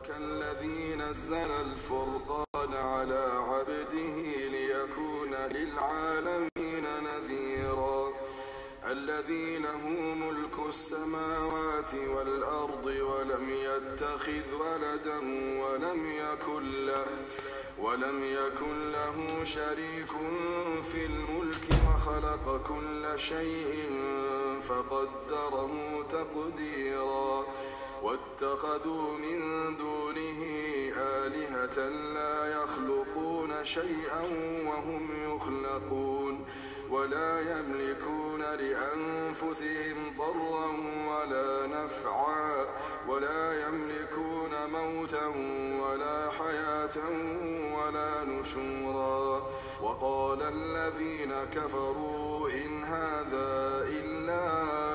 تبارك الذي نزل الفرقان على عبده ليكون للعالمين نذيرا الذي له ملك السماوات والأرض ولم يتخذ ولدا ولم يكن له شريك في الملك وخلق كل شيء فقدره تقديرا واتخذوا من دونه آلهة لا يخلقون شيئا وهم يخلقون ولا يملكون لأنفسهم ضرا ولا نفعا ولا يملكون موتا ولا حياة ولا نشورا وقال الذين كفروا إن هذا إلا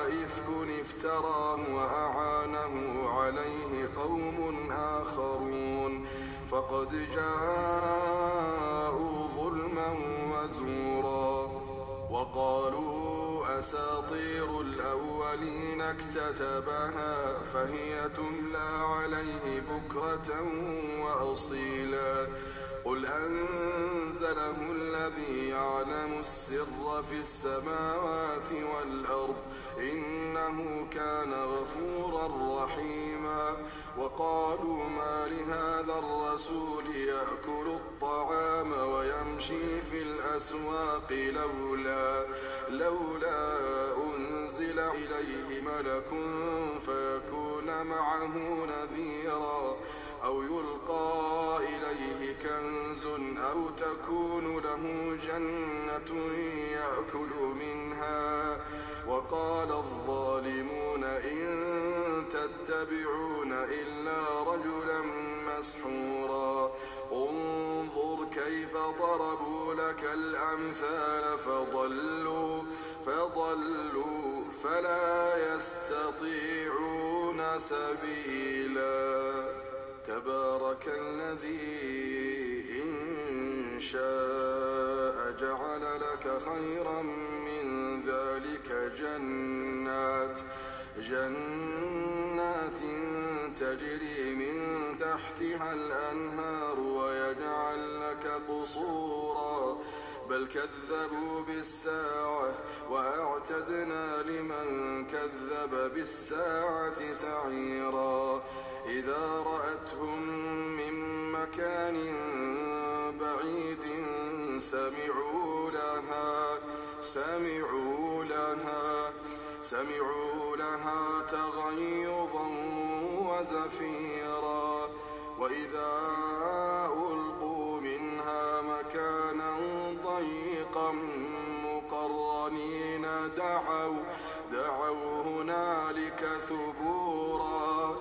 إفك افتراه وأعانه عليه قوم آخرون فقد جاءوا ظلما وزورا وقالوا أساطير الأولين اكتتبها فهي تملى عليه بكرة وأصيلا قل أنزله الذي يعلم السر في السماوات والأرض إنه كان غفورا رحيما وقالوا ما لهذا الرسول يأكل الطعام ويمشي في الأسواق لولا أنزل إليه ملك فيكون معه نذيرا أو يلقى إليه كنز أو تكون له جنة يأكل منها وقال الظالمون إن تتبعون إلا رجلا مسحورا انظر كيف ضربوا لك الأمثال فضلوا فلا يستطيعون سبيلا تبارك الذي إن شاء جعل لك خيرا من ذلك جنات تجري من تحتها الأنهار ويجعل لك قصورا بل كذبوا بالساعة وأعتدنا لمن كذب بالساعة سعيرا إذا رأتهم من مكان بعيد سمعوا لها تغيظا وزفيرا وإذا ألقوا منها مكانا ضيقا مقرنين دعوا هنالك ثبورا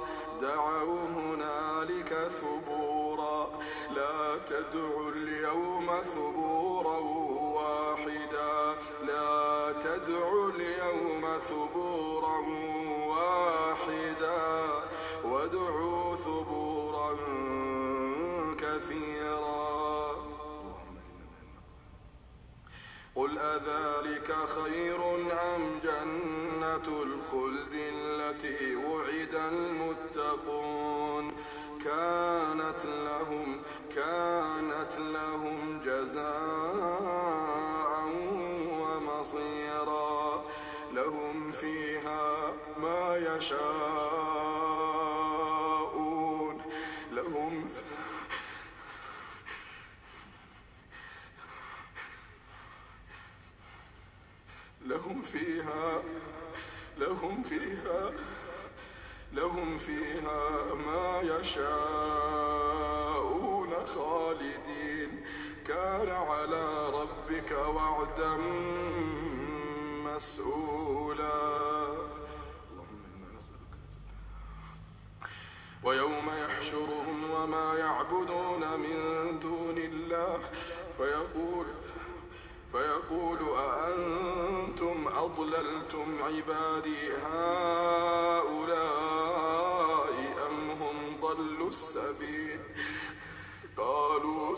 لا تدعوا اليوم ثبورا واحدا وادعوا ثبورا كثيرا قل أذلك خير أم جنة الخلد التي وعد المتقون كانت لهم جزاء ومصيرا لهم فيها ما يشاءون لهم فيها ما يشاءون خالدين كان على ربك وعدا مسؤولا ويوم يحشرهم وما يعبدون من دون الله فيقول أأنتم أضللتم عبادي هؤلاء أم هم ضلوا السبيل قالوا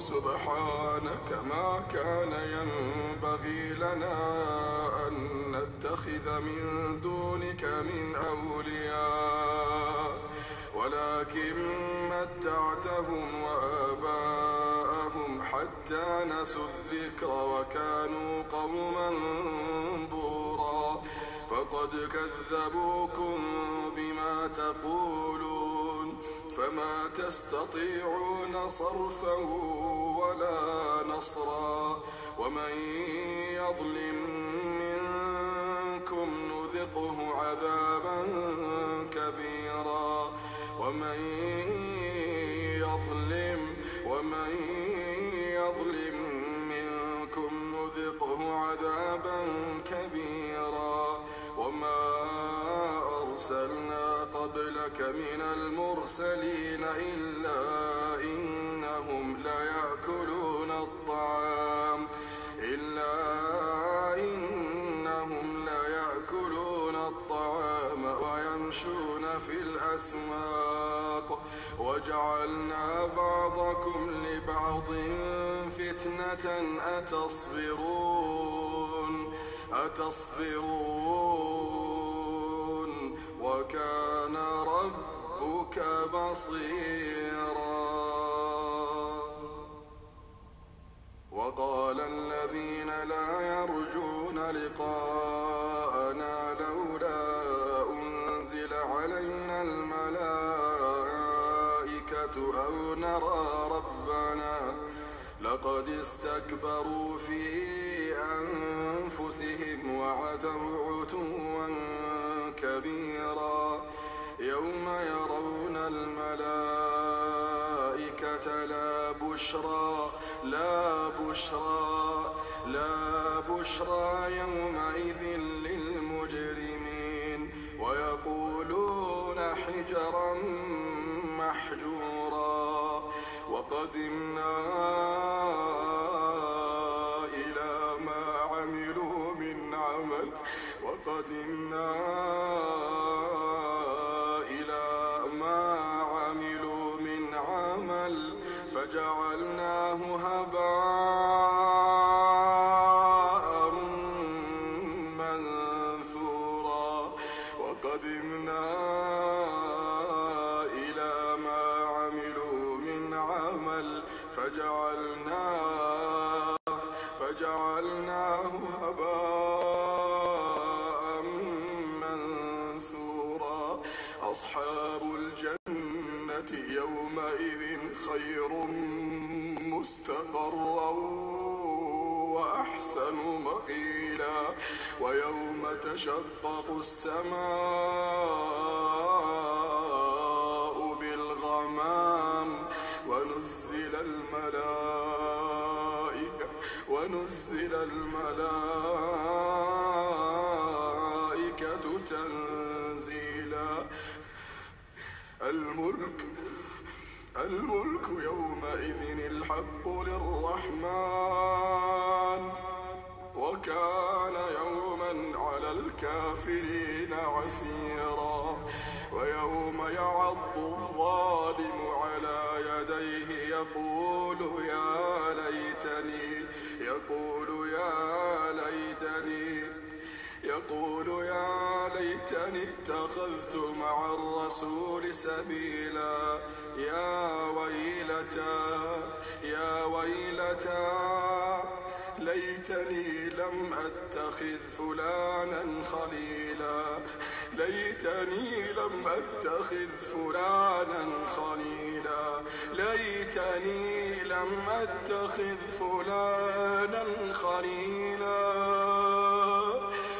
سبحانك ما كان ينبغي لنا أن نتخذ من دونك من أولياء ولكن متعتهم وآباءهم حتى نسوا الذكر وكانوا قوما بورا فقد كذبوكم بما تقولون فما تستطيعون صرفا ولا نصرا ومن يظلم منكم نذقه عذابا كبيرا ومن يظلم منكم نذقه عذابا كبيرا وما أرسلنا قبلك من المرسلين إلا إنهم ليأكلون الطعام ويمشون في الأسواق وجعلنا بعضكم لبعض فتنة أتصبرون وكان ربك بصيرا وقال الذين لا يرجون لقاءنا لولا أنزل علينا الملائكة أو نرى ربنا لقد استكبروا في أنفسهم وعتوا عتوا كبيرا يوم يرون الملائكة لا بشرى يومئذ للمجرمين ويقولون حجرا محجورا وقدمنا إلى ما عملوا من عمل فجعلناه هباء منثورا وقدمنا إلى ما عملوا من عمل فجعلناه هباء منثورا أصحاب الجنة يومئذ خير مستقرا وأحسن مقيلا ويوم تشقق السماء بالغمام ونزل الملائكة تنزيلا الملك يومئذ الحق للرحمن وكان يوما على الكافرين عسيرا ويوم يعض الظالم على يديه يقول يا ليتني اتخذت مع الرسول سبيلا يا ويلتى ليتني لم أتخذ فلانا خليلا ليتني لم أتخذ فلانا خليلا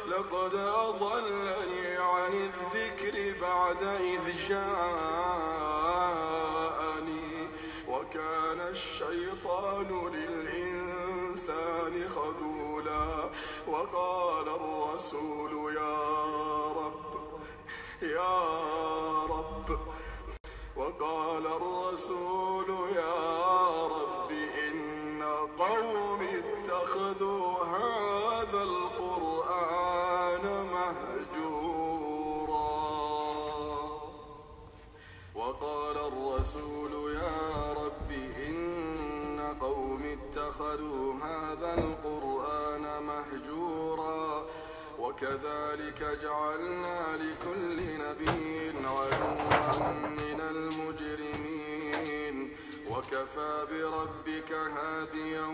لقد أضلني عن الذكر بعد إذ جاءني وكان الشيطان للإنسان خذولا وقال الرسول يا رب إن قومي اتخذوا هذا القرآن مهجورا وقال الرسول يا رب إن قومي اتخذوا هذا القرآن مهجورا وكذلك جعلنا لكل نبي عدوا من المجرمين وكفى بربك هاديا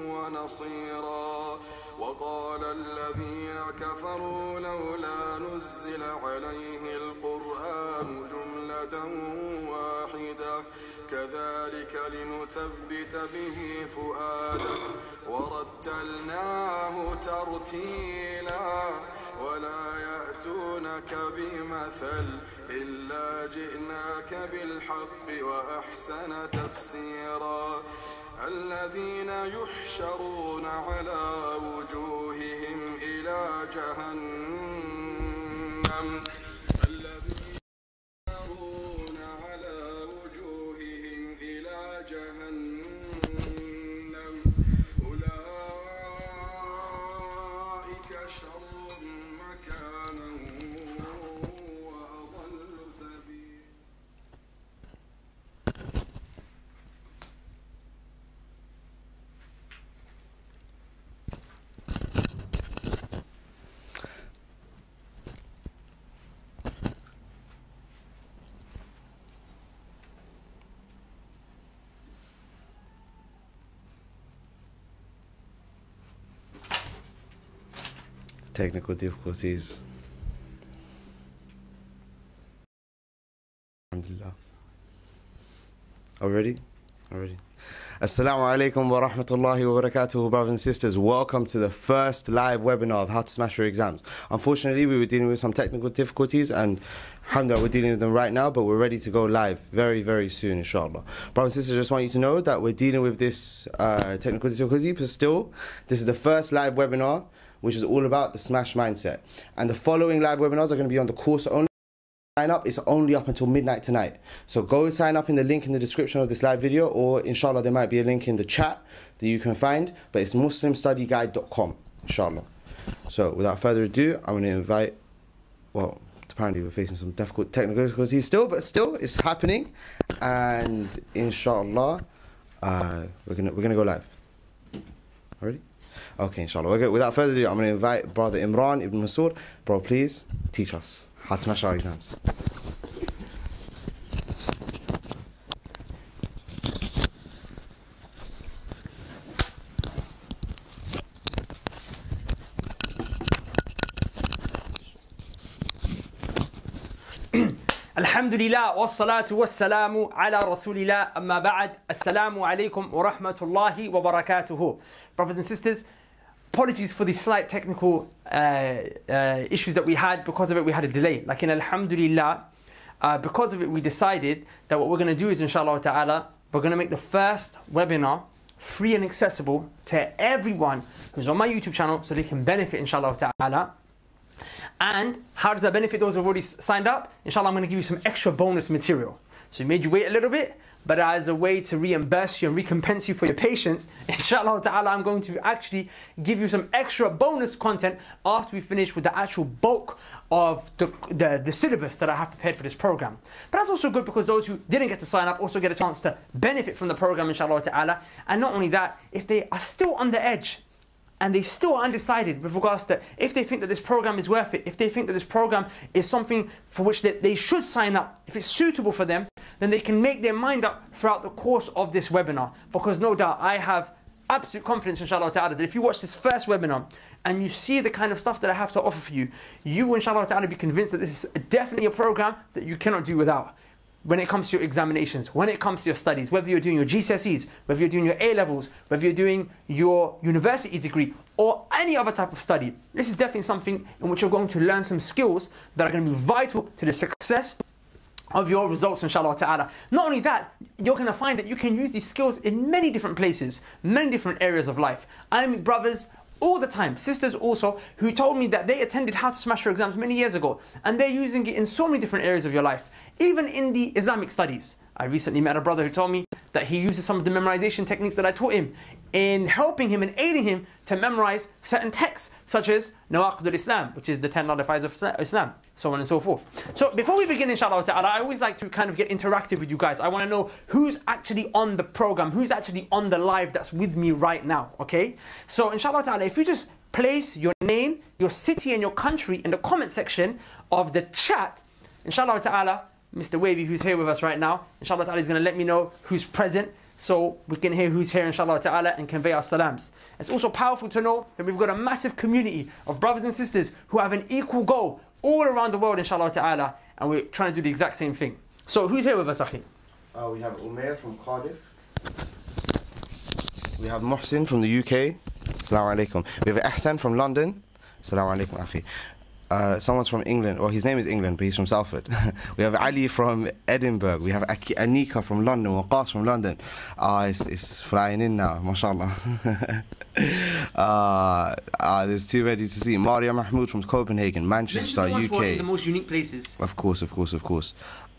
ونصيرا وقال الذين كفروا لولا نزل عليه القرآن جملة واحدة كذلك لنثبت به فؤادك ورتلناه ترتيلا ولا يأتونك بمثل إلا جئناك بالحق وأحسن تفسيرا الذين يحشرون على وجوههم إلى جهنم الذين يحشرون على وجوههم إلى جهنم أولئك شر مكانا وأضل سبيلا. Technical difficulties. Alhamdulillah. Are we ready? Already. Assalamu alaikum wa rahmatullahi wa barakatuhu, brothers and sisters. Welcome to the first live webinar of How to Smash Your Exams. Unfortunately, we were dealing with some technical difficulties and alhamdulillah, we're dealing with them right now, but we're ready to go live very, very soon, inshallah. Brothers and sisters, I just want you to know that we're dealing with this technical difficulty, but still, this is the first live webinar, which is all about the Smash mindset. And the following live webinars are going to be on the course only. Sign up, it's only up until midnight tonight. So go sign up in the link in the description of this live video, or inshallah there might be a link in the chat that you can find, but it's muslimstudyguide.com, inshallah. So without further ado, I'm going to invite, well, apparently we're facing some difficult technical difficulties still, but still it's happening, and inshallah we're gonna go live. Ready? Okay, inshallah. Without further ado, I'm going to invite Brother Imran Ibn Masood. Bro, please teach us how to smash our exams. Alhamdulillah wassalatu wassalamu ala rasulillah amma ba'd. Assalamu alaikum wa rahmatullahi wa barakatuhu. Brothers and sisters, apologies for the slight technical issues that we had. Because of it we had a delay. Like in alhamdulillah, because of it we decided that what we're going to do is inshallah ta'ala, we're going to make the first webinar free and accessible to everyone who's on my YouTube channel so they can benefit inshallah ta'ala. And how does that benefit those who have already signed up? Inshallah, I'm going to give you some extra bonus material. So we made you wait a little bit, but as a way to reimburse you and recompense you for your patience, inshallah ta'ala, I'm going to actually give you some extra bonus content after we finish with the actual bulk of the syllabus that I have prepared for this program. But that's also good because those who didn't get to sign up also get a chance to benefit from the program, inshallah ta'ala. And not only that, if they are still on the edge, and they still are undecided with regards to if they think that this program is worth it, if they think that this program is something for which they should sign up, if it's suitable for them, then they can make their mind up throughout the course of this webinar. Because no doubt, I have absolute confidence, inshallah ta'ala, that if you watch this first webinar and you see the kind of stuff that I have to offer for you, you will inshallah ta'ala be convinced that this is definitely a program that you cannot do without. When it comes to your examinations, when it comes to your studies, whether you're doing your GCSEs, whether you're doing your A-levels, whether you're doing your university degree, or any other type of study, this is definitely something in which you're going to learn some skills that are going to be vital to the success of your results, inshallah ta'ala. Not only that, you're going to find that you can use these skills in many different places, many different areas of life. I meet brothers all the time, sisters also, who told me that they attended How to Smash Your Exams many years ago, and they're using it in so many different areas of your life, even in the Islamic studies. I recently met a brother who told me that he uses some of the memorization techniques that I taught him in helping him and aiding him to memorize certain texts, such as Nawaqid al-Islam, which is the 10 nullifiers of Islam, so on and so forth. So before we begin, inshallah ta'ala, I always like to kind of get interactive with you guys. I want to know who's actually on the program, who's actually on the live that's with me right now, okay? So inshallah ta'ala, if you just place your name, your city and your country in the comment section of the chat, inshallah ta'ala, Mr. Wavy, who's here with us right now, inshallah ta'ala, is going to let me know who's present, so we can hear who's here, inshallah ta'ala, and convey our salams. It's also powerful to know that we've got a massive community of brothers and sisters who have an equal goal all around the world, inshallah ta'ala, and we're trying to do the exact same thing. So who's here with us, Akhi? We have Umair from Cardiff. We have Muhsin from the UK. Assalamu alaikum. We have Ahsan from London. Assalamu alaikum, Akhi. Someone's from England, well his name is England but he's from Salford. We have Ali from Edinburgh, we have Anika from London, Waqas from London. It's flying in now, mashallah. There's too many to see. Maria Mahmoud from Copenhagen, Manchester, UK. The most unique places. Of course.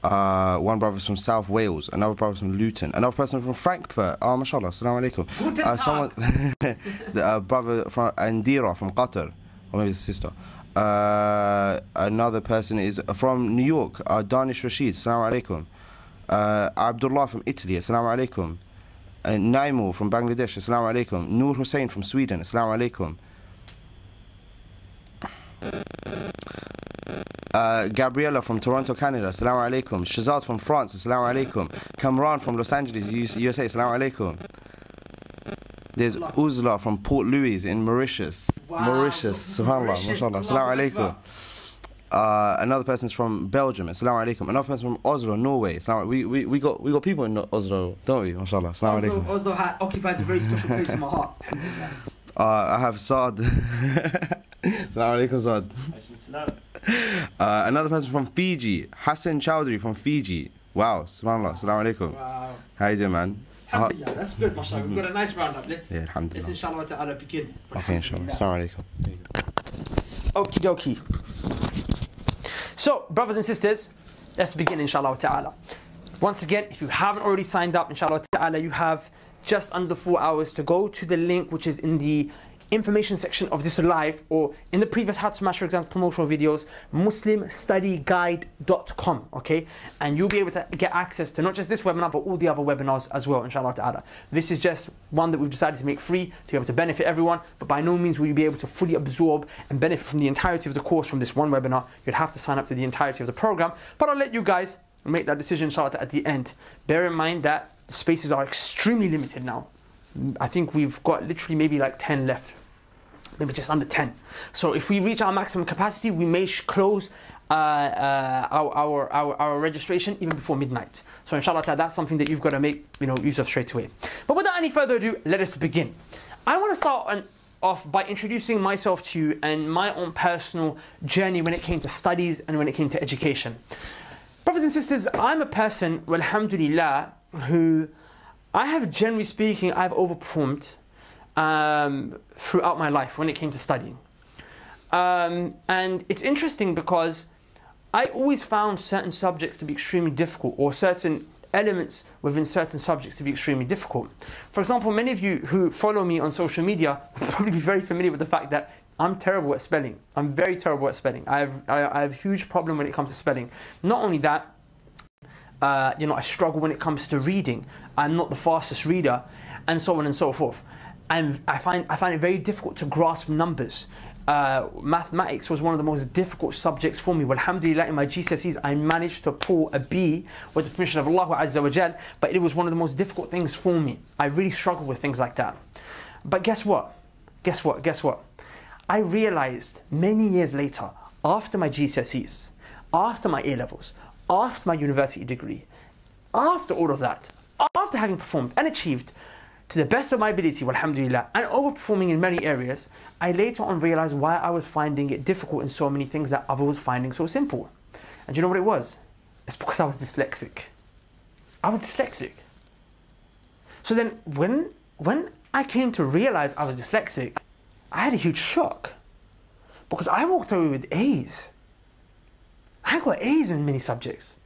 One brother's from South Wales, another brother's from Luton, another person from Frankfurt. Mashallah, assalamu alaikum. Someone, brother from Andira from Qatar, or maybe his sister. Another person is from New York, Danish Rashid, assalamu alaikum. Abdullah from Italy, assalamu alaikum. Naimo from Bangladesh, assalamu alaikum. Noor Hussein from Sweden, assalamu alaikum. Gabriella from Toronto, Canada, assalamu alaikum. Shazad from France, assalamu alaikum. Kamran from Los Angeles, USA, assalamu alaikum. There's Uzla from Port Louis in Mauritius. Wow. Mauritius, subhanallah, mashallah, assalamu alaikum. Another person's from Belgium, assalamu alaikum. Another person from Oslo, Norway, assalamu alaikum. We got people in Oslo, don't we, mashallah, assalamu alaikum. Oslo occupies a very special place in my heart. I have Saad. Assalamu alaikum, Saad. Another person from Fiji, Hassan Chowdhury from Fiji. Wow, subhanallah, assalamu alaikum. Wow. How you doing, man? Alhamdulillah, that's good, mashallah. We've got a nice roundup. Let's inshallah ta'ala begin. Okay, inshallah. Assalamu alaikum. Okie dokie. So, brothers and sisters, let's begin inshallah ta'ala. Once again, if you haven't already signed up, inshallah ta'ala, you have just under 4 hours to go to the link which is in the information section of this live, or in the previous How to Smash Your Exams promotional videos, muslimstudyguide.com, okay? And you'll be able to get access to not just this webinar, but all the other webinars as well, inshallah ta'ala. This is just one that we've decided to make free to be able to benefit everyone, but by no means will you be able to fully absorb and benefit from the entirety of the course from this one webinar. You'd have to sign up to the entirety of the program, but I'll let you guys make that decision, inshallah ta'ala, at the end. Bear in mind that the spaces are extremely limited now. I think we've got literally maybe like 10 left. Maybe just under 10. So if we reach our maximum capacity, we may close our registration even before midnight. So inshallah that's something that you've got to make use of straight away. But without any further ado, let us begin. I want to start off by introducing myself to you and my own personal journey when it came to studies and when it came to education. Brothers and sisters, I'm a person, alhamdulillah, who I have, generally speaking, I've overperformed throughout my life when it came to studying. And it's interesting because I always found certain subjects to be extremely difficult, or certain elements within certain subjects to be extremely difficult. For example, many of you who follow me on social media will probably be very familiar with the fact that I'm terrible at spelling. I'm very terrible at spelling. I have a huge problem when it comes to spelling. Not only that, I struggle when it comes to reading. I'm not the fastest reader, and so on and so forth. And I find it very difficult to grasp numbers. Mathematics was one of the most difficult subjects for me. Well, alhamdulillah, in my GCSEs, I managed to pull a B with the permission of Allah Azza wa Jal, but it was one of the most difficult things for me. I really struggled with things like that. But guess what? I realized many years later, after my GCSEs, after my A-levels, after my university degree, after all of that, after having performed and achieved to the best of my ability, alhamdulillah, and overperforming in many areas, I later on realized why I was finding it difficult in so many things that others was finding so simple. And you know what it was? It's because I was dyslexic. So then when I came to realize I was dyslexic, I had a huge shock. Because I walked away with A's. I got A's in many subjects.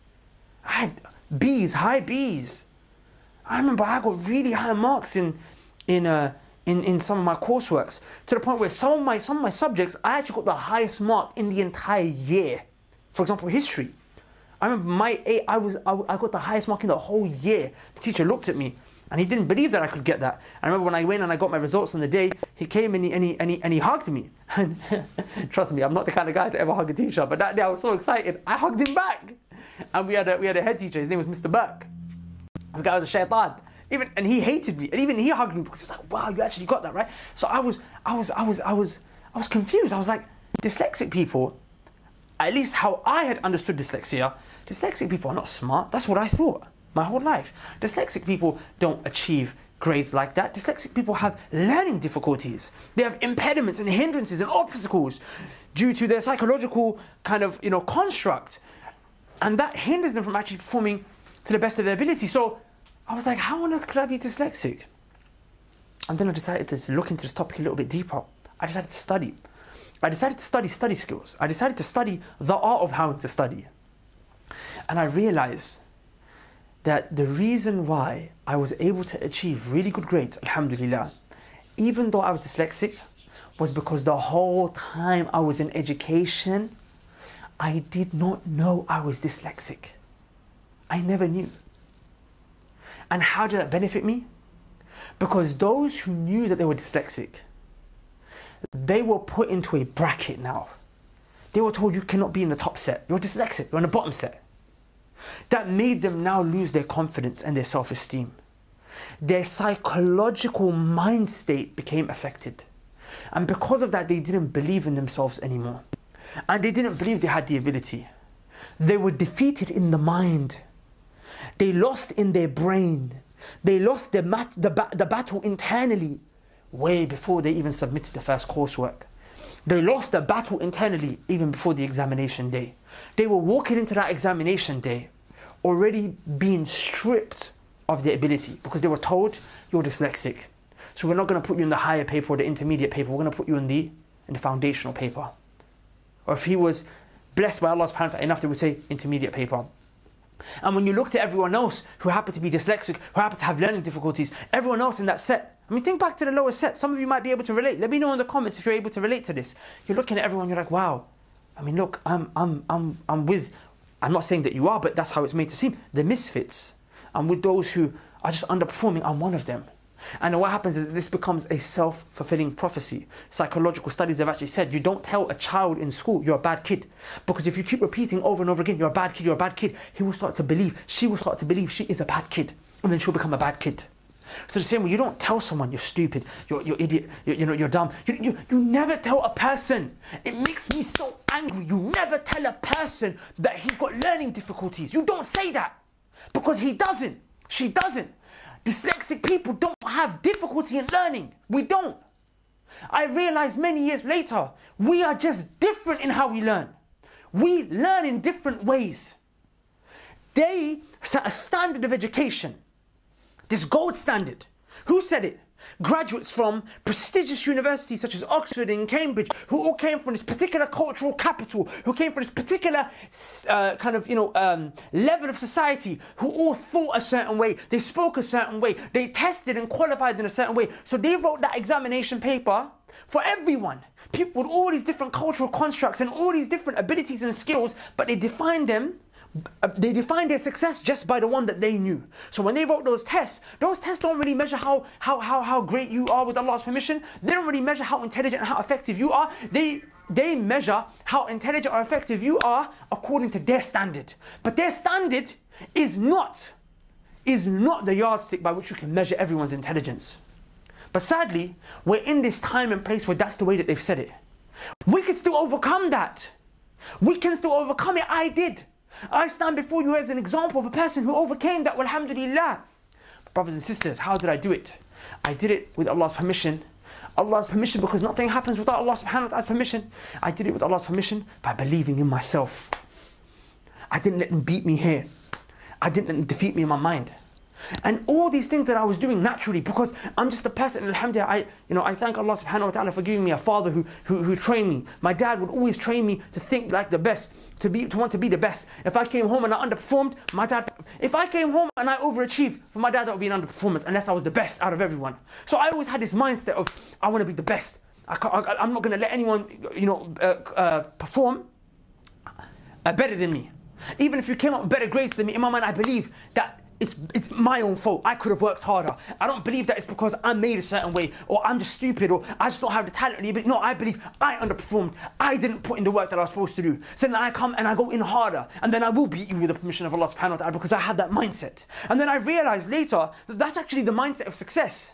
I had B's, high B's. I remember I got really high marks in some of my courseworks, to the point where some of my subjects, I actually got the highest mark in the entire year. For example, history. I remember I got the highest mark in the whole year. The teacher looked at me and he didn't believe that I could get that. I remember when I went and I got my results on the day, he came and he hugged me. And trust me, I'm not the kind of guy to ever hug a teacher, but that day I was so excited, I hugged him back. And we had a head teacher, his name was Mr. Burke. This guy was a shaitan. And he hated me, and even he hugged me because he was like, "Wow, you actually got that, right?" So I was confused. I was like, dyslexic people, at least how I had understood dyslexia, dyslexic people are not smart. That's what I thought my whole life. Dyslexic people don't achieve grades like that. Dyslexic people have learning difficulties. They have impediments and hindrances and obstacles due to their psychological kind of construct, and that hinders them from actually performing to the best of their ability. So I was like, how on earth could I be dyslexic? And then I decided to look into this topic a little bit deeper. I decided to study. I decided to study study skills. I decided to study the art of how to study. And I realized that the reason why I was able to achieve really good grades, alhamdulillah, even though I was dyslexic, was because the whole time I was in education, I did not know I was dyslexic. I never knew. And how did that benefit me? Because those who knew that they were dyslexic, they were put into a bracket now. They were told you cannot be in the top set. You're dyslexic, you're in the bottom set. That made them now lose their confidence and their self-esteem. Their psychological mind state became affected. And because of that, they didn't believe in themselves anymore. And they didn't believe they had the ability. They were defeated in the mind. They lost in their brain. They lost the battle internally way before they even submitted the first coursework. They lost the battle internally even before the examination day. They were walking into that examination day already being stripped of their ability because they were told, you're dyslexic. So we're not going to put you in the higher paper or the intermediate paper. We're going to put you in the foundational paper. Or if he was blessed by Allah subhanahu wa ta'ala enough, they would say intermediate paper. And when you looked at everyone else who happened to be dyslexic, who happened to have learning difficulties, everyone else in that set, I mean, think back to the lower set. Some of you might be able to relate. Let me know in the comments if you're able to relate to this. You're looking at everyone, you're like, wow. I mean, look, I'm not saying that you are, but that's how it's made to seem. The misfits. I'm with those who are just underperforming. I'm one of them. And what happens is this becomes a self-fulfilling prophecy. Psychological studies have actually said you don't tell a child in school you're a bad kid, because if you keep repeating over and over again you're a bad kid, you're a bad kid, he will start to believe, she will start to believe she is a bad kid, and then she'll become a bad kid. So the same way, you don't tell someone you're stupid, you're idiot, you're dumb. You never tell a person. It makes me so angry. You never tell a person that he's got learning difficulties. You don't say that, because he doesn't, she doesn't. Dyslexic people don't have difficulty in learning. We don't. I realized many years later, we are just different in how we learn. We learn in different ways. They set a standard of education, this gold standard. Who said it? Graduates from prestigious universities such as Oxford and Cambridge, who all came from this particular cultural capital, who came from this particular level of society, who all thought a certain way, they spoke a certain way, they tested and qualified in a certain way. So they wrote that examination paper for everyone. People with all these different cultural constructs and all these different abilities and skills, but they defined their success just by the one that they knew. So when they wrote those tests don't really measure how great you are with Allah's permission. They don't really measure how intelligent and how effective you are. They measure how intelligent or effective you are according to their standard. But their standard is not the yardstick by which you can measure everyone's intelligence. But sadly, we're in this time and place where that's the way that they've said it. We can still overcome that. We can still overcome it. I did. I stand before you as an example of a person who overcame that, alhamdulillah. Brothers and sisters, how did I do it? I did it with Allah's permission. Allah's permission, because nothing happens without Allah subhanahu wa ta'ala's permission. I did it with Allah's permission by believing in myself. I didn't let them beat me here. I didn't let them defeat me in my mind. And all these things that I was doing naturally, because I'm just a person, alhamdulillah, I thank Allah subhanahu wa ta'ala for giving me a father who trained me. My dad would always train me to think like the best. to want to be the best. If I came home and I underperformed, my dad, if I came home and I overachieved, for my dad that would be an underperformance unless I was the best out of everyone. So I always had this mindset of, I want to be the best. I'm not going to let anyone, perform better than me. Even if you came up with better grades than me, in my mind I believe that it's my own fault. I could have worked harder. I don't believe that it's because I'm made a certain way, or I'm just stupid, or I just don't have the talent. But no, I believe I underperformed. I didn't put in the work that I was supposed to do. So then I come and I go in harder, and then I will beat you with the permission of Allah subhanahu wa ta'ala, because I have that mindset. And then I realized later that that's actually the mindset of success.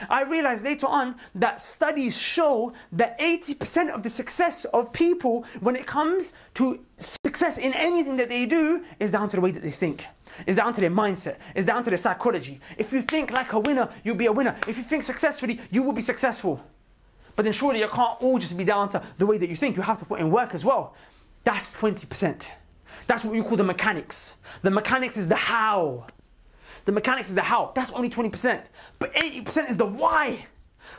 I realized later on that studies show that 80% of the success of people when it comes to success in anything that they do is down to the way that they think. It's down to their mindset. It's down to their psychology. If you think like a winner, you'll be a winner. If you think successfully, you will be successful. But then surely it can't all just be down to the way that you think. You have to put in work as well. That's 20%. That's what you call the mechanics. The mechanics is the how. The mechanics is the how. That's only 20%. But 80% is the why.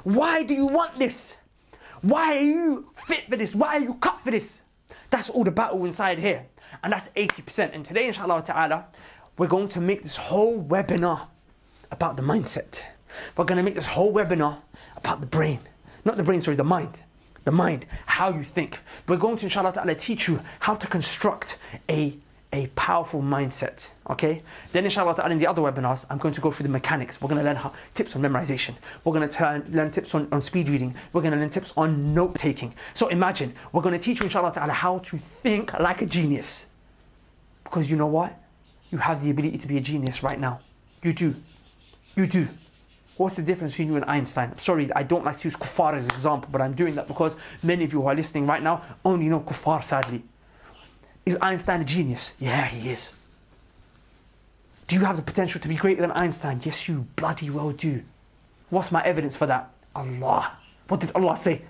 Why do you want this? Why are you fit for this? Why are you cut for this? That's all the battle inside here. And that's 80%. And today, inshallah ta'ala, we're going to make this whole webinar about the mindset. We're going to make this whole webinar about the brain. Not the brain, sorry, the mind. The mind, how you think. We're going to, inshallah ta'ala, teach you how to construct a powerful mindset, okay? Then inshallah ta'ala in the other webinars, I'm going to go through the mechanics. We're going to learn tips on memorization. We're going to learn tips on speed reading. We're going to learn tips on note taking. So imagine, we're going to teach you inshallah ta'ala how to think like a genius. Because you know what? You have the ability to be a genius right now. You do. You do. What's the difference between you and Einstein? I'm sorry, I don't like to use kuffar as an example, but I'm doing that because many of you who are listening right now only know kuffar, sadly. Is Einstein a genius? Yeah, he is. Do you have the potential to be greater than Einstein? Yes, you bloody well do. What's my evidence for that? Allah. What did Allah say?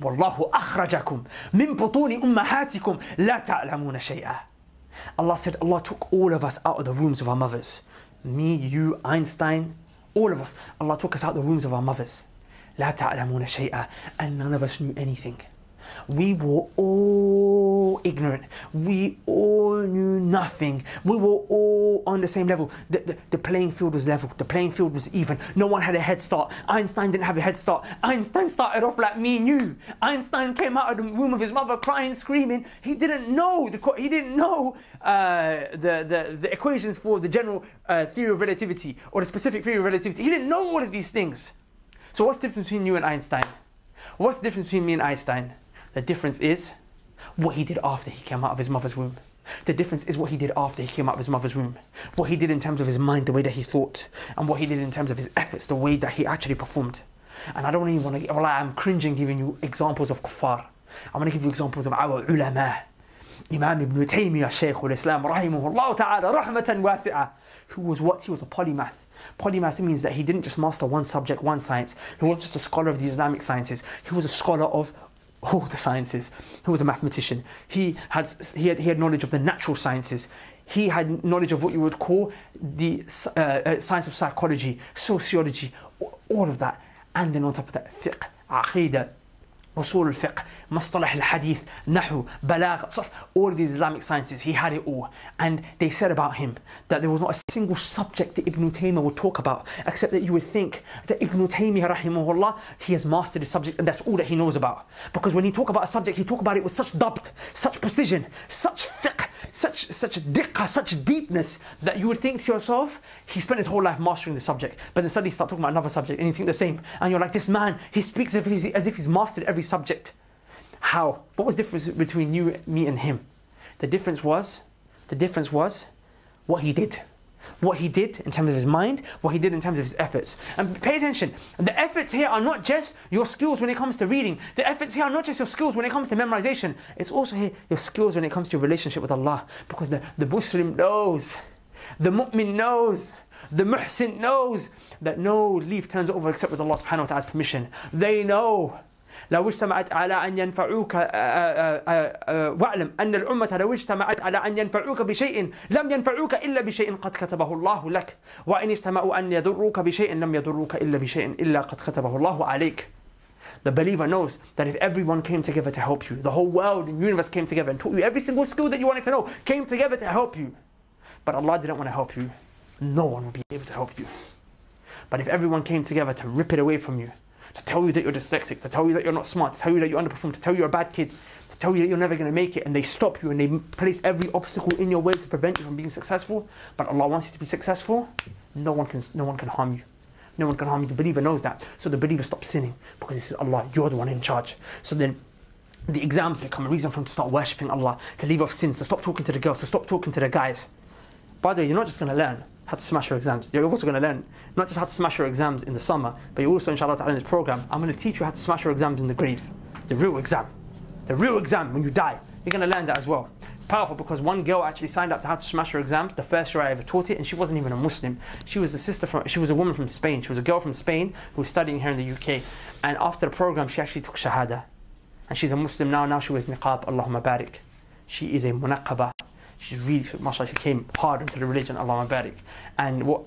وَاللَّهُ أَخْرَجَكُمْ مِنْ بُطُونِ أُمَّهَاتِكُمْ لَا تَعْلَمُونَ شَيْئًا. Allah said, Allah took all of us out of the wombs of our mothers. Me, you, Einstein, all of us. Allah took us out of the wombs of our mothers. لَا تَعْلَمُونَ شَيْئًا. And none of us knew anything. We were all ignorant. We all knew nothing. We were all on the same level. The playing field was level. The playing field was even. No one had a head start. Einstein didn't have a head start. Einstein started off like me and you. Einstein came out of the womb of his mother crying, screaming. He didn't know the equations for the general theory of relativity or the specific theory of relativity. He didn't know all of these things. So what's the difference between you and Einstein? What's the difference between me and Einstein? The difference is what he did after he came out of his mother's womb. The difference is what he did after he came out of his mother's womb. What he did in terms of his mind, the way that he thought. And what he did in terms of his efforts, the way that he actually performed. And I don't even want to, I'm cringing giving you examples of kuffar. I want to give you examples of our ulama. Imam Ibn Taymiyyah, Shaykh al-Islam, rahimahullah ta'ala, rahmatan wasi'ah. Who was what? He was a polymath. Polymath means that he didn't just master one subject, one science. He wasn't just a scholar of the Islamic sciences. He was a scholar of all the sciences. He was a mathematician. He had knowledge of the natural sciences. He had knowledge of what you would call the science of psychology, sociology, all of that. And then on top of that, fiqh, aqidah, usul al-fiqh, mustalah al-hadith, nahu, balagh, sarf, all of these Islamic sciences, he had it all. And they said about him that there was not a single subject that Ibn Taymiyyah would talk about, except that you would think that Ibn Taymiyyah, rahimahullah, he has mastered the subject and that's all that he knows about. Because when he talk about a subject, he talk about it with such dabt, such precision, such fiqh, such diqqah, such deepness, that you would think to yourself, he spent his whole life mastering the subject. But then suddenly you start talking about another subject and you think the same. And you're like, this man, he speaks as if he's mastered every subject. How? What was the difference between you, me and him? The difference was what he did. What he did in terms of his mind, what he did in terms of his efforts. And pay attention, the efforts here are not just your skills when it comes to reading. The efforts here are not just your skills when it comes to memorization. It's also here your skills when it comes to your relationship with Allah. Because the Muslim knows, the mu'min knows, the muhsin knows that no leaf turns over except with Allah subhanahu wa ta'ala's permission. They know. لو اجتمعت على أن ينفعوك واعلم أن الأمة لو اجتمعت على أن ينفعوك بشيء لم ينفعوك إلا بشيء قد كتبه الله لك وإن اجتمعوا أن يضروك بشيء لم يضروك إلا بشيء إلا قد كتبه الله عليك. The believer knows that if everyone came together to help you, the whole world and universe came together and taught you every single skill that you wanted to know, came together to help you, but Allah didn't want to help you, no one will be able to help you. But if everyone came together to rip it away from you, to tell you that you're dyslexic, to tell you that you're not smart, to tell you that you underperform, to tell you you're a bad kid, to tell you that you're never going to make it, and they stop you and they place every obstacle in your way to prevent you from being successful, but Allah wants you to be successful, no one can harm you. No one can harm you. The believer knows that. So the believer stops sinning because he says, Allah, you're the one in charge. So then the exams become a reason for him to start worshipping Allah, to leave off sins, to stop talking to the girls, to stop talking to the guys. By the way, you're not just going to learn how to smash your exams. You're also going to learn not just how to smash your exams in the summer, but you also, inshallah ta'ala, in this program, I'm going to teach you how to smash your exams in the grave. The real exam. The real exam when you die. You're going to learn that as well. It's powerful because one girl actually signed up to how to smash her exams the first year I ever taught it, and she wasn't even a Muslim. She was a woman from Spain. She was a girl from Spain who was studying here in the UK. And after the program, she actually took Shahada. And she's a Muslim now. Now she wears niqab. Allahumma barik. She is a munaqqaba. She's really, mashallah, she came hard into the religion, Allahumma barik. And what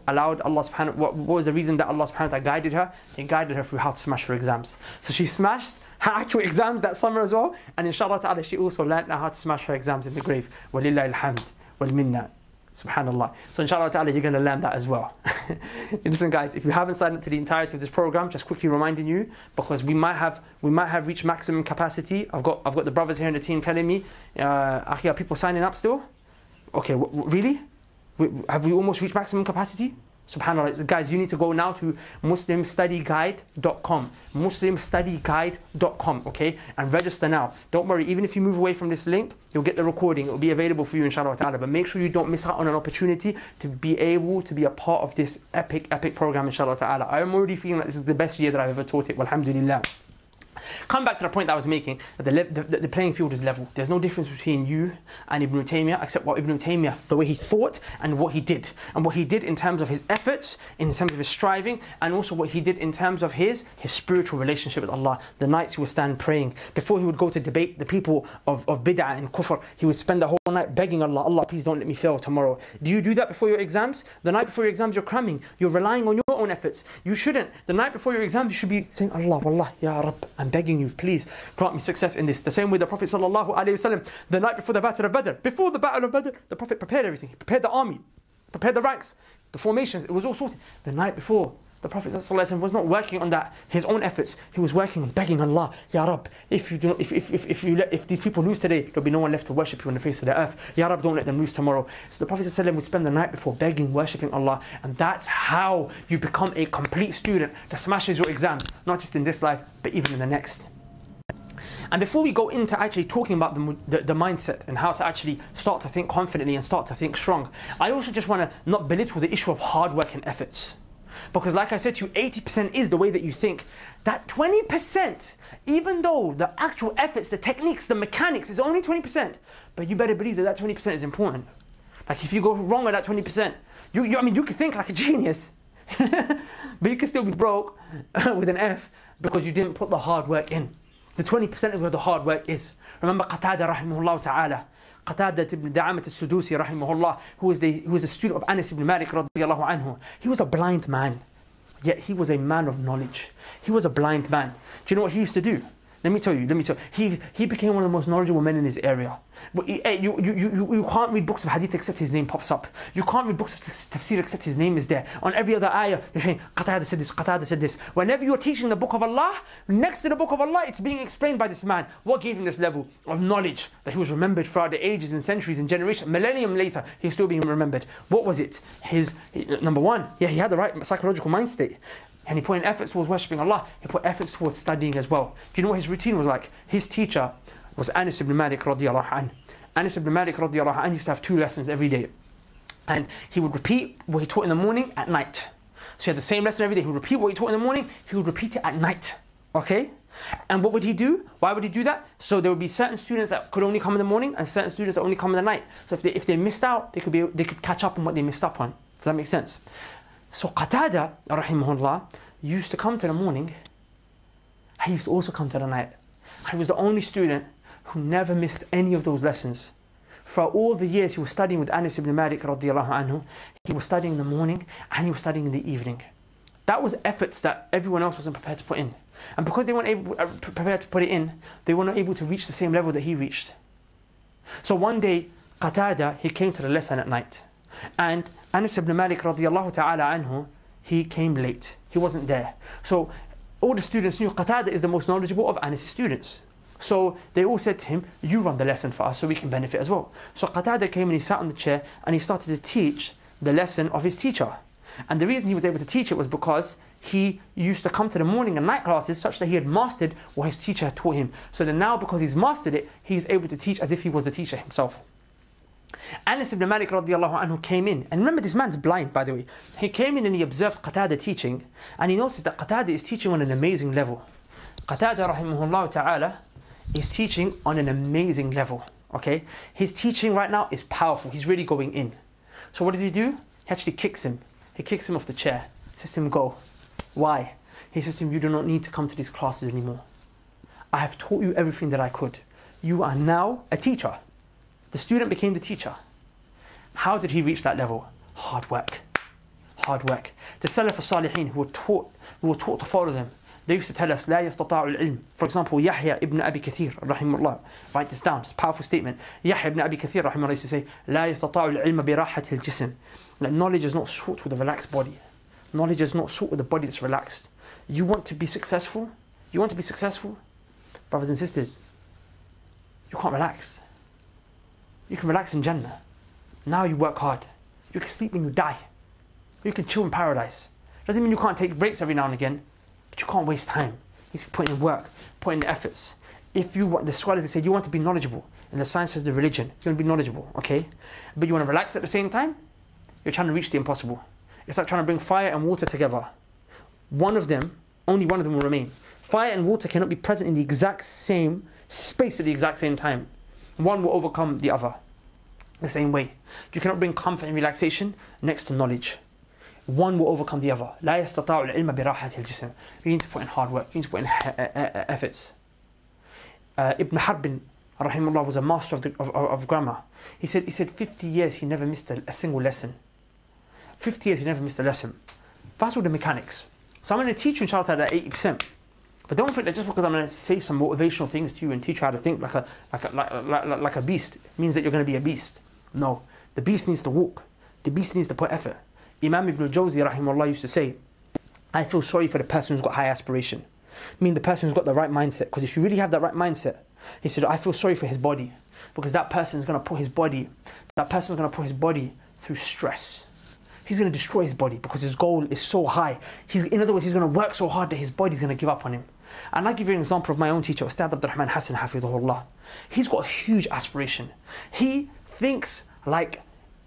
was the reason that Allah subhanahu wa ta'ala guided her? He guided her through how to smash her exams. So she smashed her actual exams that summer as well. And inshallah ta'ala, she also learned how to smash her exams in the grave. Walillahi alhamd wal minna. Subhanallah. So inshallah ta'ala, you're going to learn that as well. Listen guys, if you haven't signed up to the entirety of this program, just quickly reminding you, because we might have reached maximum capacity. I've got the brothers here in the team telling me, Akhi, are people signing up still? Okay, really? Have we almost reached maximum capacity? Subhanallah. Guys, you need to go now to muslimstudyguide.com. muslimstudyguide.com, okay? And register now. Don't worry, even if you move away from this link, you'll get the recording. It'll be available for you, inshallah ta'ala. But make sure you don't miss out on an opportunity to be able to be a part of this epic program, inshallah ta'ala. I'm already feeling like this is the best year that I've ever taught it. Walhamdulillah. Come back to the point that I was making, that the playing field is level. There's no difference between you and Ibn Taymiyyah, except what Ibn Taymiyyah, the way he thought and what he did. And what he did in terms of his efforts, in terms of his striving, and also what he did in terms of his spiritual relationship with Allah. The nights he would stand praying. Before he would go to debate the people of bid'ah and kufr, he would spend the whole night begging Allah, Allah, please don't let me fail tomorrow. Do you do that before your exams? The night before your exams, you're cramming. You're relying on your own efforts. You shouldn't. The night before your exams, you should be saying, Allah, Wallah, Ya Rabb, I'm begging you, please grant me success in this. The same way the Prophet ﷺ, the night before the Battle of Badr, before the Battle of Badr, the Prophet prepared everything. He prepared the army, prepared the ranks, the formations, it was all sorted. The night before, the Prophet ﷺ was not working on that, his own efforts. He was working on begging Allah, Ya Rabb, if these people lose today, there'll be no one left to worship you on the face of the earth. Ya Rabb, don't let them lose tomorrow. So the Prophet ﷺ would spend the night before begging, worshipping Allah, and that's how you become a complete student that smashes your exams, not just in this life, but even in the next. And before we go into actually talking about the mindset and how to actually start to think confidently and start to think strong, I also just want to not belittle the issue of hard work and efforts. Because like I said to you, 80% is the way that you think. That 20%, even though the actual efforts, the techniques, the mechanics is only 20%, but you better believe that 20% is important. Like if you go wrong with that 20%, you can think like a genius, but you can still be broke with an F because you didn't put the hard work in. The 20% is where the hard work is. Remember Qatada rahimahullah ta'ala. Qatada ibn Da'amat al-Sudusi rahimahullah, who was a student of Anas ibn Malik radiyallahu anhu. He was a blind man, yet he was a man of knowledge. He was a blind man. Do you know what he used to do? Let me tell you. He became one of the most knowledgeable men in his area. But you can't read books of hadith except his name pops up. You can't read books of tafsir except his name is there. On every other ayah, you're saying, Qatada said this, Qatada said this. Whenever you're teaching the book of Allah, next to the book of Allah, it's being explained by this man. What gave him this level of knowledge that he was remembered throughout the ages and centuries and generations, millennium later, he's still being remembered? What was it? Number one, he had the right psychological mind state. And he put in efforts towards worshipping Allah. He put efforts towards studying as well. Do you know what his routine was like? His teacher was Anas ibn Malik radiyallahu anhu. Anas ibn Malik radiyallahu anhu used to have 2 lessons every day. And he would repeat what he taught in the morning at night. So he had the same lesson every day. He would repeat what he taught in the morning. He would repeat it at night. Okay? And what would he do? Why would he do that? So there would be certain students that could only come in the morning and certain students that only come in the night. So if they missed out, they could catch up on what they missed up on. Does that make sense? So Qatada, rahimahullah, used to come to the morning. He used to also come to the night. He was the only student who never missed any of those lessons. For all the years he was studying with Anas ibn Malik radiyallahu anhu, he was studying in the morning and he was studying in the evening. That was efforts that everyone else wasn't prepared to put in. And because they weren't prepared to put it in, they were not able to reach the same level that he reached. So one day, Qatada, he came to the lesson at night. And Anas ibn Malik radiallahu ta'ala anhu, he came late. He wasn't there. So all the students knew Qatada is the most knowledgeable of Anas' students. So they all said to him, you run the lesson for us so we can benefit as well. So Qatada came and he sat on the chair and he started to teach the lesson of his teacher. And the reason he was able to teach it was because he used to come to the morning and night classes such that he had mastered what his teacher had taught him. So that now, because he's mastered it, he's able to teach as if he was the teacher himself. Anas ibn Malik radiallahu anhu came in, and remember, this man's blind, by the way. He came in and he observed Qatada teaching, and he noticed that Qatada is teaching on an amazing level. Qatada rahimahullah ta'ala is teaching on an amazing level. Okay, his teaching right now is powerful. He's really going in. So what does he do? He actually kicks him. He kicks him off the chair. Says to him, go. Why? He says to him, you do not need to come to these classes anymore. I have taught you everything that I could. You are now a teacher. The student became the teacher. How did he reach that level? Hard work. Hard work. The Salaf al-Salihin who were taught to follow them, they used to tell us, لا يستطاع العلم. For example, Yahya ibn Abi Kathir, rahimahullah. Write this down, it's a powerful statement. Yahya ibn Abi Kathir, rahimahullah, used to say, لا يستطاع العلم براحة الجسم. Like, knowledge is not sought with a relaxed body. Knowledge is not sought with a body that's relaxed. You want to be successful? You want to be successful? Brothers and sisters, you can't relax. You can relax in Jannah. Now you work hard. You can sleep when you die. You can chill in paradise. Doesn't mean you can't take breaks every now and again, but you can't waste time. You need to put in work, put in the efforts. If you want, the scholars, they say you want to be knowledgeable in the sciences of the religion. You want to be knowledgeable, okay? But you want to relax at the same time? You're trying to reach the impossible. It's like trying to bring fire and water together. One of them, only one of them will remain. Fire and water cannot be present in the exact same space at the exact same time. One will overcome the other. The same way. You cannot bring comfort and relaxation next to knowledge. One will overcome the other. لا يستطاع العلم براحة الجسم. You need to put in hard work. You need to put in efforts. Ibn Harbin, rahimahullah, was a master of grammar. He said 50 years he never missed a single lesson. 50 years he never missed a lesson. That's all the mechanics. So I'm going to teach you inshallah at 80%. But don't think that just because I'm going to say some motivational things to you and teach you how to think like a beast means that you're going to be a beast. No, the beast needs to walk. The beast needs to put effort. Imam Ibn al-Jawzi rahimahullah used to say, I feel sorry for the person who's got high aspiration. I mean the person who's got the right mindset. Because if you really have that right mindset, he said, I feel sorry for his body. Because that person is going to put his body through stress. He's going to destroy his body because his goal is so high. In other words, he's going to work so hard that his body's going to give up on him. And I'll give you an example of my own teacher, Ustad Abdurrahman Hassan Hafidhullah. He's got a huge aspiration. He thinks like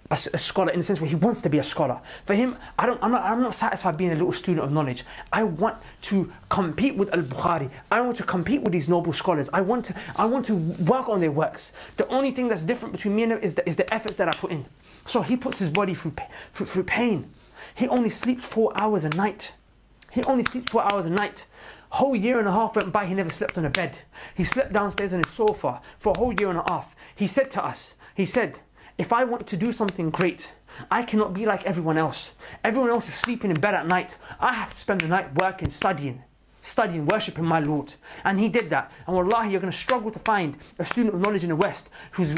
a scholar in the sense where he wants to be a scholar. For him, I'm not satisfied being a little student of knowledge. I want to compete with Al-Bukhari. I want to compete with these noble scholars. I want to work on their works. The only thing that's different between me and him is the efforts that I put in. So he puts his body through pain. He only sleeps 4 hours a night. Whole year and a half went by, he never slept on a bed. He slept downstairs on his sofa for a whole year and a half. He said to us, if I want to do something great, I cannot be like everyone else. Everyone else is sleeping in bed at night. I have to spend the night working, studying, worshipping my Lord. And he did that. And wallahi, you're going to struggle to find a student of knowledge in the West who's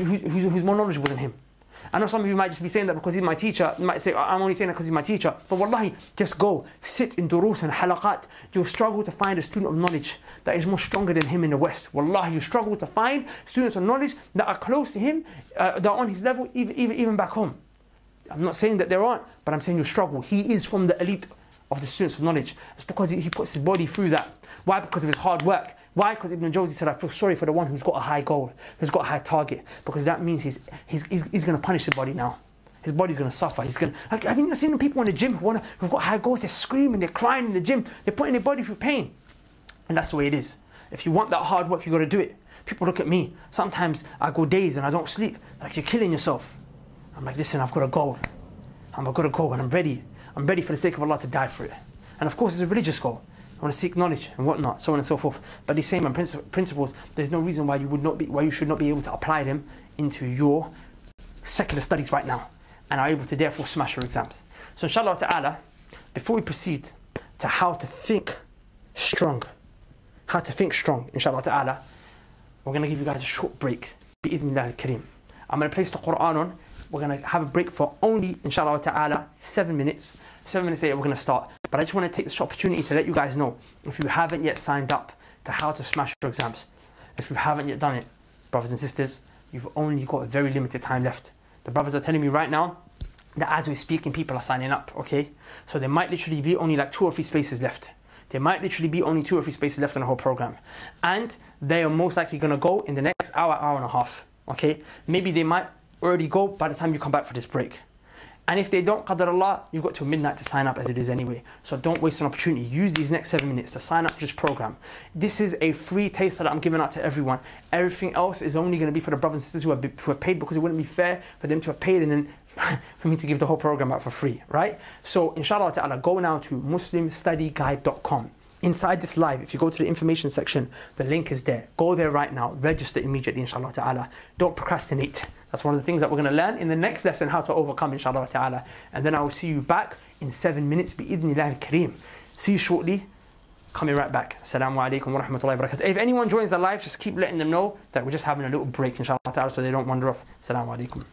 more knowledgeable than him. I know some of you might just be saying that because he's my teacher. You might say, I'm only saying that because he's my teacher. But wallahi, just go, sit in durus and halaqat. You'll struggle to find a student of knowledge that is more stronger than him in the West. Wallahi, you struggle to find students of knowledge that are close to him, that are on his level, even back home. I'm not saying that there aren't, but I'm saying you struggle. He is from the elite of the students of knowledge. It's because he puts his body through that. Why? Because of his hard work. Why? Because Ibn Jawzi said, I feel sorry for the one who's got a high goal, who's got a high target. Because that means he's going to punish his body now. His body's going to suffer. Have you seen people in the gym who've got high goals? They're screaming, they're crying in the gym. They're putting their body through pain. And that's the way it is. If you want that hard work, you got to do it. People look at me. Sometimes I go days and I don't sleep. Like, you're killing yourself. I'm like, listen, I've got a goal. I've got a goal and I'm ready. I'm ready for the sake of Allah to die for it. And of course, it's a religious goal. I want to seek knowledge and whatnot, so on and so forth. But these same principles, there's no reason why you should not be able to apply them into your secular studies right now, and are able to therefore smash your exams. So inshallah ta'ala, before we proceed, to how to think strong. How to think strong, inshallah ta'ala. We're going to give you guys a short break. Bi-idhnillah al-kareem. I'm going to place the Quran on. We're going to have a break for only, inshallah ta'ala, 7 minutes. 7 minutes later, we're going to start. But I just want to take this opportunity to let you guys know, if you haven't yet signed up to How to Smash Your Exams, if you haven't yet done it, brothers and sisters, you've only got very limited time left. The brothers are telling me right now that as we're speaking, people are signing up, okay? So there might literally be only like 2 or 3 spaces left. There might literally be only 2 or 3 spaces left in the whole program. And they are most likely going to go in the next hour, hour and a half, okay? Maybe they might already go by the time you come back for this break. And if they don't, Qadar Allah, you've got till midnight to sign up as it is anyway. So don't waste an opportunity. Use these next 7 minutes to sign up to this program. This is a free taster that I'm giving out to everyone. Everything else is only going to be for the brothers and sisters who have paid, because it wouldn't be fair for them to have paid and then for me to give the whole program out for free, right? So inshallah ta'ala, go now to muslimstudyguide.com. Inside this live, if you go to the information section, the link is there. Go there right now. Register immediately, inshallah ta'ala. Don't procrastinate. That's one of the things that we're going to learn in the next lesson, how to overcome, inshallah ta'ala. And then I will see you back in 7 minutes, bi-idhnillah al-kareem. See you shortly. Coming right back. Assalamu alaikum wa rahmatullahi wa barakatuh. If anyone joins the live, just keep letting them know that we're just having a little break, inshallah ta'ala, so they don't wander off. Assalamu alaikum.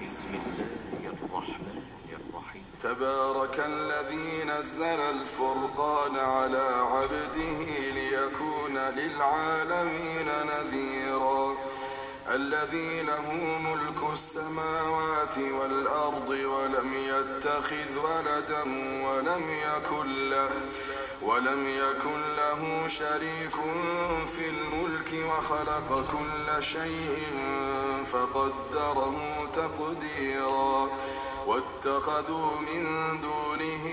بسم الله الرحمن الرحيم تبارك الذي نزل الفرقان على عبده ليكون للعالمين نذيرا الذي له ملك السماوات والأرض ولم يتخذ ولدا ولم يكن له شريك في الملك وخلق كل شيء فقدره تقديرا واتخذوا من دونه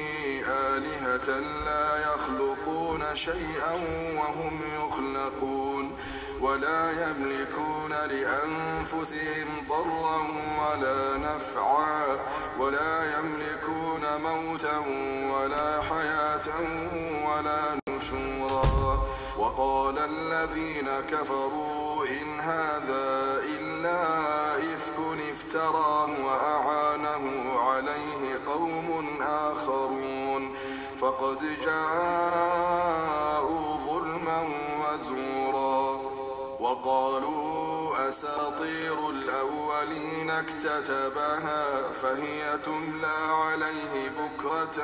آلهة لا يخلقون شيئا وهم يخلقون ولا يملكون لأنفسهم ضرا ولا نفعا ولا يملكون موتا ولا حياة ولا نشورا وقال الذين كفروا إن هذا إلا إفك افتراه وأعانه عليه قوم آخرون فقد جاءوا ظلما وزورا وقالوا أساطير الأولين اكتتبها فهي تملى عليه بكرة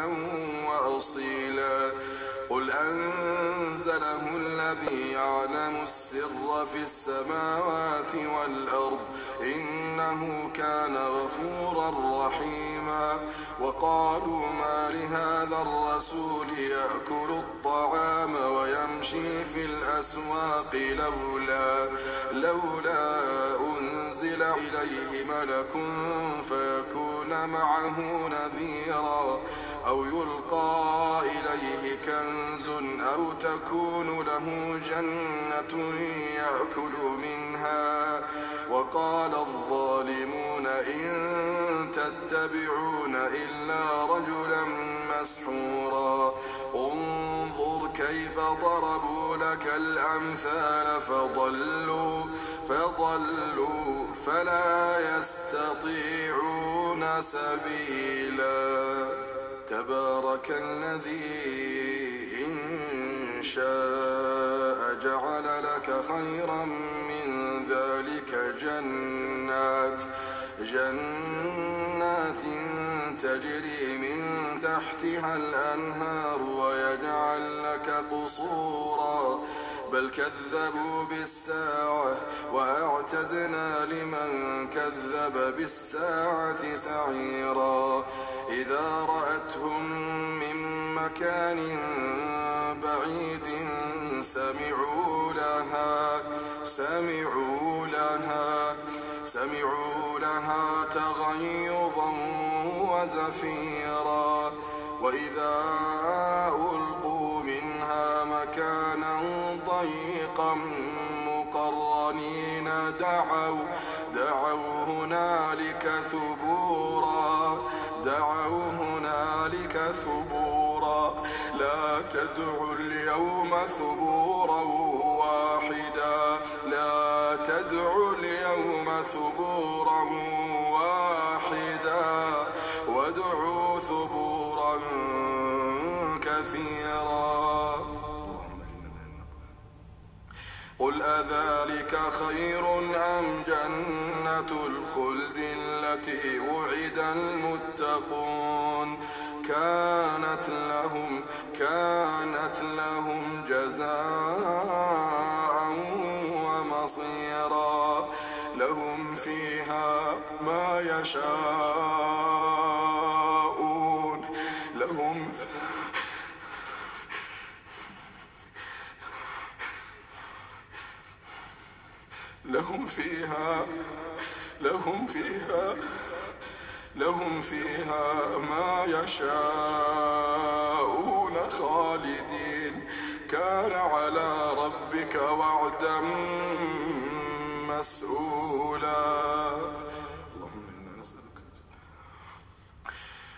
وأصيلا قل أنزله الذي يعلم السر في السماوات والأرض إنه كان غفورا رحيما وقالوا ما لهذا الرسول يأكل الطعام ويمشي في الأسواق لولا أنزل إليه ملك فيكون معه نذيرا أو يلقى إليه كنز أو تكون له جنة يأكل منها وقال الظالمون إن تتبعون إلا رجلا مسحورا انظر كيف ضربوا لك الأمثال فضلوا فلا يستطيعون سبيلا تبارك الذي إن شاء جعل لك خيرا من ذلك جنات تجري من تحتها الأنهار ويجعل لك قصورا بل كذبوا بالساعة وأعتدنا لمن كذب بالساعة سعيرا إذا رأتهم من مكان بعيد سمعوا لها تغيظا وزفيرا وإذا ألقوا منها مكانا ضيقا مقرنين دعوا هنالك ثبورا لا تدعوا اليوم ثبورا واحدا لا تدعوا اليوم ثبورا واحدا وادعوا ثبورا كثيرا قل أذلك خير أم جنة الخلد التي وعد المتقون كانت لهم جزاء ومصيرا لهم فيها ما يشاءون لهم فيها ما يشاءون خالدين كان على ربك وعدا مسئولا اللهم إنا نسألك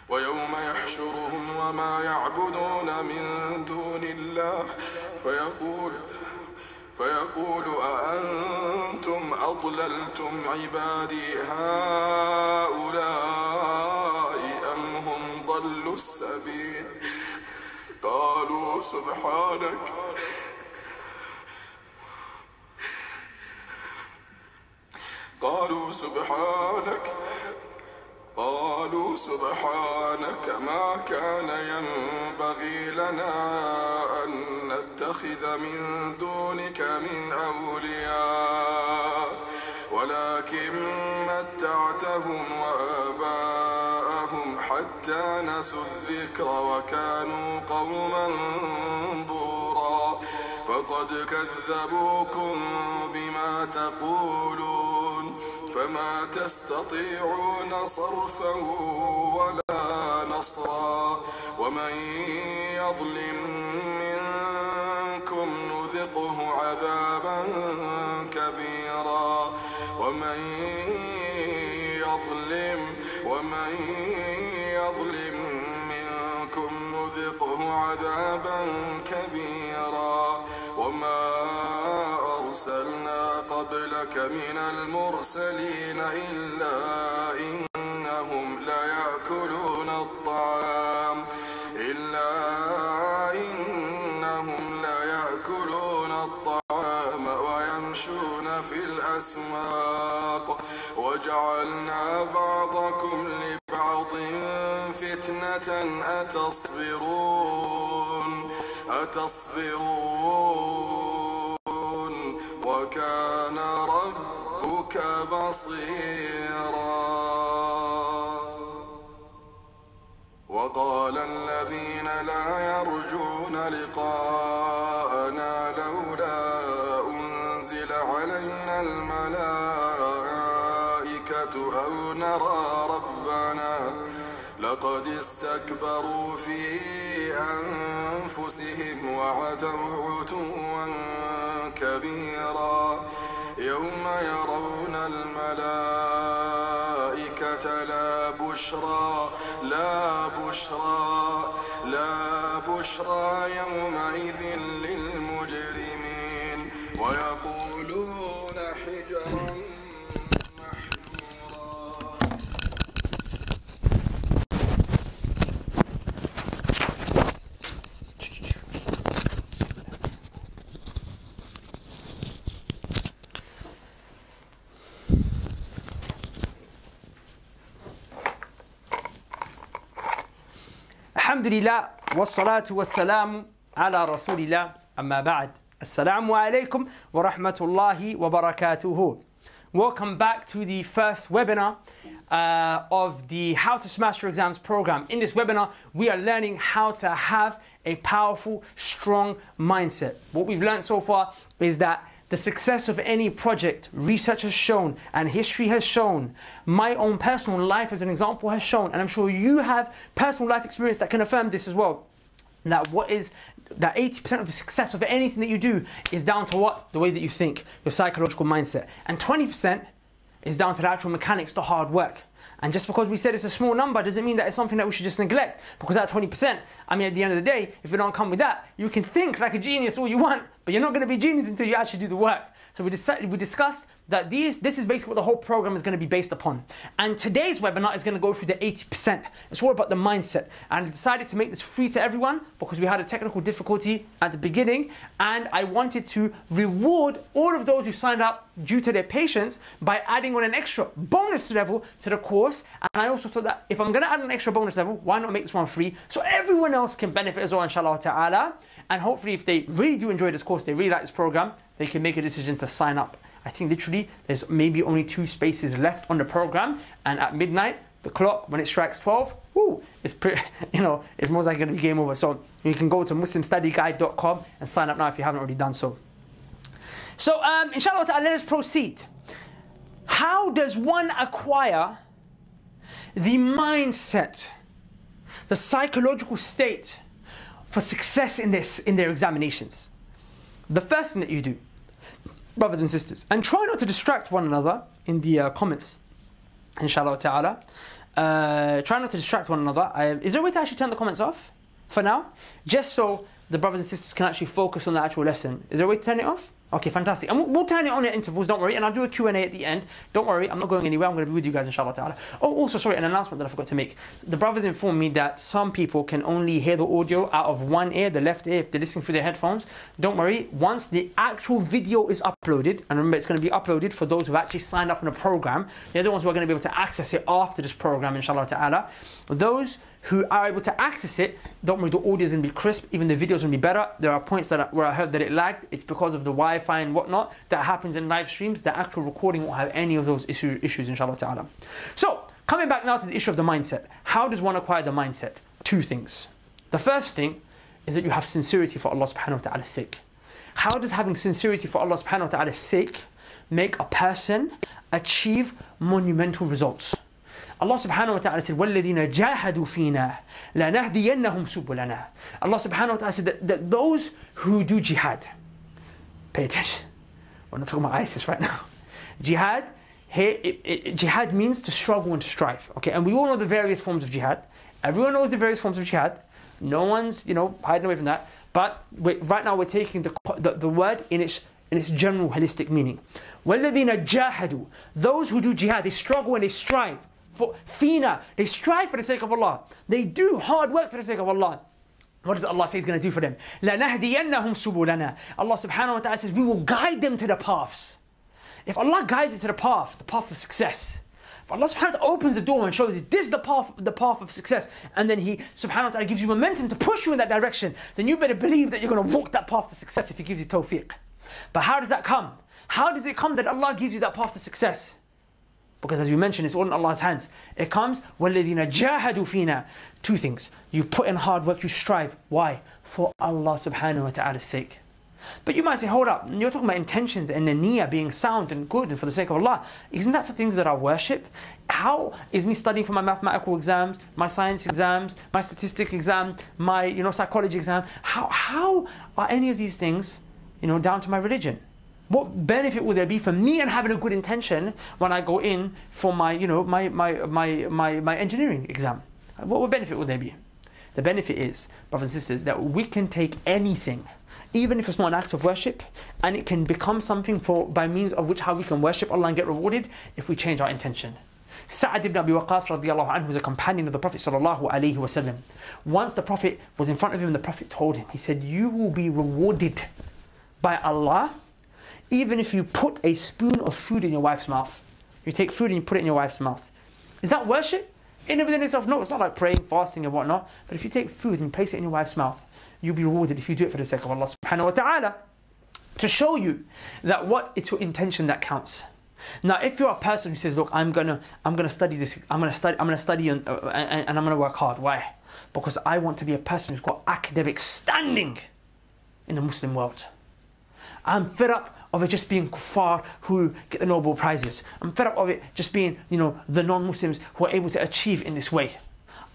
ويوم يحشرهم وما يعبدون من دون الله فيقول أأنتم أضللتم عبادي هؤلاء أم هم ضلوا السبيل قالوا سبحانك ما كان ينبغي لنا أن نتخذ من دونك من أولياء ولكن متعتهم وآباءهم حتى نسوا الذكر وكانوا قوما بورا فقد كذبوكم بما تقولون فما تستطيعون صرفا ولا نصرا ومن يظلم منكم نذقه عذابا كبيرا ومن يظلم منكم نذقه عذابا كبيرا وما أرسلنا قبلك من المرسلين إلا إنهم ليأكلون الطعام ويمشون في الأسواق وجعلنا بعضكم لبعض فتنة أتصبرون وكان ربك بصيرا وقال الذين لا يرجون لقاءنا لولا أنزل علينا الملائكة أو نرى ربنا لقد استكبروا في أنفسهم وعتوا عتوا كبيرا يوم يرون الملائكة لا بشرى يومئذ للمجرمين ويقولون حجرا محجورا الحمد لله والصلاة والسلام على رسول الله أما بعد السلام عليكم ورحمة الله وبركاته. Welcome back to the first webinar of the How to Smash Your Exams program. In this webinar, we are learning how to have a powerful, strong mindset. What we've learned so far is that the success of any project, research has shown and history has shown, my own personal life as an example has shown, and I'm sure you have personal life experience that can affirm this as well, that 80% of the success of anything that you do is down to what? The way that you think, your psychological mindset. And 20% is down to the actual mechanics, the hard work. And just because we said it's a small number doesn't mean that it's something that we should just neglect. Because that 20%, I mean, at the end of the day, if you don't come with that, you can think like a genius all you want, but you're not going to be genius until you actually do the work. So we discussed that this is basically what the whole program is going to be based upon. And today's webinar is going to go through the 80%. It's all about the mindset. And I decided to make this free to everyone because we had a technical difficulty at the beginning. And I wanted to reward all of those who signed up due to their patience by adding on an extra bonus level to the course. And I also thought that if I'm going to add an extra bonus level, why not make this one free so everyone else can benefit as well, inshallah ta'ala. And hopefully if they really do enjoy this course, they really like this program, they can make a decision to sign up. I think literally there's maybe only 2 spaces left on the program, and at midnight, the clock, when it strikes 12, it's pretty, it's most likely going to be game over. So you can go to muslimstudyguide.com and sign up now if you haven't already done so. So inshallah ta'ala, let us proceed. How does one acquire the mindset, the psychological state for success in their examinations? The first thing that you do, brothers and sisters, and try not to distract one another in the comments, inshallah ta'ala. Try not to distract one another. Is there a way to actually turn the comments off for now? Just so the brothers and sisters can actually focus on the actual lesson. Is there a way to turn it off? Okay, fantastic. And we'll turn it on at intervals, don't worry. And I'll do a Q&A at the end. Don't worry, I'm not going anywhere. I'm going to be with you guys, inshallah ta'ala. Oh, also, sorry, an announcement that I forgot to make. The brothers informed me that some people can only hear the audio out of one ear, the left ear, if they're listening through their headphones. Don't worry, once the actual video is uploaded, and remember, it's going to be uploaded for those who actually signed up in a program. They're the ones who are going to be able to access it after this program, inshallah ta'ala. Those who are able to access it, don't worry, the audio is going to be crisp, even the video is going to be better. There are points where I heard that it lagged. It's because of the Wi-Fi and whatnot that happens in live streams. The actual recording won't have any of those issues, inshallah ta'ala. So, coming back now to the issue of the mindset. How does one acquire the mindset? 2 things. The first thing is that you have sincerity for Allah subhanahu wa ta'ala's sake. How does having sincerity for Allah subhanahu wa ta'ala's sake make a person achieve monumental results? Allah subhanahu wa ta'ala said, وَالَّذِينَ جَاهَدُوا فِينَا لَنَهْدِيَنَّهُمْ سُبُلَنَا. Allah subhanahu wa ta'ala said that those who do jihad, pay attention, we're not talking about ISIS right now. Jihad, here, jihad means to struggle and to strive. Okay, and we all know the various forms of jihad. Everyone knows the various forms of jihad. No one's, hiding away from that. But right now we're taking the word in its general holistic meaning. وَالَّذِينَ جَاهَدُوا. Those who do jihad, they struggle and they strive. For fina, they strive for the sake of Allah. They do hard work for the sake of Allah. What does Allah say He's going to do for them? لَنَهْدِيَنَّهُمْ سُبُلَنَا. Allah subhanahu wa ta'ala says, we will guide them to the paths. If Allah guides you to the path of success, if Allah subhanahu wa ta'ala opens the door and shows you this is the path of success, and then He subhanahu wa ta'ala gives you momentum to push you in that direction, then you better believe that you're going to walk that path to success if He gives you tawfiq. But how does that come? How does it come that Allah gives you that path to success? Because as we mentioned, it's all in Allah's hands. It comes, وَالَّذِينَ جَاهَدُوا فِينَا. 2 things. You put in hard work, you strive. Why? For Allah subhanahu wa ta'ala's sake. But you might say, hold up, you're talking about intentions and the niyyah being sound and good and for the sake of Allah. Isn't that for things that are worship? How is me studying for my mathematical exams, my science exams, my statistics exam, my psychology exam, how are any of these things down to my religion? What benefit would there be for me in having a good intention when I go in for my engineering exam? What benefit would there be? The benefit is, brothers and sisters, that we can take anything, even if it's not an act of worship, and it can become something by means of which how we can worship Allah and get rewarded if we change our intention. Sa'ad ibn Abi Waqqas radiallahu anhu was a companion of the Prophet sallallahu alaihi wasallam. Once the Prophet was in front of him, the Prophet told him, he said, you will be rewarded by Allah even if you put a spoon of food in your wife's mouth. You take food and you put it in your wife's mouth. Is that worship? In and within itself, no, it's not like praying, fasting and whatnot. But if you take food and place it in your wife's mouth, you'll be rewarded if you do it for the sake of Allah subhanahu wa ta'ala. To show you that it's your intention that counts. Now, if you're a person who says, look, I'm gonna study this, I'm gonna study and I'm gonna work hard. Why? Because I want to be a person who's got academic standing in the Muslim world. I'm fed up of it just being kuffar who get the Nobel Prizes. I'm fed up of it just being, the non-Muslims who are able to achieve in this way.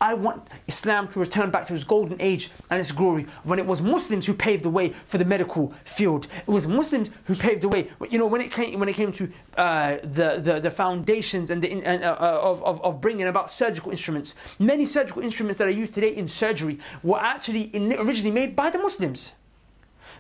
I want Islam to return back to its golden age and its glory, when it was Muslims who paved the way for the medical field. It was Muslims who paved the way. You know, when it came to the foundations and of bringing about surgical instruments. Many surgical instruments that are used today in surgery were actually originally made by the Muslims.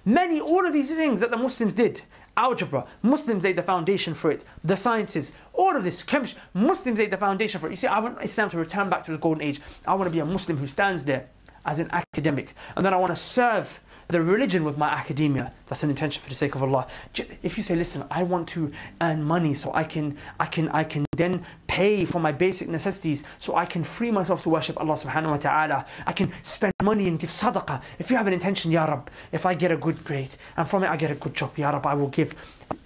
All of these things that the Muslims did, algebra, Muslims laid the foundation for it. The sciences, all of this, chemistry, Muslims laid the foundation for it. You see, I want Islam to return back to its golden age. I want to be a Muslim who stands there as an academic, and then I want to serve the religion with my academia. That's an intention for the sake of Allah. If you say, listen, I want to earn money so I can then pay for my basic necessities, so I can free myself to worship Allah subhanahu wa ta'ala. I can spend money and give sadaqah. If you have an intention, Ya Rab, if I get a good grade and from it I get a good job, Ya Rab, I will give.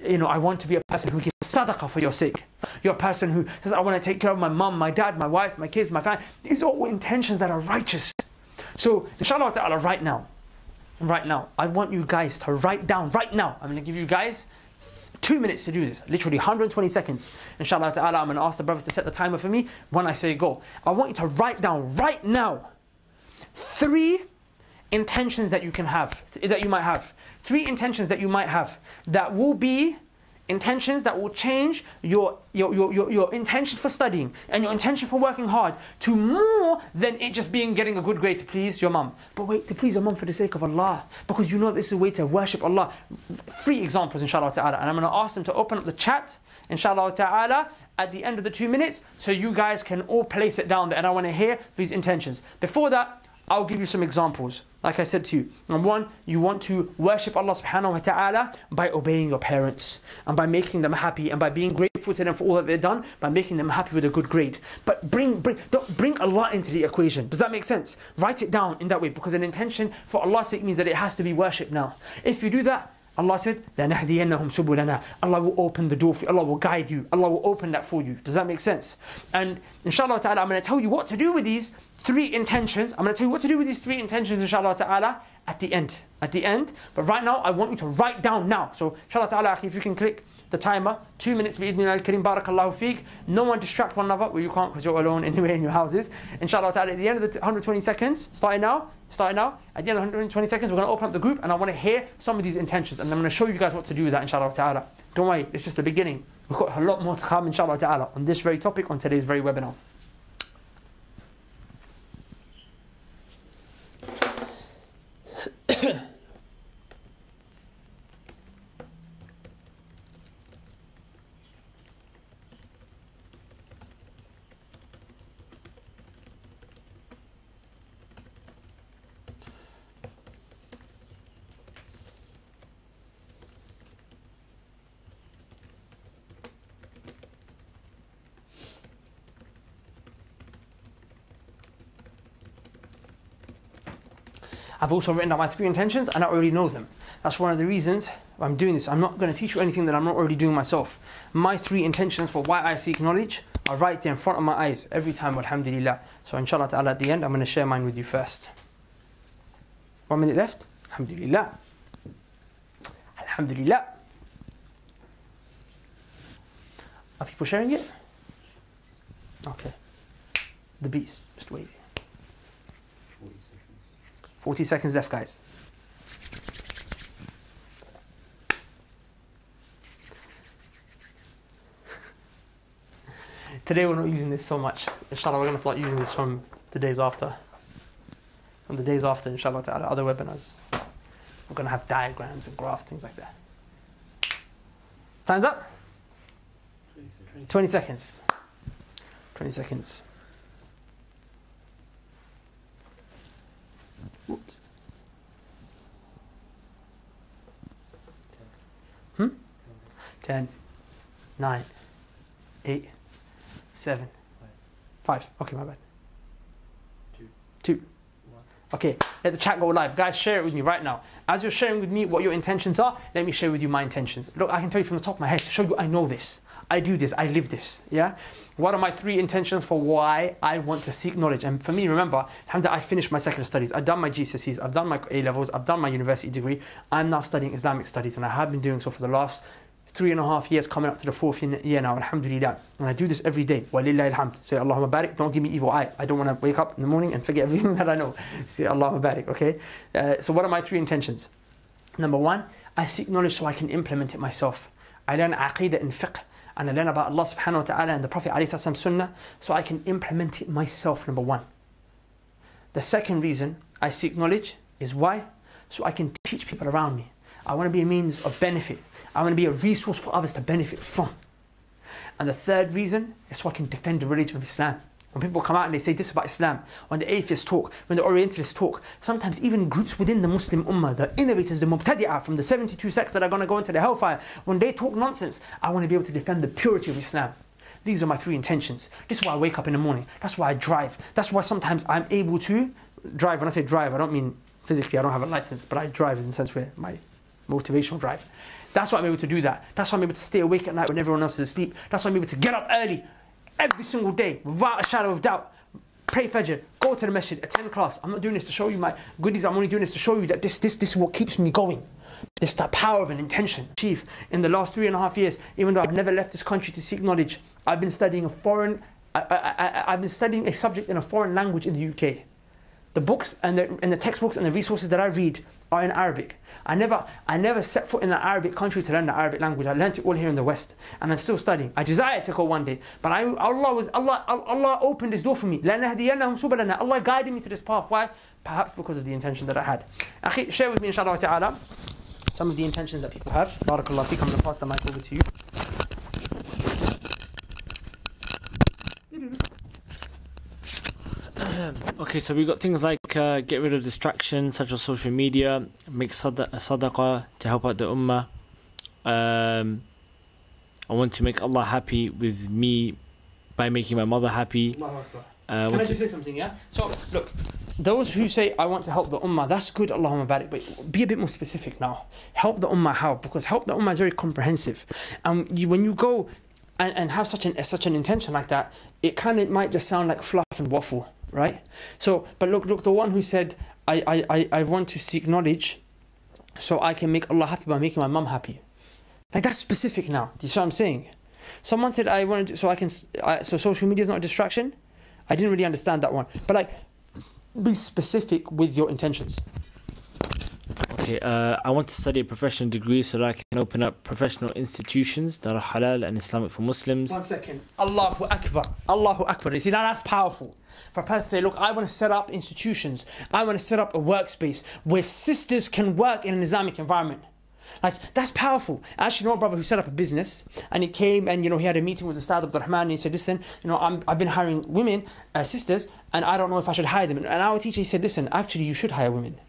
You know, I want to be a person who gives sadaqah for your sake. You're a person who says, I want to take care of my mum, my dad, my wife, my kids, my family. These are all intentions that are righteous. So, inshallah ta'ala, right now, I want you guys to write down, right now. I'm going to give you guys 2 minutes to do this. Literally 120 seconds. Inshallah ta'ala, I'm going to ask the brothers to set the timer for me when I say go. I want you to write down, right now, 3 intentions that you can have, that you might have. 3 intentions that you might have that will be intentions that will change your intention for studying and your intention for working hard to more than it just being getting a good grade to please your mum. But wait, to please your mum for the sake of Allah, because you know this is a way to worship Allah. 3 examples, inshallah ta'ala, and I'm going to ask them to open up the chat, inshallah ta'ala, at the end of the 2 minutes, so you guys can all place it down there, and I want to hear these intentions. Before that, I'll give you some examples. Like I said to you, number 1, you want to worship Allah subhanahu wa ta'ala by obeying your parents and by making them happy and by being grateful to them for all that they've done, by making them happy with a good grade. But don't bring Allah into the equation. Does that make sense? Write it down in that way, because an intention for Allah's sake means that it has to be worship now. If you do that, Allah said, لَنَهْدِيَنَّهُمْ سُبُلَنَا. Allah will open the door for you. Allah will guide you. Allah will open that for you. Does that make sense? And inshallah ta'ala, I'm going to tell you what to do with these 3 intentions. I'm going to tell you what to do with these 3 intentions, inshallah ta'ala, at the end. But right now, I want you to write down now. So, inshallah ta'ala, if you can click the timer, 2 minutes, bi'idhnillah al-kareem, barakallahu feek. No one distract one another. Well, you can't because you're alone anyway in your houses. Inshallah ta'ala, at the end of the 120 seconds, starting now, at the end of 120 seconds, we're going to open up the group and I want to hear some of these intentions. And I'm going to show you guys what to do with that, inshallah ta'ala. Don't worry, it's just the beginning. We've got a lot more to come, inshallah ta'ala, on this very topic, on today's very webinar. I've also written down my 3 intentions and I already know them. That's one of the reasons I'm doing this. I'm not going to teach you anything that I'm not already doing myself. My 3 intentions for why I seek knowledge are right there in front of my eyes every time, alhamdulillah. So inshallah ta'ala, at the end, I'm going to share mine with you first. 1 minute left. Alhamdulillah. Alhamdulillah. Are people sharing it? Okay. The beast. Just wait. 40 seconds left, guys. Today we're not using this so much. Inshallah, we're going to start using this from the days after. From the days after, inshallah ta'ala, other webinars. We're going to have diagrams and graphs, things like that. Time's up? 20 seconds. 20 seconds. Whoops. 10, 9, 8, 7, 5. Okay, my bad. 2. Okay, let the chat go live. Guys, share it with me right now. As you're sharing with me what your intentions are, let me share with you my intentions. Look, I can tell you from the top of my head to show you I know this. I do this, I live this, yeah? What are my 3 intentions for why I want to seek knowledge? And for me, remember, alhamdulillah, I finished my secular studies. I've done my GCSEs, I've done my A-levels, I've done my university degree. I'm now studying Islamic studies, and I have been doing so for the last 3.5 years, coming up to the 4th year now, alhamdulillah. And I do this every day. Walillahi alhamd. Say Allahumma barik, don't give me evil eye. I don't want to wake up in the morning and forget everything that I know. Say Allahumma barik, okay? So what are my 3 intentions? Number 1, I seek knowledge so I can implement it myself. I learn aqidah and fiqh, and I learn about Allah subhanahu wa ta'ala and the Prophet ﷺ sunnah so I can implement it myself, number 1. The second reason I seek knowledge is why? So I can teach people around me. I want to be a means of benefit. I want to be a resource for others to benefit from. And the third reason is so I can defend the religion of Islam. When people come out and they say this about Islam, when the atheists talk, when the Orientalists talk, sometimes even groups within the Muslim Ummah, the innovators, the Mubtadi'ah from the 72 sects that are going to go into the hellfire, when they talk nonsense, I want to be able to defend the purity of Islam. These are my 3 intentions. This is why I wake up in the morning. That's why I drive. That's why sometimes I'm able to drive. When I say drive, I don't mean physically, I don't have a license, but I drive in the sense where my motivational drive. That's why I'm able to do that. That's why I'm able to stay awake at night when everyone else is asleep. That's why I'm able to get up early every single day without a shadow of doubt. Pray Fajr, go to the masjid, attend class. I'm not doing this to show you my goodies. I'm only doing this to show you that this is what keeps me going. This the power of an intention. Chief, in the last 3.5 years, even though I've never left this country to seek knowledge, I've been studying I've been studying a subject in a foreign language in the UK. The books and the textbooks and the resources that I read are in Arabic. I never set foot in an Arabic country to learn the Arabic language. I learned it all here in the West, and I'm still studying. I desire to go one day, but Allah opened this door for me. Allah guided me to this path. Why? Perhaps because of the intention that I had. Akhi, share with me, inshallah ta'ala, some of the intentions that people have. Barakallah feek. I'm going to pass the mic over to you. Okay, so we got things like get rid of distractions such as social media, make sadaqah to help out the ummah. I want to make Allah happy with me by making my mother happy. Can I just say something, yeah? So, look, those who say, I want to help the ummah, that's good, Allahumma barik, but be a bit more specific now. Help the ummah how? Because help the ummah is very comprehensive. And when you go and have such an intention like that, it might just sound like fluff and waffle, right? So, but look, the one who said, I want to seek knowledge so I can make Allah happy by making my mum happy. Like, that's specific now. Do you see what I'm saying? Someone said, I want to, so social media is not a distraction. I didn't really understand that one. But like, be specific with your intentions. Okay, I want to study a professional degree so that I can open up professional institutions that are halal and Islamic for Muslims. 1 second. Allahu Akbar. Allahu Akbar. You see, now that's powerful. For a person to say, look, I want to set up institutions. I want to set up a workspace where sisters can work in an Islamic environment. Like, that's powerful. I actually know a brother who set up a business, and he came and, he had a meeting with the Ustad Abdul Rahman, and he said, listen, I've been hiring women, sisters, and I don't know if I should hire them. And our teacher, he said, listen, actually you should hire women.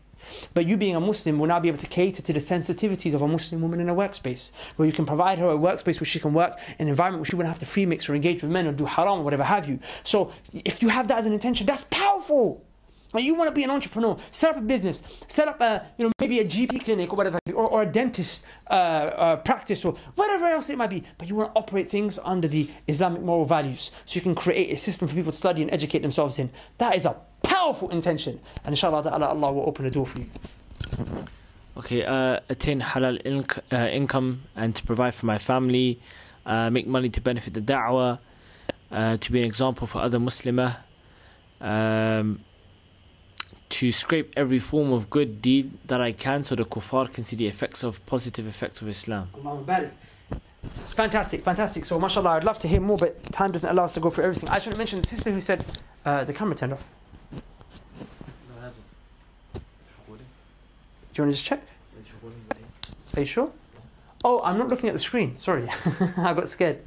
But you being a Muslim will now be able to cater to the sensitivities of a Muslim woman in a workspace, where you can provide her a workspace where she can work in an environment where she wouldn't have to free mix or engage with men or do haram or whatever have you. So if you have that as an intention, that's powerful. Like, you want to be an entrepreneur, set up a business, set up a, maybe a GP clinic or whatever, or a dentist practice or whatever else it might be. But you want to operate things under the Islamic moral values, so you can create a system for people to study and educate themselves in. That is a powerful intention, and inshallah ta'ala, Allah will open the door for you. Okay, attain halal income and to provide for my family, make money to benefit the da'wah, to be an example for other Muslimah, to scrape every form of good deed that I can so the kuffar can see the positive effects of Islam. Fantastic, fantastic. So mashallah, I'd love to hear more, but time doesn't allow us to go through everything. I just want to mention the sister who said the camera turned off. Do you want to just check? Are you sure? Oh, I'm not looking at the screen. Sorry, I got scared.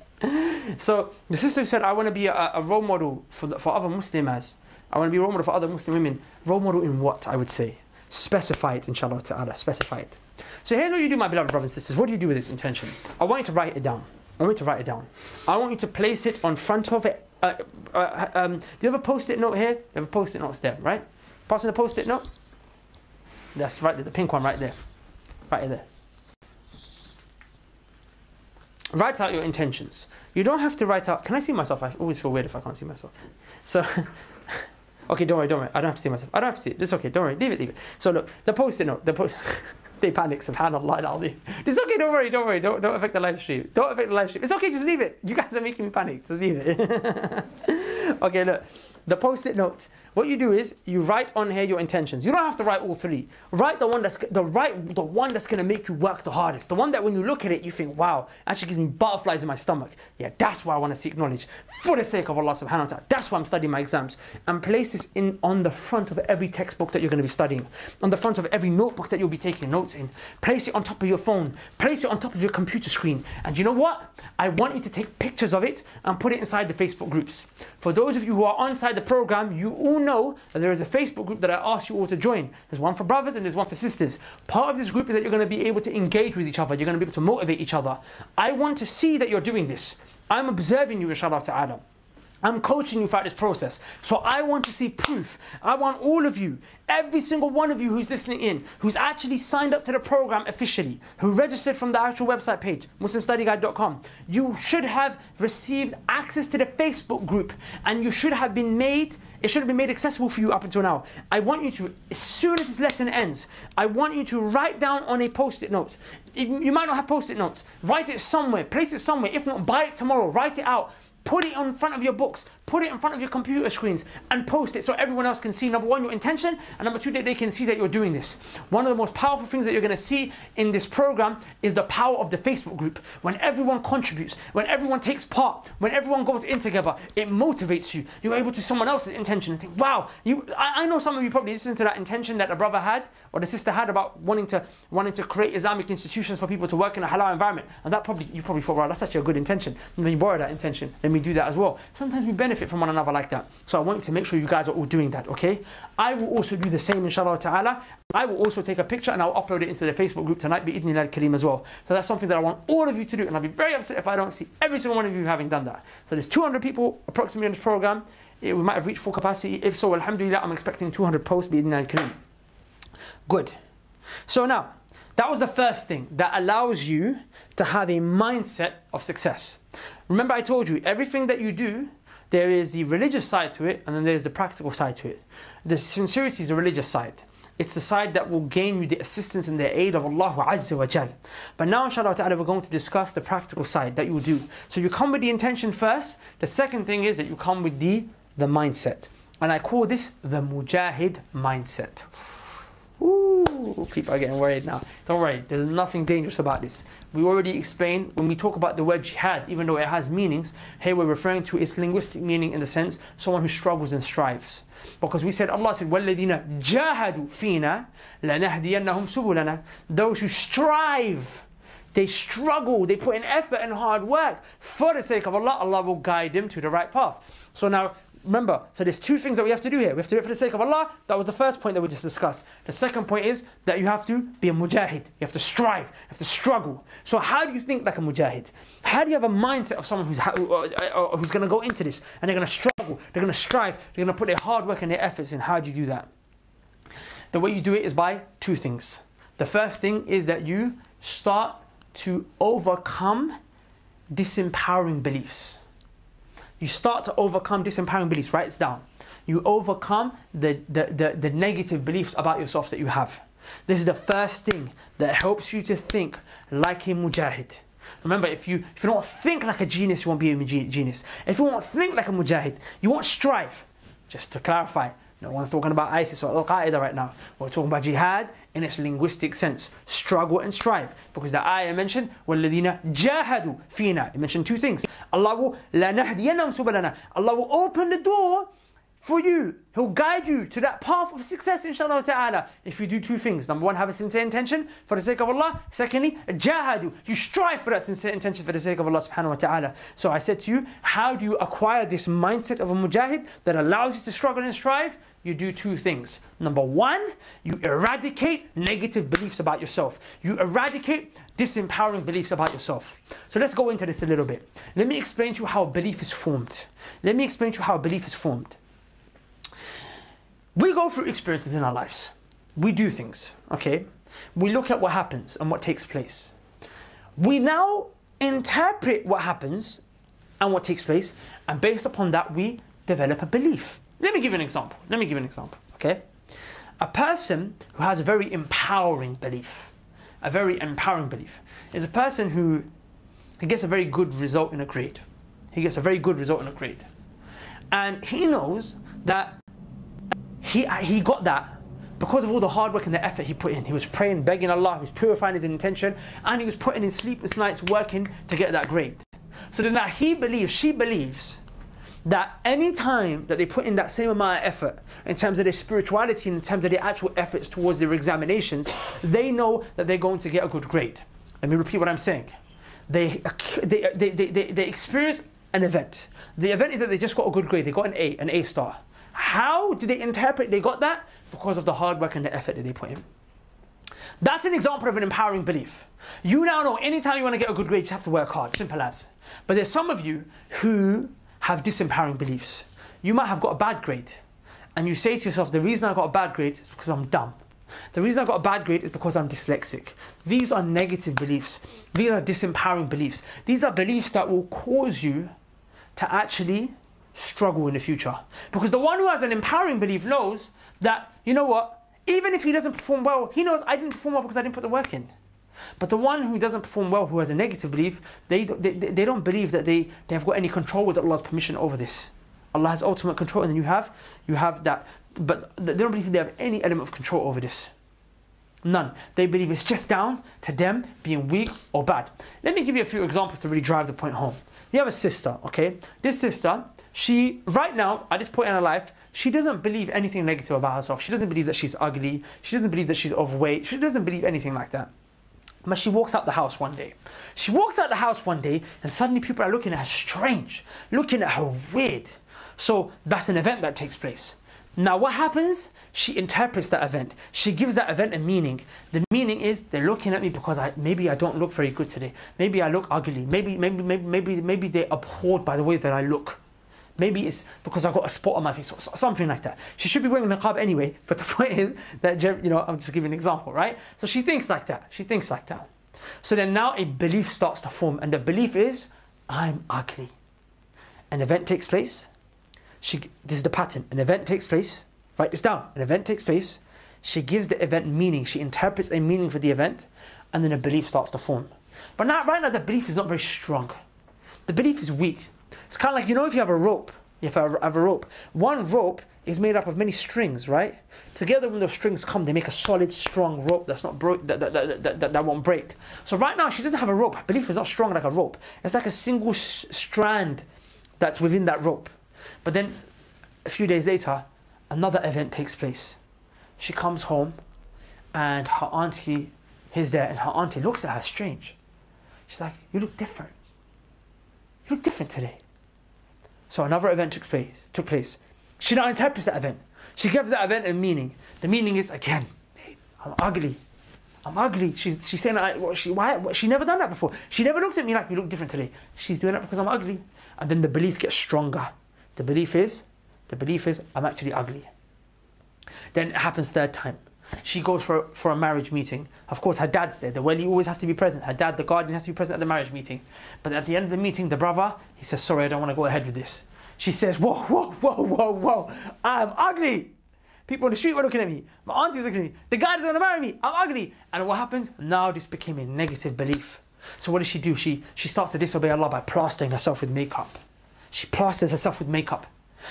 So the sister who said, I want to be a role model for other Muslimas. I want to be a role model for other Muslim women. Role model in what, I would say? Specify it, inshallah ta'ala. Specify it. So here's what you do, my beloved brothers and sisters. What do you do with this intention? I want you to write it down. I want you to place it on front of it. Do you have a post-it note here? You have a post-it note there, right? Pass me the post-it note. That's right there, the pink one right there. Right there. Write out your intentions. You don't have to write out... Can I see myself? I always feel weird if I can't see myself. So... Okay, don't worry. I don't have to see myself. I don't have to see it. It's okay. Don't worry. Leave it. So look, the post-it note. They panic, subhanallah al-azim. It's okay, don't worry, don't affect the live stream. Don't affect the live stream. It's okay, just leave it. You guys are making me panic, just leave it. Okay, look, the post-it note. What you do is you write on here your intentions. You don't have to write all three. Write the one that's going to make you work the hardest. The one that when you look at it, you think, wow, actually gives me butterflies in my stomach. Yeah, that's why I want to seek knowledge. For the sake of Allah subhanahu wa ta'ala. That's why I'm studying my exams. And place this on the front of every textbook that you're going to be studying. On the front of every notebook that you'll be taking notes in. Place it on top of your phone. Place it on top of your computer screen. And you know what? I want you to take pictures of it and put it inside the Facebook groups. For those of you who are inside the program, you all know that there is a Facebook group that I asked you all to join. There's one for brothers and there's one for sisters. Part of this group is that you're going to be able to engage with each other. You're going to be able to motivate each other. I want to see that you're doing this. I'm observing you, inshallah ta'ala. I'm coaching you throughout this process. So I want to see proof. I want all of you, every single one of you who's listening in, who's actually signed up to the program officially, who registered from the actual website page, muslimstudyguide.com. You should have received access to the Facebook group and you should have been made, it should have been made accessible for you up until now. I want you to, as soon as this lesson ends, I want you to write down on a post-it note. You might not have post-it notes. Write it somewhere, place it somewhere. If not, buy it tomorrow, write it out. Put it in front of your books, put it in front of your computer screens and post it so everyone else can see, number one, your intention, and number two, that they can see that you're doing this. One of the most powerful things that you're going to see in this program is the power of the Facebook group. When everyone contributes, when everyone takes part, when everyone goes in together, it motivates you. You're able to see someone else's intention and think, wow, I know some of you probably listen to that intention that the brother had or the sister had about wanting to create Islamic institutions for people to work in a halal environment. And that you probably thought, wow, that's actually a good intention. And then you borrow that intention. Let me do that as well. Sometimes we benefit from one another like that. So I want you to make sure you guys are all doing that, okay? I will also do the same, inshallah ta'ala. I will also take a picture and I'll upload it into the Facebook group tonight, bi-idhnillah al-kareem as well. So that's something that I want all of you to do, and I'll be very upset if I don't see every single one of you having done that. So there's 200 people approximately in this program. We might have reached full capacity. If so, alhamdulillah, I'm expecting 200 posts, bi-idhnillah al-kareem. Good. So now, that was the first thing that allows you to have a mindset of success. Remember, I told you, everything that you do, there is the religious side to it, and then there's the practical side to it. The sincerity is the religious side. It's the side that will gain you the assistance and the aid of Allah Azza wa Jal. But now, inshallah ta'ala, we're going to discuss the practical side that you will do. So you come with the intention first. The second thing is that you come with the mindset. And I call this the Mujahid mindset. Ooh, people are getting worried now. Don't worry, there's nothing dangerous about this. We already explained when we talk about the word jihad, even though it has meanings, here we're referring to its linguistic meaning in the sense, someone who struggles and strives. Because we said, Allah said, وَالَّذِينَ جَاهَدُوا فِينَا لَنَهْدِيَنَّهُمْ سُبُلَنَا. Those who strive, they struggle, they put in effort and hard work. For the sake of Allah, Allah will guide them to the right path. So now, remember, so there's two things that we have to do here. We have to do it for the sake of Allah. That was the first point that we just discussed. The second point is that you have to be a mujahid. You have to strive. You have to struggle. So how do you think like a mujahid? How do you have a mindset of someone who's going to go into this and they're going to struggle, they're going to strive, they're going to put their hard work and their efforts in? How do you do that? The way you do it is by two things. The first thing is that you start to overcome disempowering beliefs. You start to overcome disempowering beliefs. Write this down. You overcome the negative beliefs about yourself that you have. This is the first thing that helps you to think like a mujahid. Remember, if you don't think like a genius, you won't be a genius. If you won't think like a mujahid, you won't strive. Just to clarify, no one's talking about ISIS or Al-Qaeda right now. We're talking about jihad in its linguistic sense. Struggle and strive. Because the ayah mentioned, وَالَّذِينَ جَاهَدُوا فِينَا. It mentioned two things. Allah will لَنَهْدِيَنَّهُمْ سُبُلَنَا. Allah will open the door for you. He'll guide you to that path of success, inshallah ta'ala. If you do two things. Number one, have a sincere intention for the sake of Allah. Secondly, jahadu. You strive for that sincere intention for the sake of Allah subhanahu wa ta'ala. So I said to you, how do you acquire this mindset of a mujahid that allows you to struggle and strive? You do two things. Number one, you eradicate negative beliefs about yourself. You eradicate disempowering beliefs about yourself. So let's go into this a little bit. Let me explain to you how a belief is formed. Let me explain to you how a belief is formed. We go through experiences in our lives. We do things, okay? We look at what happens and what takes place. We now interpret what happens and what takes place, and based upon that, we develop a belief. Let me give you an example. Okay? A person who has a very empowering belief, a very empowering belief is a person who gets a very good result in a grade. He gets a very good result in a grade. And he knows that he got that because of all the hard work and the effort he put in. He was praying, begging Allah, he was purifying his intention, and he was putting in sleepless nights working to get that grade. So then that she believes that any time that they put in that same amount of effort in terms of their spirituality and in terms of their actual efforts towards their examinations, they know that they're going to get a good grade. Let me repeat what I'm saying. They experience an event. The event is that they just got a good grade. They got an A star. How do they interpret they got that? Because of the hard work and the effort that they put in. That's an example of an empowering belief. You now know anytime you want to get a good grade, you have to work hard. Simple as. But there's some of you who have disempowering beliefs. You might have got a bad grade, and you say to yourself, the reason I got a bad grade is because I'm dumb. The reason I got a bad grade is because I'm dyslexic. These are negative beliefs. These are disempowering beliefs. These are beliefs that will cause you to actually struggle in the future. Because the one who has an empowering belief knows that, you know what, even if he doesn't perform well, he knows I didn't perform well because I didn't put the work in. But the one who doesn't perform well, who has a negative belief, they don't believe that they have got any control with Allah's permission over this. Allah has ultimate control, and then you have that, but they don't believe they have any element of control over this. None. They believe it's just down to them being weak or bad. Let me give you a few examples to really drive the point home. You have a sister, okay? This sister, she, right now, at this point in her life, she doesn't believe anything negative about herself. She doesn't believe that she's ugly. She doesn't believe that she's overweight. She doesn't believe anything like that. But she walks out the house one day. She walks out the house one day and suddenly people are looking at her strange, looking at her weird. So that's an event that takes place. Now what happens? She interprets that event. She gives that event a meaning. The meaning is they're looking at me because maybe I don't look very good today. Maybe I look ugly. Maybe they're abhorred by the way that I look. Maybe it's because I got a spot on my face or something like that. She should be wearing a niqab anyway, but the point is that, you know, I'm just giving an example, right? So she thinks like that. She thinks like that. So then now a belief starts to form, and the belief is, I'm ugly. An event takes place. This is the pattern. An event takes place. Write this down. An event takes place. She gives the event meaning. She interprets a meaning for the event, and then a belief starts to form. But now, right now, the belief is not very strong. The belief is weak. It's kind of like, you know, if you have a rope, one rope is made up of many strings, right? Together when those strings come, they make a solid, strong rope that's not that won't break. So right now, she doesn't have a rope. Her belief is not strong like a rope. It's like a single strand that's within that rope. But then, a few days later, another event takes place. She comes home, and her auntie is there, and her auntie looks at her strange. She's like, you look different. You look different today. So another event took place. She now interprets that event. She gives that event a meaning. The meaning is, again, I'm ugly. I'm ugly. She's saying, she never done that before. She never looked at me like, you look different today. She's doing that because I'm ugly. And then the belief gets stronger. The belief is, I'm actually ugly. Then it happens third time. She goes for a marriage meeting. Of course, her dad's there. The wali always has to be present. Her dad, the guardian, has to be present at the marriage meeting. But at the end of the meeting, the brother, he says, sorry, I don't want to go ahead with this. She says, whoa, I'm ugly. People on the street were looking at me. My auntie's looking at me. The guy doesn't want to marry me. I'm ugly. And what happens? Now this became a negative belief. So what does she do? She starts to disobey Allah by plastering herself with makeup. She plasters herself with makeup.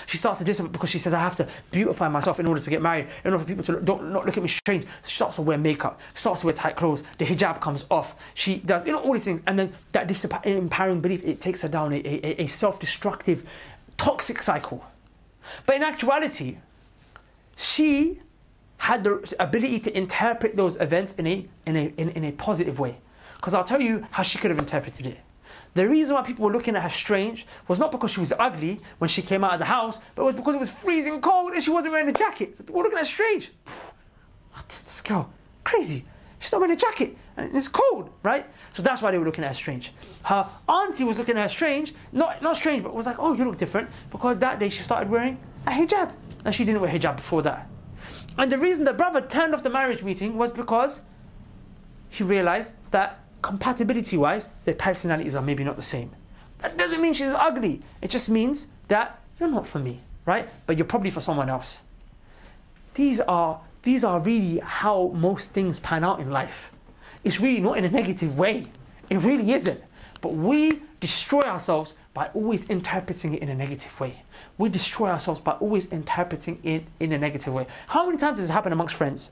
She starts to disobey because she says, I have to beautify myself in order to get married, in order for people to not look at me strange. So she starts to wear makeup, starts to wear tight clothes, the hijab comes off. She does, all these things. And then that disempowering belief, it takes her down a self-destructive, toxic cycle. But in actuality, she had the ability to interpret those events in a positive way. Because I'll tell you how she could have interpreted it. The reason why people were looking at her strange was not because she was ugly when she came out of the house, but it was because it was freezing cold and she wasn't wearing a jacket. So people were looking at her strange. What? This girl, crazy. She's not wearing a jacket and it's cold, right? So that's why they were looking at her strange. Her auntie was looking at her strange, not strange, but was like, oh, you look different, because that day she started wearing a hijab. And she didn't wear hijab before that. And the reason the brother turned off the marriage meeting was because he realized that compatibility-wise, their personalities are maybe not the same. That doesn't mean she's ugly. It just means that you're not for me, right? But you're probably for someone else. These are really how most things pan out in life. it's really not in a negative way. It really isn't. But we destroy ourselves by always interpreting it in a negative way. We destroy ourselves by always interpreting it in a negative way. How many times does it happen amongst friends?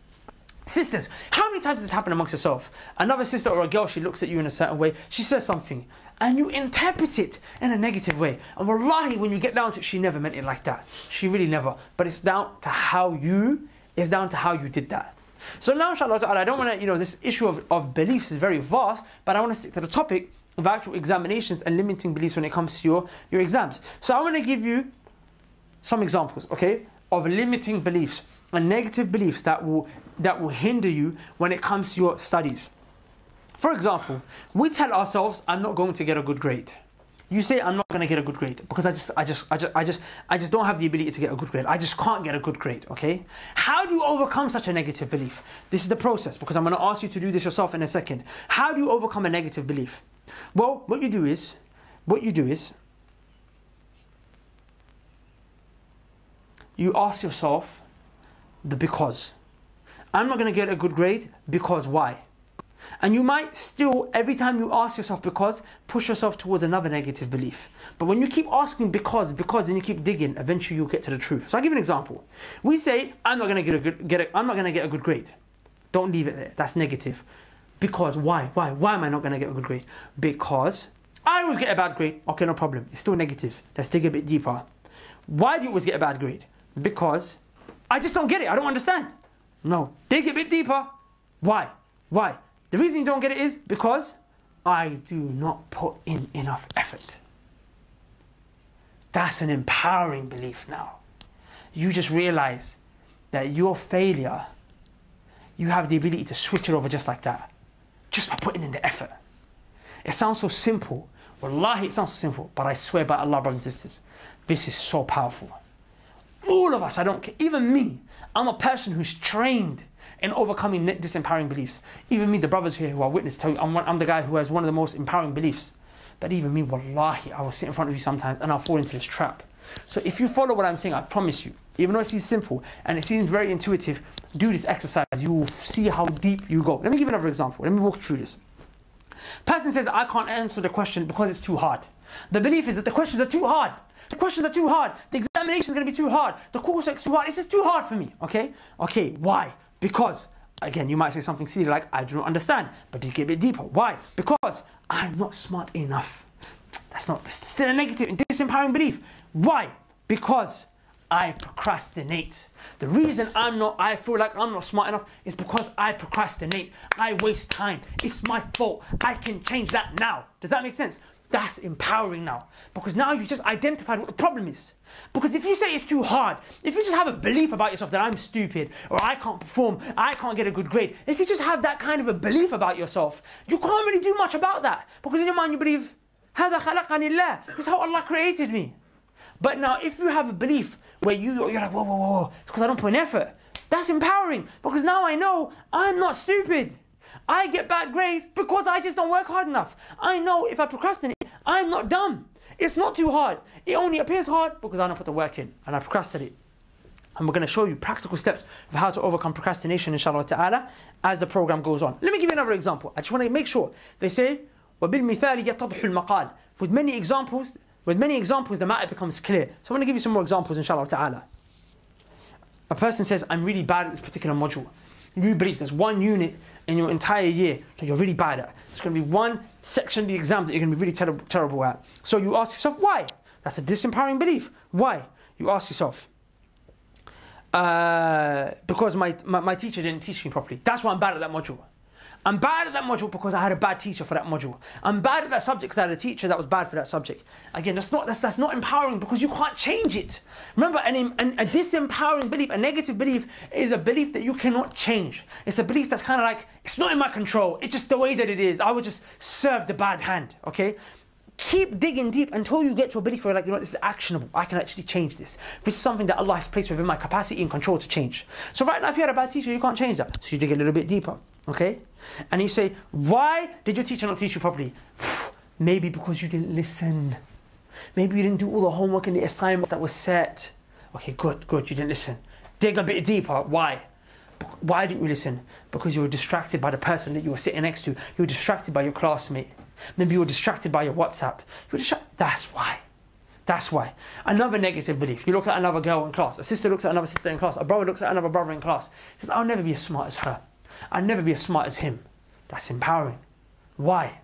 Sisters, how many times does this happen amongst yourself? Another sister or a girl, she looks at you in a certain way, she says something, and you interpret it in a negative way. And wallahi, when you get down to it, she never meant it like that. She really never. But it's down to how you did that. So now, inshallah ta'ala, I don't want to, this issue of beliefs is very vast, but I want to stick to the topic of actual examinations and limiting beliefs when it comes to your exams. So I want to give you some examples, okay, of limiting beliefs and negative beliefs that will hinder you when it comes to your studies. For example, we tell ourselves, I'm not going to get a good grade. You say, I'm not going to get a good grade because I just don't have the ability to get a good grade. I just can't get a good grade, okay? How do you overcome such a negative belief? This is the process, because I'm going to ask you to do this yourself in a second. How do you overcome a negative belief? Well, what you do is you ask yourself the because. I'm not going to get a good grade because why? And you might still, every time you ask yourself because, push yourself towards another negative belief. But when you keep asking because, and you keep digging, eventually you'll get to the truth. So I'll give you an example. We say, I'm not going to get a good grade. Don't leave it there. That's negative. Because why? Why am I not going to get a good grade? Because I always get a bad grade. Okay, no problem. It's still negative. Let's dig a bit deeper. Why do you always get a bad grade? Because I just don't get it. I don't understand. No. Dig a bit deeper. Why? Why? The reason you don't get it is because I do not put in enough effort. That's an empowering belief now. You just realize that your failure, you have the ability to switch it over just like that. Just by putting in the effort. It sounds so simple. Wallahi, it sounds so simple. But I swear by Allah, brothers and sisters, this is so powerful. All of us, I don't care, even me, I'm a person who's trained in overcoming disempowering beliefs. Even me, the brothers here who are witness, tell you, I'm the guy who has one of the most empowering beliefs. But even me, wallahi, I will sit in front of you sometimes and I'll fall into this trap. So if you follow what I'm saying, I promise you, even though it seems simple and it seems very intuitive, do this exercise, you will see how deep you go. Let me give you another example. Let me walk through this. Person says, I can't answer the question because it's too hard. The belief is that the questions are too hard. The questions are too hard. The examination is going to be too hard. The course is too hard. It's just too hard for me. Okay? Okay, why? Because, again, you might say something silly like, I do not understand. But you get a bit deeper. Why? Because I'm not smart enough. That's still a negative and disempowering belief. Why? Because I procrastinate. The reason I feel like I'm not smart enough is because I procrastinate. I waste time. It's my fault. I can change that now. Does that make sense? That's empowering now. Because now you just identified what the problem is. Because if you say it's too hard, if you just have a belief about yourself that I'm stupid, or I can't perform, I can't get a good grade, if you just have that kind of a belief about yourself, you can't really do much about that. Because in your mind you believe, هذا خلقني الله. This is how Allah created me. But now if you have a belief where you're like, whoa, because I don't put in effort, that's empowering. Because now I know I'm not stupid. I get bad grades because I just don't work hard enough. I know if I procrastinate, I'm not dumb. It's not too hard. It only appears hard because I don't put the work in and I procrastinate. And we're going to show you practical steps of how to overcome procrastination, inshallah ta'ala, as the program goes on. Let me give you another example. I just want to make sure. They say, وَبِالْمِثَالِ يَتَضْحُ الْمَقَالِ. With many examples, the matter becomes clear. So I'm going to give you some more examples, inshallah ta'ala. A person says, I'm really bad at this particular module. You believe there's one unit in your entire year that you're really bad at. There's going to be one section of the exam that you're going to be really terrible at. So you ask yourself, why? That's a disempowering belief. Why? You ask yourself, because my teacher didn't teach me properly. That's why I'm bad at that module. I'm bad at that module because I had a bad teacher for that module. I'm bad at that subject because I had a teacher that was bad for that subject. Again, that's not empowering because you can't change it. Remember, a disempowering belief, a negative belief, is a belief that you cannot change. It's a belief that's kind of like, it's not in my control. It's just the way that it is. I would just serve the bad hand, okay? Keep digging deep until you get to a belief where you're like, this is actionable. I can actually change this. This is something that Allah has placed within my capacity and control to change. So right now, if you had a bad teacher, you can't change that. So you dig a little bit deeper, okay? And you say, why did your teacher not teach you properly? Maybe because you didn't listen. Maybe you didn't do all the homework and the assignments that were set. Okay, good, you didn't listen. Dig a bit deeper. Why? Why didn't you listen? Because you were distracted by the person that you were sitting next to. You were distracted by your classmate. Maybe you were distracted by your WhatsApp. That's why. That's why. Another negative belief. You look at another girl in class. A sister looks at another sister in class. A brother looks at another brother in class. He says, I'll never be as smart as her. I'll never be as smart as him. That's empowering. Why?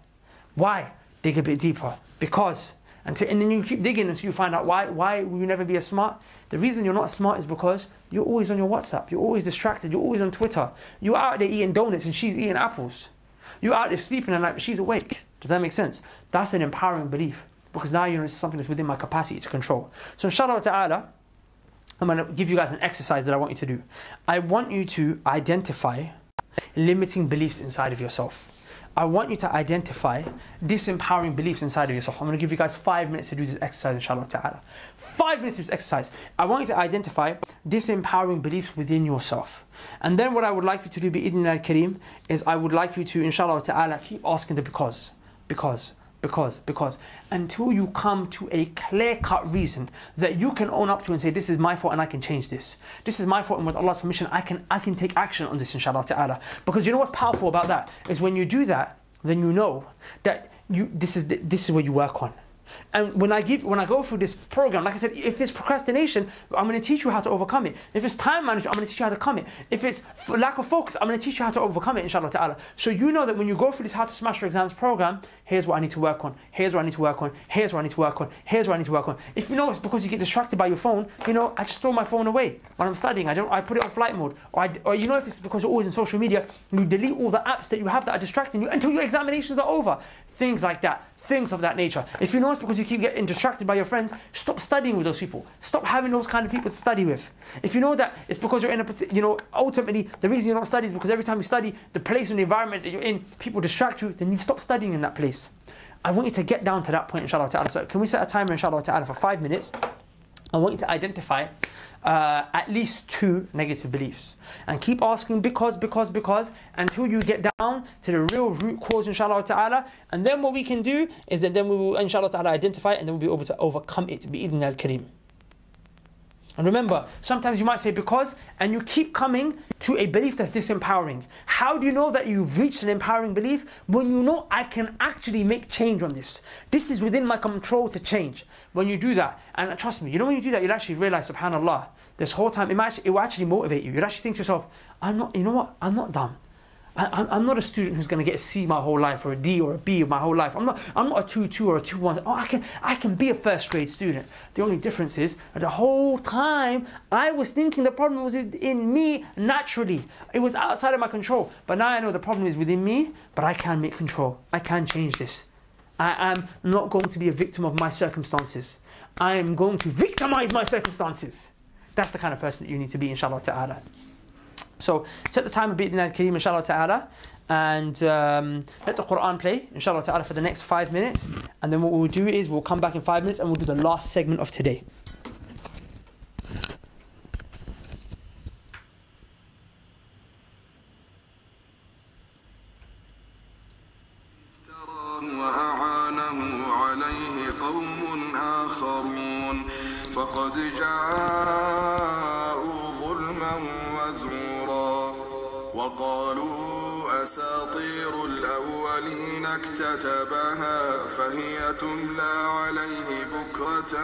Why? Dig a bit deeper. Because. And then you keep digging until you find out why will you never be as smart. The reason you're not as smart is because you're always on your WhatsApp. You're always distracted. You're always on Twitter. You're out there eating donuts and she's eating apples. You're out there sleeping at night but she's awake. Does that make sense? That's an empowering belief. Because now you know it's something that's within my capacity to control. So inshallah ta'ala, I'm going to give you guys an exercise that I want you to do. I want you to identify limiting beliefs inside of yourself. I want you to identify disempowering beliefs inside of yourself. I'm going to give you guys 5 minutes to do this exercise, inshallah ta'ala. 5 minutes to do this exercise. I want you to identify disempowering beliefs within yourself. And then what I would like you to do, bi-idhnillah al-kareem, is I would like you to, inshallah ta'ala, keep asking the because, until you come to a clear-cut reason that you can own up to and say, this is my fault and I can change this. This is my fault and with Allah's permission, I can take action on this, inshallah ta'ala. Because you know what's powerful about that? Is when you do that, then you know that this is what you work on. And when I go through this program, like I said, if it's procrastination, I'm going to teach you how to overcome it. If it's time management, I'm going to teach you how to overcome it. If it's lack of focus, I'm going to teach you how to overcome it, inshallah ta'ala. So you know that when you go through this How to Smash Your Exams program, here's what I need to work on, here's what I need to work on, here's what I need to work on, here's what I need to work on. If you know it's because you get distracted by your phone, you know, I just throw my phone away when I'm studying. I put it on flight mode. Or you know, if it's because you're always on social media, you delete all the apps that you have that are distracting you until your examinations are over. Things like that. Things of that nature. If you know it's because you keep getting distracted by your friends, stop studying with those people. Stop having those kind of people to study with. If you know that it's because you're in ultimately the reason you're not studying is because every time you study, the place and the environment that you're in, people distract you, then you stop studying in that place. I want you to get down to that point, inshallah ta'ala. So can we set a timer, inshallah ta'ala, for 5 minutes? I want you to identify at least 2 negative beliefs and keep asking because until you get down to the real root cause, inshallah ta'ala. And then what we can do is that then we will, inshallah ta'ala, identify it and then we'll be able to overcome it, bi-idhnillah al-kareem. And remember, sometimes you might say because, and you keep coming to a belief that's disempowering. How do you know that you've reached an empowering belief? When you know I can actually make change on this. This is within my control to change. When you do that, and trust me, you know when you do that, you'll actually realize, subhanAllah, this whole time, it will actually motivate you. You'll actually think to yourself, I'm not dumb. I'm not a student who's going to get a C my whole life or a D or a B my whole life. I'm not a 2-2 or a 2-1. Oh, I can be a first grade student. The only difference is that the whole time I was thinking the problem was in me naturally. It was outside of my control. But now I know the problem is within me, but I can make control. I can change this. I am not going to be a victim of my circumstances. I am going to victimize my circumstances. That's the kind of person that you need to be, inshallah ta'ala. So set the timer, bi-idhnillah al-kareem, inshallah ta'ala, and let the Quran play, inshallah ta'ala, for the next 5 minutes. And then what we'll do is we'll come back in 5 minutes and we'll do the last segment of today. فقد جاءوا ظلما وزورا وقالوا أساطير الأولين اكتتبها فهي تملى عليه بكرة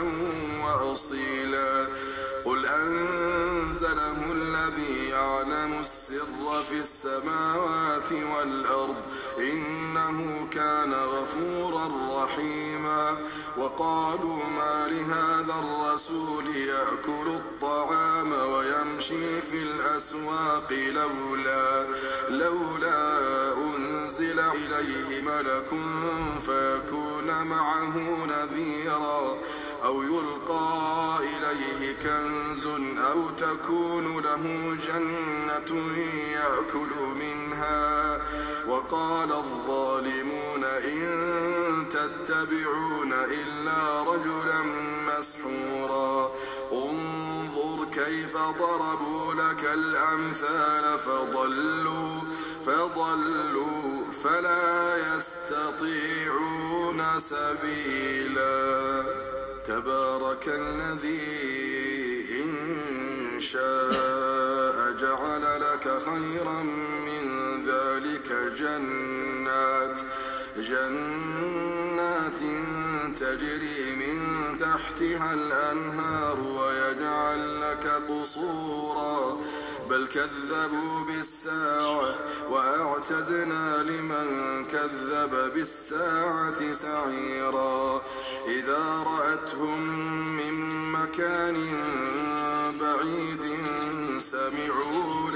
وأصيلا قل أنزله الذي يعلم السر في السماوات والأرض إنه كان غفورا رحيما وقالوا ما لهذا الرسول يأكل الطعام ويمشي في الأسواق لولا أنزل إليه ملك فيكون معه نذيرا أو يلقى إليه كنز أو تكون له جنة يأكل منها وقال الظالمون إن تتبعون إلا رجلا مسحورا انظر كيف ضربوا لك الأمثال فضلوا فلا يستطيعون سبيلا تبارك الذي إن شاء جعل ويجعل لك خيرا من ذلك جنات تجري من تحتها الأنهار ويجعل لك قصورا بل كذبوا بالساعة وأعتدنا لمن كذب بالساعة سعيرا إذا رأتهم من مكان بعيد سمعوا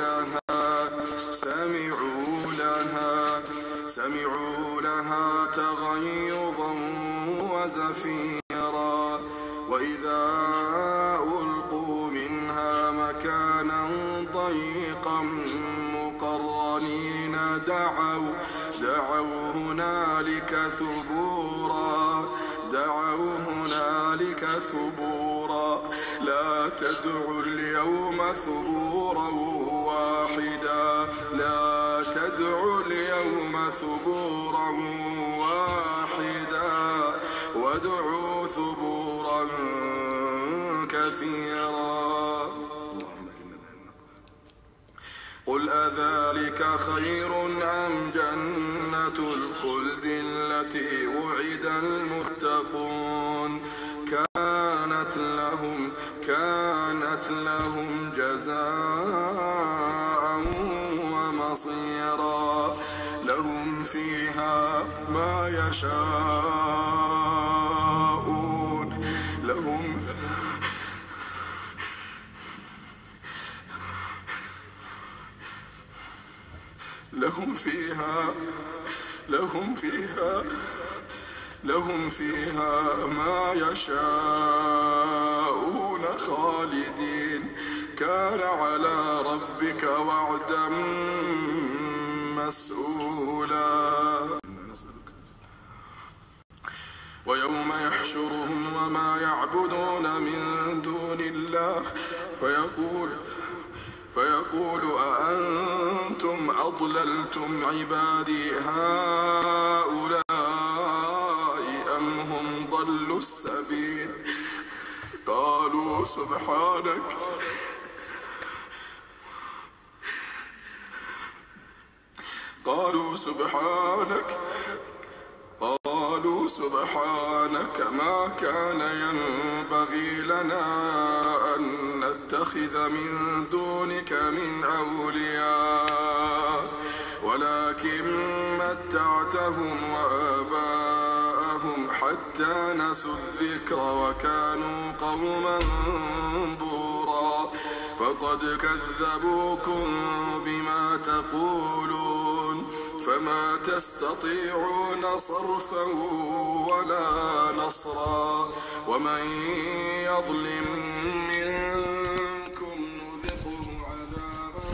لها تغيظا وزفيرا وإذا ألقوا منها مكانا ضيقا مقرنين دعوا هنالك ثبورا لا تدعوا اليوم ثبورا واحدا وادعوا ثبورا كثيرا قل أذلك خير أم جنة الخلد التي وعد المتقون كانت لهم جزاء ومصيرا لهم فيها ما يشاءون لهم فيها ما يشاءون خالدين كان على ربك وعدا مسؤولا ويوم يحشرهم وما يعبدون من دون الله فيقول أأنتم أضللتم عبادي هؤلاء أم هم ضلوا السبيل قالوا سبحانك ما كان ينبغي لنا أن نتخذ من دونك من أولياء ولكن متعتهم وآباءهم حتى نسوا الذكر وكانوا قوما بورا فقد كذبوكم بما تقولون فما تستطيعون صرفا ولا نصرا ومن يظلم منكم نذقه عذابا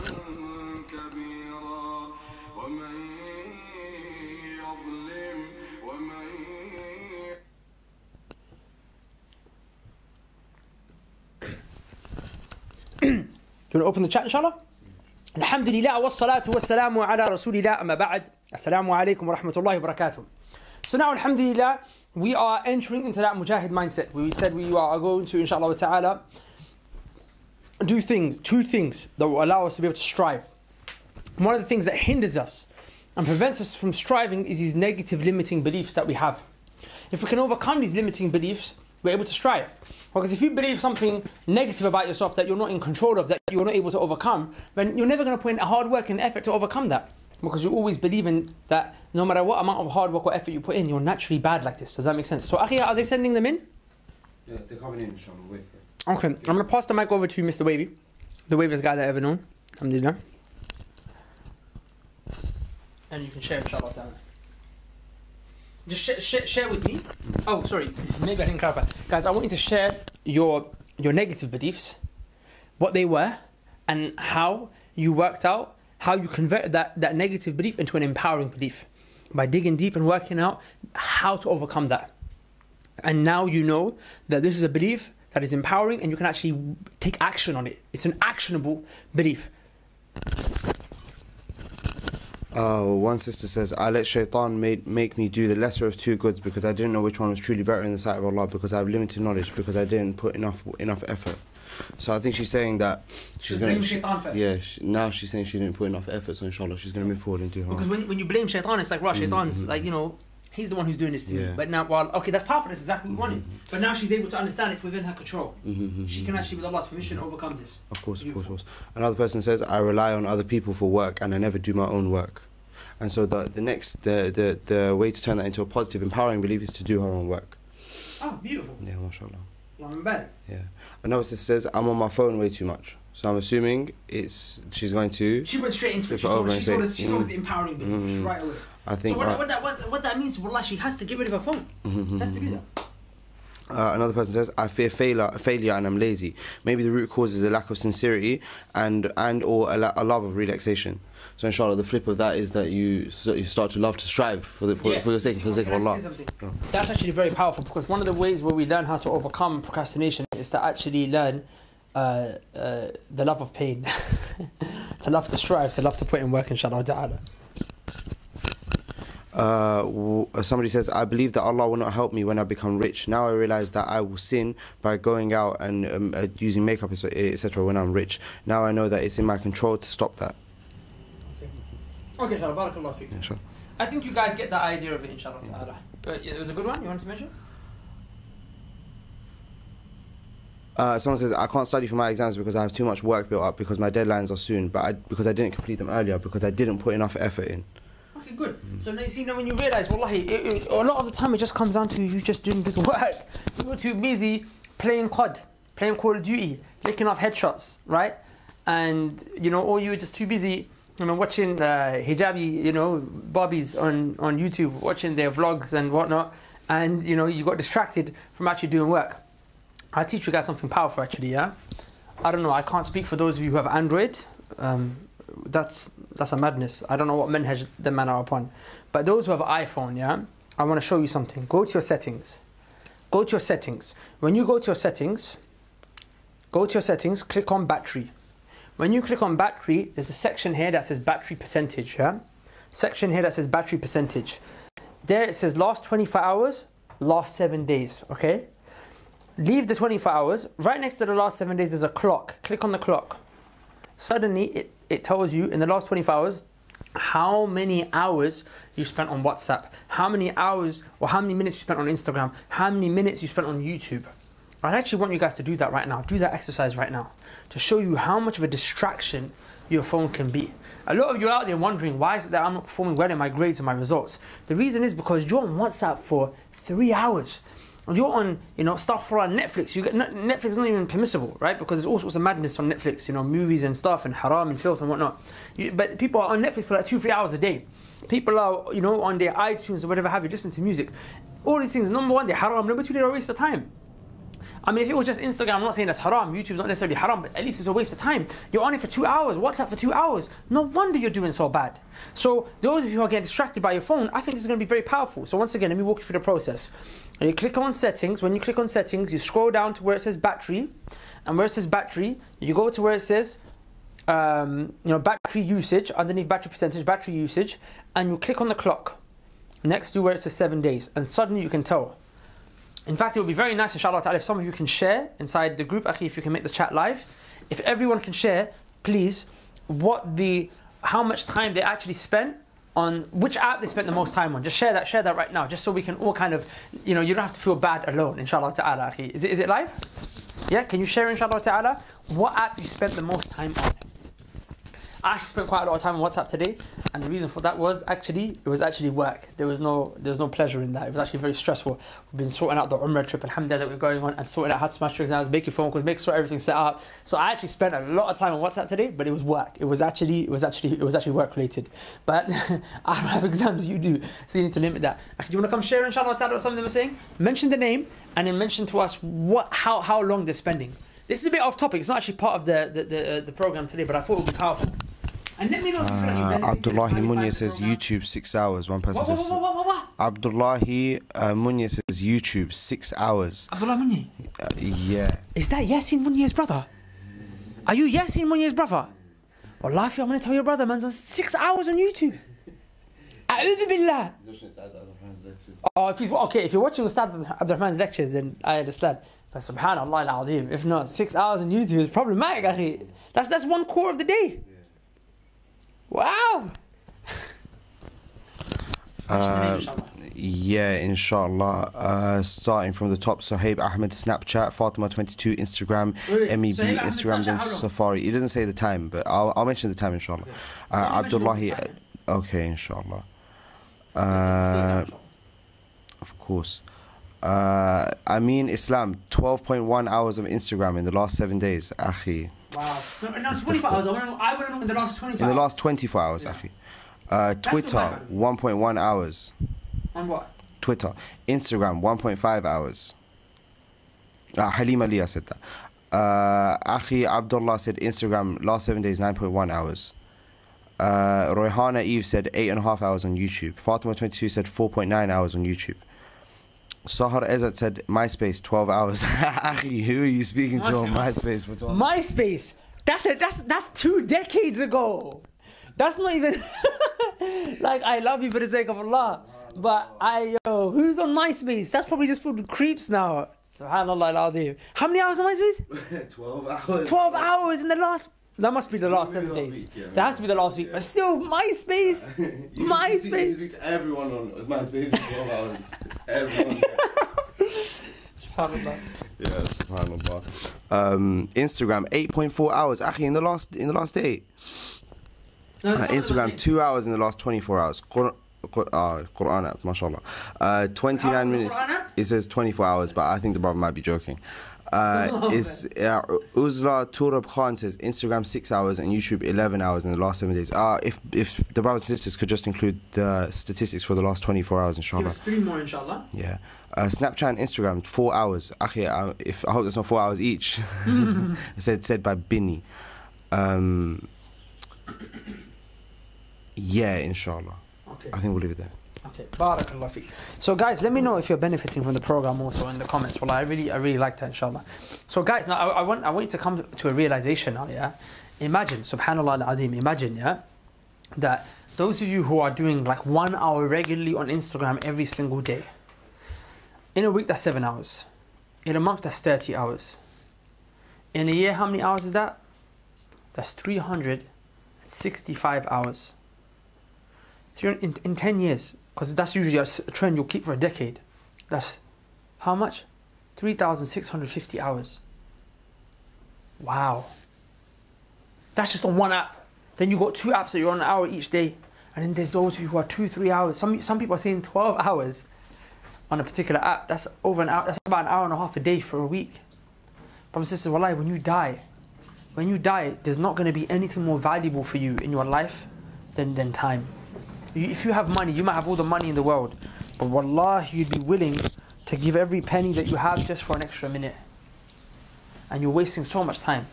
كبيرا ومن يظلم Do you want to open the chat, inshallah? Alhamdulillah wa salatu wa salamu ala rasulillah amma ba'd. Assalamu alaikum wa rahmatullahi wa barakatuh. So now, alhamdulillah, we are entering into that mujahid mindset. We said we are going to, inshallah ta'ala, do two things that will allow us to be able to strive. One of the things that hinders us and prevents us from striving is these negative limiting beliefs that we have. If we can overcome these limiting beliefs, we're able to strive. Because if you believe something negative about yourself that you're not in control of, that you're not able to overcome, then you're never going to put in a hard work and effort to overcome that. Because you always believe in that no matter what amount of hard work or effort you put in, you're naturally bad like this. Does that make sense? So, Akhi, are they sending them in? Yeah, they're coming in, inshallah. Wait. Okay, I'm going to pass the mic over to Mr. Wavy, the waviest guy that I've ever known. Alhamdulillah. And you can share, inshallah. Just share with me. Oh, sorry. Maybe I didn't clarify. Guys, I want you to share your negative beliefs, what they were, and how you worked out, how you converted that negative belief into an empowering belief. By digging deep and working out how to overcome that. And now you know that this is a belief that is empowering and you can actually take action on it. It's an actionable belief. One sister says, I let shaitan make me do the lesser of two goods because I didn't know which one was truly better in the sight of Allah, because I have limited knowledge, because I didn't put enough effort. So I think she's saying that she's going blame shaitan first. Yeah, now she's saying she didn't put enough effort, so inshallah she's going to move forward and do her. Because when you blame shaitan, it's like, right, shaitan's like, you know, he's the one who's doing this to me. But now, well, okay, that's powerful, that's exactly what we wanted. But now she's able to understand it's within her control. She can actually, with Allah's permission, overcome this. Of course. Another person says, I rely on other people for work and I never do my own work. And so the way to turn that into a positive, empowering belief is to do her own work. Oh, beautiful. Yeah, mashallah. Yeah. Another sister says, I'm on my phone way too much. So I'm assuming she's going to... She went straight into it. She told us the empowering belief right away. I think... So what that means, wallah, she has to get rid of her phone. Has to do that. Another person says, I fear failure and I'm lazy. Maybe the root cause is a lack of sincerity and or a love of relaxation. So inshallah, the flip of that is that you start to love to strive for the sake of Allah. That's actually very powerful, because one of the ways where we learn how to overcome procrastination is to actually learn the love of pain, to love to strive, to love to put in work, inshallah ta'ala. Somebody says, I believe that Allah will not help me when I become rich. Now I realize that I will sin by going out and using makeup, etc. when I'm rich. Now I know that it's in my control to stop that. Okay, inshallah, barakallah feek. Inshallah. I think you guys get the idea of it, inshallah ta'ala. It was a good one, you wanted to mention? Someone says, I can't study for my exams because I have too much work built up because my deadlines are soon, but because I didn't complete them earlier because I didn't put enough effort in. Okay, good. So now you see, when you realise, wallahi, a lot of the time it just comes down to you just didn't do the work. You were too busy playing COD, playing Call of Duty, licking off headshots, right? And, or you were just too busy, watching hijabi, Barbies on YouTube, watching their vlogs and whatnot, and, you got distracted from actually doing work. I'll teach you guys something powerful, actually, yeah? I don't know, I can't speak for those of you who have Android. That's a madness. I don't know what manhaj the man are upon. But those who have iPhone, yeah, I want to show you something. Go to your settings. Go to your settings. When you go to your settings, click on battery. When you click on battery, there's a section here that says battery percentage, yeah? Section here that says battery percentage. There it says last 24 hours, last 7 days, okay? Leave the 24 hours. Right next to the last 7 days, there's a clock. Click on the clock. Suddenly, it tells you in the last 24 hours how many hours you spent on WhatsApp, how many hours or how many minutes you spent on Instagram, how many minutes you spent on YouTube. I actually want you guys to do that right now. Do that exercise right now to show you how much of a distraction your phone can be. A lot of you out there wondering, why is it that I'm not performing well in my grades and my results? The reason is because you're on WhatsApp for 3 hours. You're on, stuff for Netflix. Netflix is not even permissible, right? Because there's all sorts of madness on Netflix, movies and stuff and haram and filth and whatnot. But people are on Netflix for like 2-3 hours a day. People are, on their iTunes or whatever have you, listen to music. All these things, number one, they're haram. Number two, they're a waste of time. I mean, if it was just Instagram, I'm not saying that's haram. YouTube's not necessarily haram, but at least it's a waste of time. You're on it for 2 hours, WhatsApp for 2 hours. No wonder you're doing so bad. So those of you who are getting distracted by your phone, I think this is going to be very powerful. So once again, let me walk you through the process. You click on settings. When you click on settings, you scroll down to where it says battery. And where it says battery, you go to where it says battery usage, underneath battery percentage, battery usage, and you click on the clock next to where it says 7 days. And suddenly you can tell. In fact, it would be very nice, inshallah ta'ala, if some of you can share inside the group, akhi, if you can make the chat live. If everyone can share, please, how much time they actually spent on, which app they spent the most time on. Just share that right now, just so we can all kind of, you don't have to feel bad alone, inshallah ta'ala, akhi. Is it live? Yeah, can you share, inshallah ta'ala, what app you spent the most time on? I actually spent quite a lot of time on WhatsApp today, and the reason for that was it was actually work. There was no pleasure in that. It was actually very stressful. We've been sorting out the Umrah trip, alhamdulillah, that we're going on, and sorting out how to smash your exams, making phone calls, making sure everything's set up. So I actually spent a lot of time on WhatsApp today, but it was work. It was actually work related. But I don't have exams, you do, so you need to limit that. Do you want to come share, inshallah ta'ala, what something they were saying? Mention the name, and then mention to us how long they're spending. This is a bit off topic. It's not actually part of the program today, but I thought it would be powerful. And let me know if you feel like you've done Abdullahi Munya says YouTube 6 hours. One person says. What? Abdullahi Munya says YouTube 6 hours. Abdullah Munya? Yeah. Is that Yasin Munya's brother? Are you Yasin Munya's brother? Wallahi, I'm going to tell your brother, man's on 6 hours on YouTube. A'udhu billah. If you're watching Ustad Abdurrahman's lectures, then I understand. Subhanallah al-Azim. If not, 6 hours on YouTube is problematic, akhi. That's 1/4 of the day. Wow. Yeah, inshallah. Starting from the top, Suhaib Ahmed, Snapchat, Fatima 22, Instagram, MEB, Suhaib Ahmed, Instagram, then Snapchat, how long? Safari. It doesn't say the time, but I'll mention the time, inshallah. Abdullahi, okay, inshallah. Of course. Amin Islam, 12.1 hours of Instagram in the last 7 days, akhi. Wow. No, 24 hours. I want to know in the last 24 In the hours. last 24 hours, akhi. Twitter, 1.1 hours. On what? Twitter. Instagram, 1.5 hours. Halim Aliyah said that. Akhi Abdullah said Instagram, last 7 days, 9.1 hours. Royhana Eve said 8.5 hours on YouTube. Fatima 22 said 4.9 hours on YouTube. Sahar Ezat said MySpace, 12 hours. Akhi, who are you speaking to on MySpace for 12 hours? MySpace. That's 2 decades ago. That's not even like I love you for the sake of Allah. But who's on MySpace? That's probably just filled with creeps now. Subhanallah al-Azim. How many hours on MySpace? 12 hours. 12 hours in the last. That must be the last 7 days. That has to be the last week. But still, MySpace. MySpace. You speak to everyone on MySpace in 12 hours. Everyone. Subhanallah. Yeah, subhanallah. Instagram, 8.4 hours. Akhi, in the last day. Instagram, 2 hours in the last 24 hours. Quran app, mashallah. 29 minutes. It says 24 hours, but I think the brother might be joking. Uzla Turab Khan says Instagram 6 hours and YouTube 11 hours in the last 7 days. If the brothers and sisters could just include the statistics for the last 24 hours, inshallah. 3 more, inshallah. Yeah. Snapchat and Instagram 4 hours. Akhi, I hope that's not 4 hours each. said by Binny. Yeah, inshallah. Okay. I think we'll leave it there. Okay, barakallah feek. So guys, let me know if you're benefiting from the program also in the comments. Well, I really like that, inshallah. So guys, now I want you to come to a realization now, yeah? Imagine, subhanallah al-azim, imagine, yeah, that those of you who are doing like 1 hour regularly on Instagram every single day, in a week that's 7 hours, in a month that's 30 hours, in a year how many hours is that? That's 365 hours. In 10 years, because that's usually a trend you'll keep for a decade. That's how much? 3,650 hours. Wow. That's just on one app. Then you got 2 apps that you're on an hour each day. And then there's those of you who are 2-3 hours. Some people are saying 12 hours on a particular app. That's over an hour. That's about an hour and a half a day for a week. Brothers and sisters, wallahi, when you die, there's not going to be anything more valuable for you in your life than time. If you have money, you might have all the money in the world, but wallahi, you'd be willing to give every penny that you have just for an extra minute. And you're wasting so much time.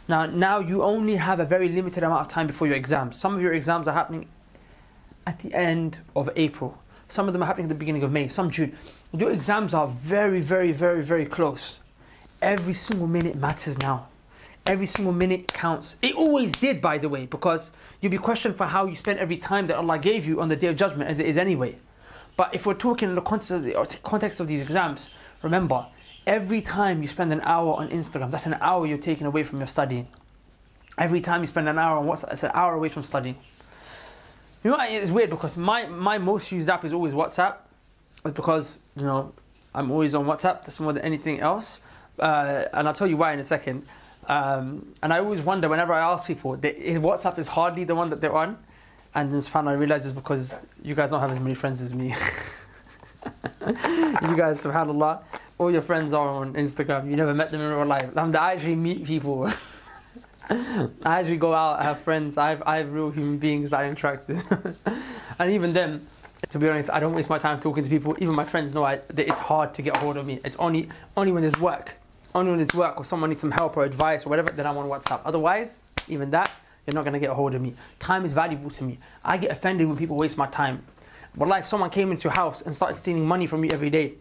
Now you only have a very limited amount of time before your exams. Some of your exams are happening at the end of April. Some of them are happening at the beginning of May, some June. Your exams are very, very, very, very close. Every single minute matters now. Every single minute counts. It always did, by the way, because you'll be questioned for how you spent every time that Allah gave you on the Day of Judgment, as it is anyway. But if we're talking in the context of these exams, remember, every time you spend an hour on Instagram, that's an hour you're taking away from your studying. Every time you spend an hour on WhatsApp, that's an hour away from studying. You know, it's weird because my most used app is always WhatsApp. It's because, you know, I'm always on WhatsApp. That's more than anything else. And I'll tell you why in a second. And I always wonder whenever I ask people, WhatsApp is hardly the one that they're on. And then subhanAllah, I realize it's because you guys don't have as many friends as me. You guys, subhanAllah, all your friends are on Instagram. You never met them in real life. I actually meet people. I actually go out, I have friends, I have real human beings that I interact with. And even then, to be honest, I don't waste my time talking to people. Even my friends know that it's hard to get a hold of me. It's only when there's work. Only when there's work or someone needs some help or advice or whatever, then I'm on WhatsApp. Otherwise, even that, you're not going to get a hold of me. Time is valuable to me. I get offended when people waste my time. Wallah, if someone came into your house and started stealing money from you every day,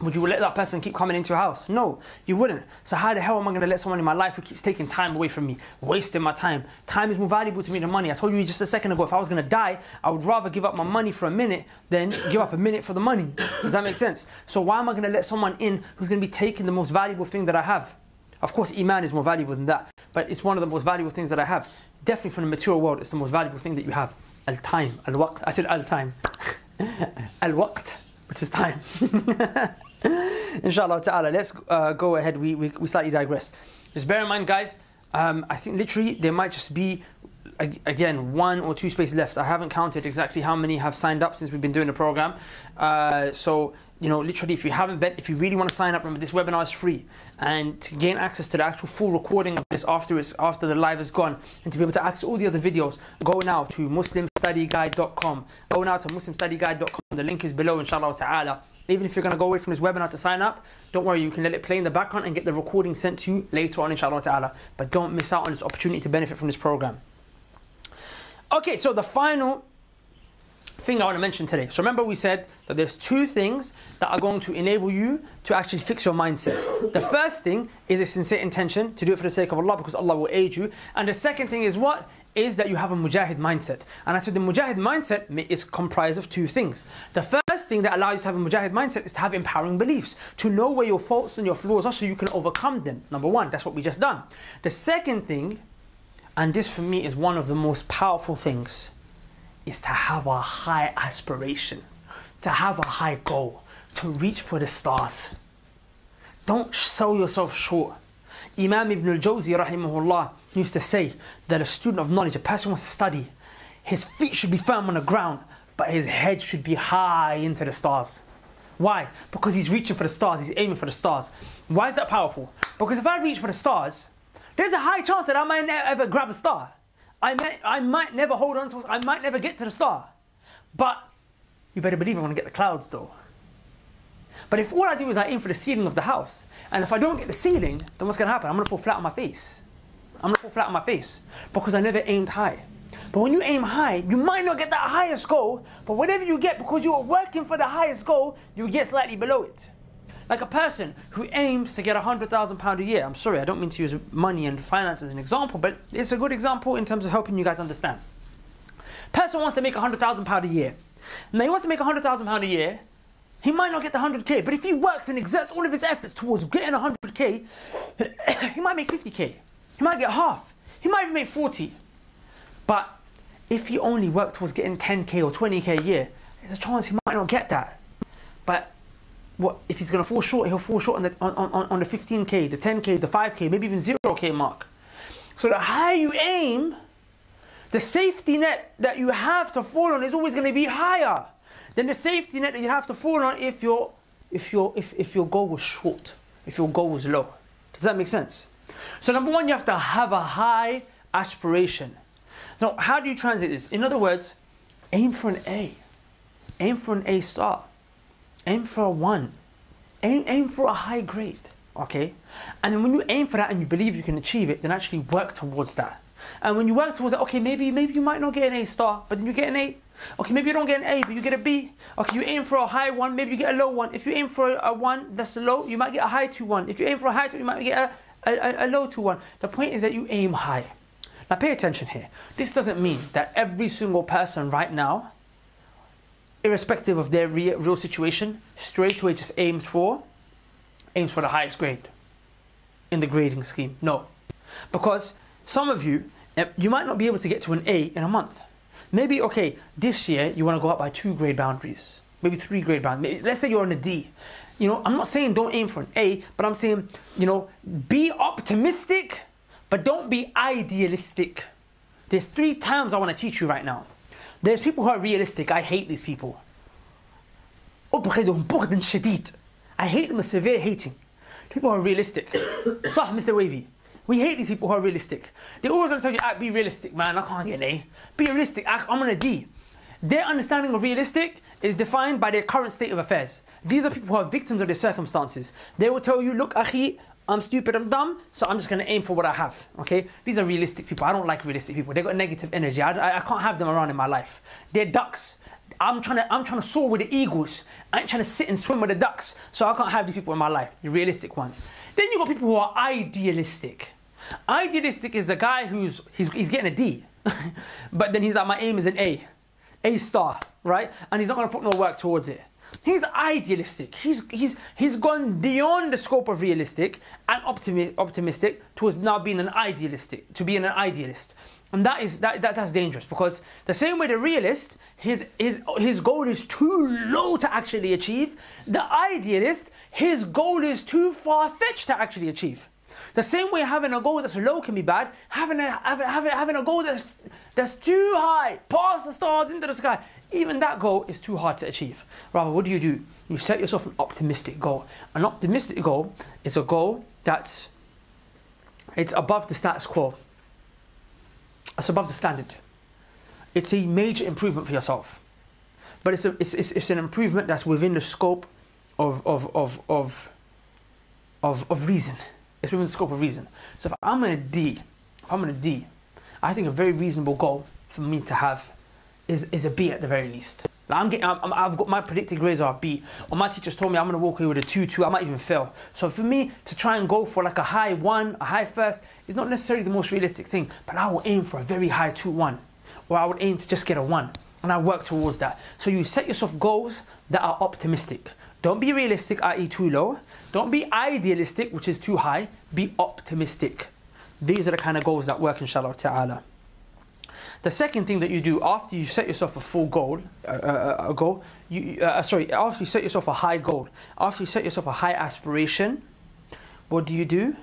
Would you let that person keep coming into your house? No, you wouldn't. So how the hell am I going to let someone in my life who keeps taking time away from me, wasting my time? Time is more valuable to me than money. I told you just a second ago, if I was going to die, I would rather give up my money for a minute than give up a minute for the money. Does that make sense? So why am I going to let someone in who's going to be taking the most valuable thing that I have? Of course, Iman is more valuable than that, but it's one of the most valuable things that I have. Definitely from the material world, it's the most valuable thing that you have. Al-time, al-waqt. I said al-time. Al-waqt, which is time. Inshallah ta'ala, let's go ahead. We slightly digress. Just bear in mind, guys, I think literally there might just be, again, 1 or 2 spaces left. I haven't counted exactly how many have signed up since we've been doing the program. So, you know, literally, if you really want to sign up, remember this webinar is free. And to gain access to the actual full recording of this after the live is gone, and to be able to access all the other videos, go now to muslimstudyguide.com. Go now to muslimstudyguide.com. The link is below, inshallah ta'ala. Even if you're going to go away from this webinar to sign up, don't worry, you can let it play in the background and get the recording sent to you later on, inshallah ta'ala. But don't miss out on this opportunity to benefit from this program. Okay, so the final thing I want to mention today. So remember we said that there's 2 things that are going to enable you to actually fix your mindset. The first thing is a sincere intention to do it for the sake of Allah, because Allah will aid you. And the second thing is what? Is that you have a mujahid mindset. And I said the mujahid mindset is comprised of 2 things. The first thing that allows you to have a mujahid mindset is to have empowering beliefs, to know where your faults and your flaws are so you can overcome them. Number 1, that's what we just done. The second thing, and this for me is one of the most powerful things, is to have a high aspiration, to have a high goal, to reach for the stars. Don't sell yourself short. Imam Ibn al-Jawzi rahimahullah used to say that a student of knowledge, a person who wants to study, his feet should be firm on the ground, but his head should be high into the stars. Why? Because he's reaching for the stars, he's aiming for the stars. Why is that powerful? Because if I reach for the stars, there's a high chance that I might never ever grab a star. I might never hold on to it, I might never get to the star. But you better believe I'm going to get the clouds though. But if all I do is I aim for the ceiling of the house, and if I don't get the ceiling, then what's going to happen? I'm going to fall flat on my face. I'm going to fall flat on my face because I never aimed high. But when you aim high, you might not get that highest goal, but whatever you get, because you are working for the highest goal, you get slightly below it. Like a person who aims to get £100,000 a year. I'm sorry, I don't mean to use money and finance as an example, but it's a good example in terms of helping you guys understand. Person wants to make £100,000 a year. Now he wants to make £100,000 a year. He might not get the 100k, but if he works and exerts all of his efforts towards getting 100k, he might make 50k. He might get half. He might even make 40. But if he only worked towards getting 10k or 20k a year, there's a chance he might not get that. But what if he's going to fall short? He'll fall short on the 15k, the 10k, the 5k, maybe even 0k mark. So the higher you aim, the safety net that you have to fall on is always going to be higher than the safety net that you have to fall on if your goal was short, if your goal was low. Does that make sense? So number 1, you have to have a high aspiration. So how do you translate this? In other words, aim for an A. Aim for an A star. Aim for a 1. Aim for a high grade. Okay? And then when you aim for that and you believe you can achieve it, then actually work towards that. And when you work towards that, okay, maybe you might not get an A star, but then you get an A. Okay, maybe you don't get an A, but you get a B. Okay, you aim for a high 1, maybe you get a low 1. If you aim for a 1 that's low, you might get a high 2-1. If you aim for a high 2, you might get a low 2-1. The point is that you aim high. Now pay attention here. This doesn't mean that every single person right now, irrespective of their real situation, straight away just aims for the highest grade in the grading scheme. No. Because some of you might not be able to get to an A in a month. Maybe, okay, this year you want to go up by 2 grade boundaries, maybe 3 grade boundaries. Let's say you're on a D. You know, I'm not saying don't aim for an A, but I'm saying, you know, be optimistic, but don't be idealistic. There's 3 terms I want to teach you right now. There's people who are realistic. I hate these people. I hate them with severe hating. People who are realistic. Sah, Mr. Wavy. We hate these people who are realistic. They always want to tell you, be realistic, man, I can't get an A. Be realistic, I'm on a D. Their understanding of realistic is defined by their current state of affairs. These are people who are victims of their circumstances. They will tell you, look, akhi, I'm stupid, I'm dumb, so I'm just going to aim for what I have, okay? These are realistic people. I don't like realistic people. They've got negative energy. I can't have them around in my life. They're ducks. I'm trying to soar with the eagles. I ain't trying to sit and swim with the ducks. So I can't have these people in my life, the realistic ones. Then you got people who are idealistic. Idealistic is a guy he's getting a D, but then he's like, my aim is an A star, right? And he's not going to put no work towards it. He's idealistic. He's gone beyond the scope of realistic and optimistic towards now being an idealistic, to being an idealist. And that's dangerous, because the same way the realist, his goal is too low to actually achieve. The idealist, his goal is too far-fetched to actually achieve. The same way having a goal that's low can be bad, having a goal that's too high, past the stars, into the sky, even that goal is too hard to achieve. Rather, what do? You set yourself an optimistic goal. An optimistic goal is a goal it's above the status quo. It's above the standard. It's a major improvement for yourself, but it's an improvement that's within the scope of reason. It's within the scope of reason. So if I'm in a D, I think a very reasonable goal for me to have is a B at the very least. Like I've got my predicted grades are a B, or my teachers told me I'm going to walk away with a 2, I might even fail. So for me to try and go for like a high 1, a high first, is not necessarily the most realistic thing, but I will aim for a very high 2-1, or I would aim to just get a 1, and I work towards that. So you set yourself goals that are optimistic. Don't be realistic, i.e. too low. Don't be idealistic, which is too high. Be optimistic. These are the kind of goals that work, inshallah ta'ala. The second thing that you do after you set yourself a full goal, after you set yourself a high goal, after you set yourself a high aspiration, what do?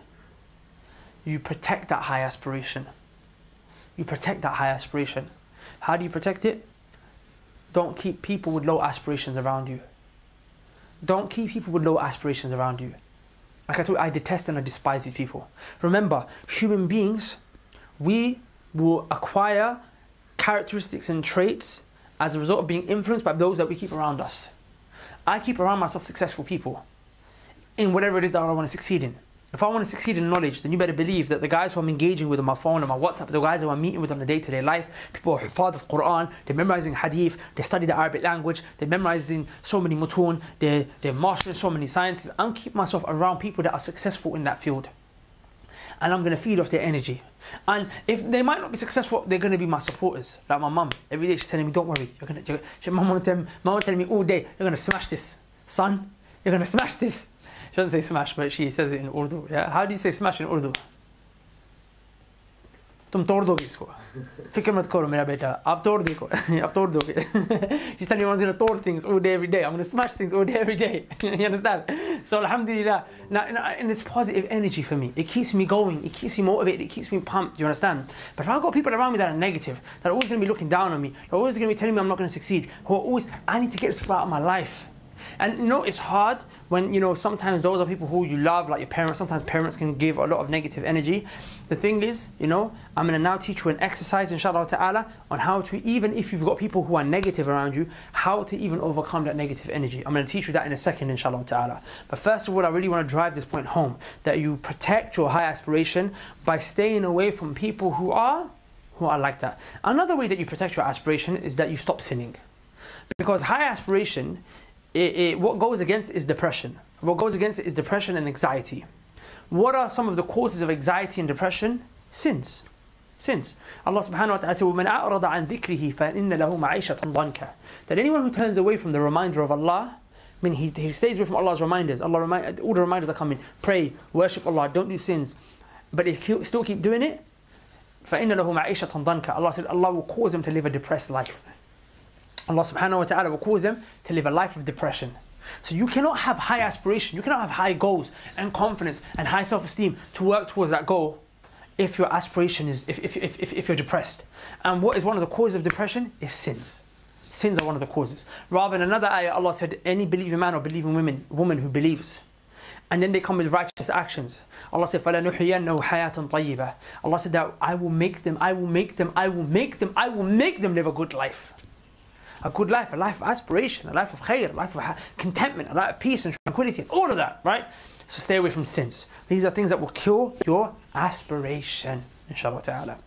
You protect that high aspiration. You protect that high aspiration. How do you protect it? Don't keep people with low aspirations around you. Don't keep people with low aspirations around you. Like I told you, I detest and I despise these people. Remember, human beings, we will acquire characteristics and traits as a result of being influenced by those that we keep around us. I keep around myself successful people in whatever it is that I want to succeed in. If I want to succeed in knowledge, then you better believe that the guys who I'm engaging with on my phone, on my WhatsApp, the guys who I'm meeting with on a day-to-day life, people who are hufad of Quran, they're memorizing hadith, they study the Arabic language, they're memorizing so many mutun, they're mastering so many sciences. I'm keeping myself around people that are successful in that field. And I'm going to feed off their energy. And if they might not be successful, they're going to be my supporters. Like my mum, every day she's telling me, don't worry. Mum telling me all day, you're going to smash this. Son, you're going to smash this. She doesn't say smash, but she says it in Urdu. Yeah? How do you say smash in Urdu? तुम तोड़ दोगे इसको फिक्र मत करो मेरा बेटा आप तोड़ दोगे she's telling me I'm going to tore things all day every day. I'm going to smash things all day every day. You understand? So alhamdulillah, and it's positive energy for me. It keeps me going, it keeps me motivated, it keeps me pumped. Do you understand? But if I've got people around me that are negative, that are always going to be looking down on me, that are always going to be telling me I'm not going to succeed, who are always, I need to get those people out of my life. And you know, it's hard when, you know, sometimes those are people who you love, like your parents. Sometimes parents can give a lot of negative energy. The thing is, you know, I'm going to now teach you an exercise, inshallah ta'ala, on how to, even if you've got people who are negative around you, how to even overcome that negative energy. I'm going to teach you that in a second, inshallah ta'ala. But first of all, I really want to drive this point home, that you protect your high aspiration by staying away from people who are like that. Another way that you protect your aspiration is that you stop sinning. Because high aspiration, what goes against it is depression. What goes against it is depression and anxiety. What are some of the causes of anxiety and depression? Sins. Allah subhanahu wa ta'ala says, وَمَنْ أَعْرَضَ عَنْ ذِكْرِهِ فَإِنَّ لَهُ مَعِيشَةً ضَنْكَ. That anyone who turns away from the reminder of Allah, I mean, he stays away from Allah's reminders. All the reminders are coming. Pray, worship Allah, don't do sins. But if you still keep doing it, فَإِنَّ لَهُ مَعِيشَةً ضَنْكَ. Allah said, Allah will cause him to live a depressed life. Allah subhanahu wa ta'ala will cause them to live a life of depression. So you cannot have high aspiration, you cannot have high goals and confidence and high self-esteem to work towards that goal if your aspiration is, if you're depressed. And what is one of the causes of depression is sins. Sins are one of the causes. Rather, in another ayah, Allah said, any believing man or believing woman who believes, and then they come with righteous actions. Allah said, فَلَنُحْيَنَّهُ حَيَاةً طَيِّبَةً. Allah said that I will make them live a good life. A good life, a life of aspiration, a life of khair, a life of contentment, a life of peace and tranquility, and all of that, right? So stay away from sins. These are things that will kill your aspiration, inshallah ta'ala.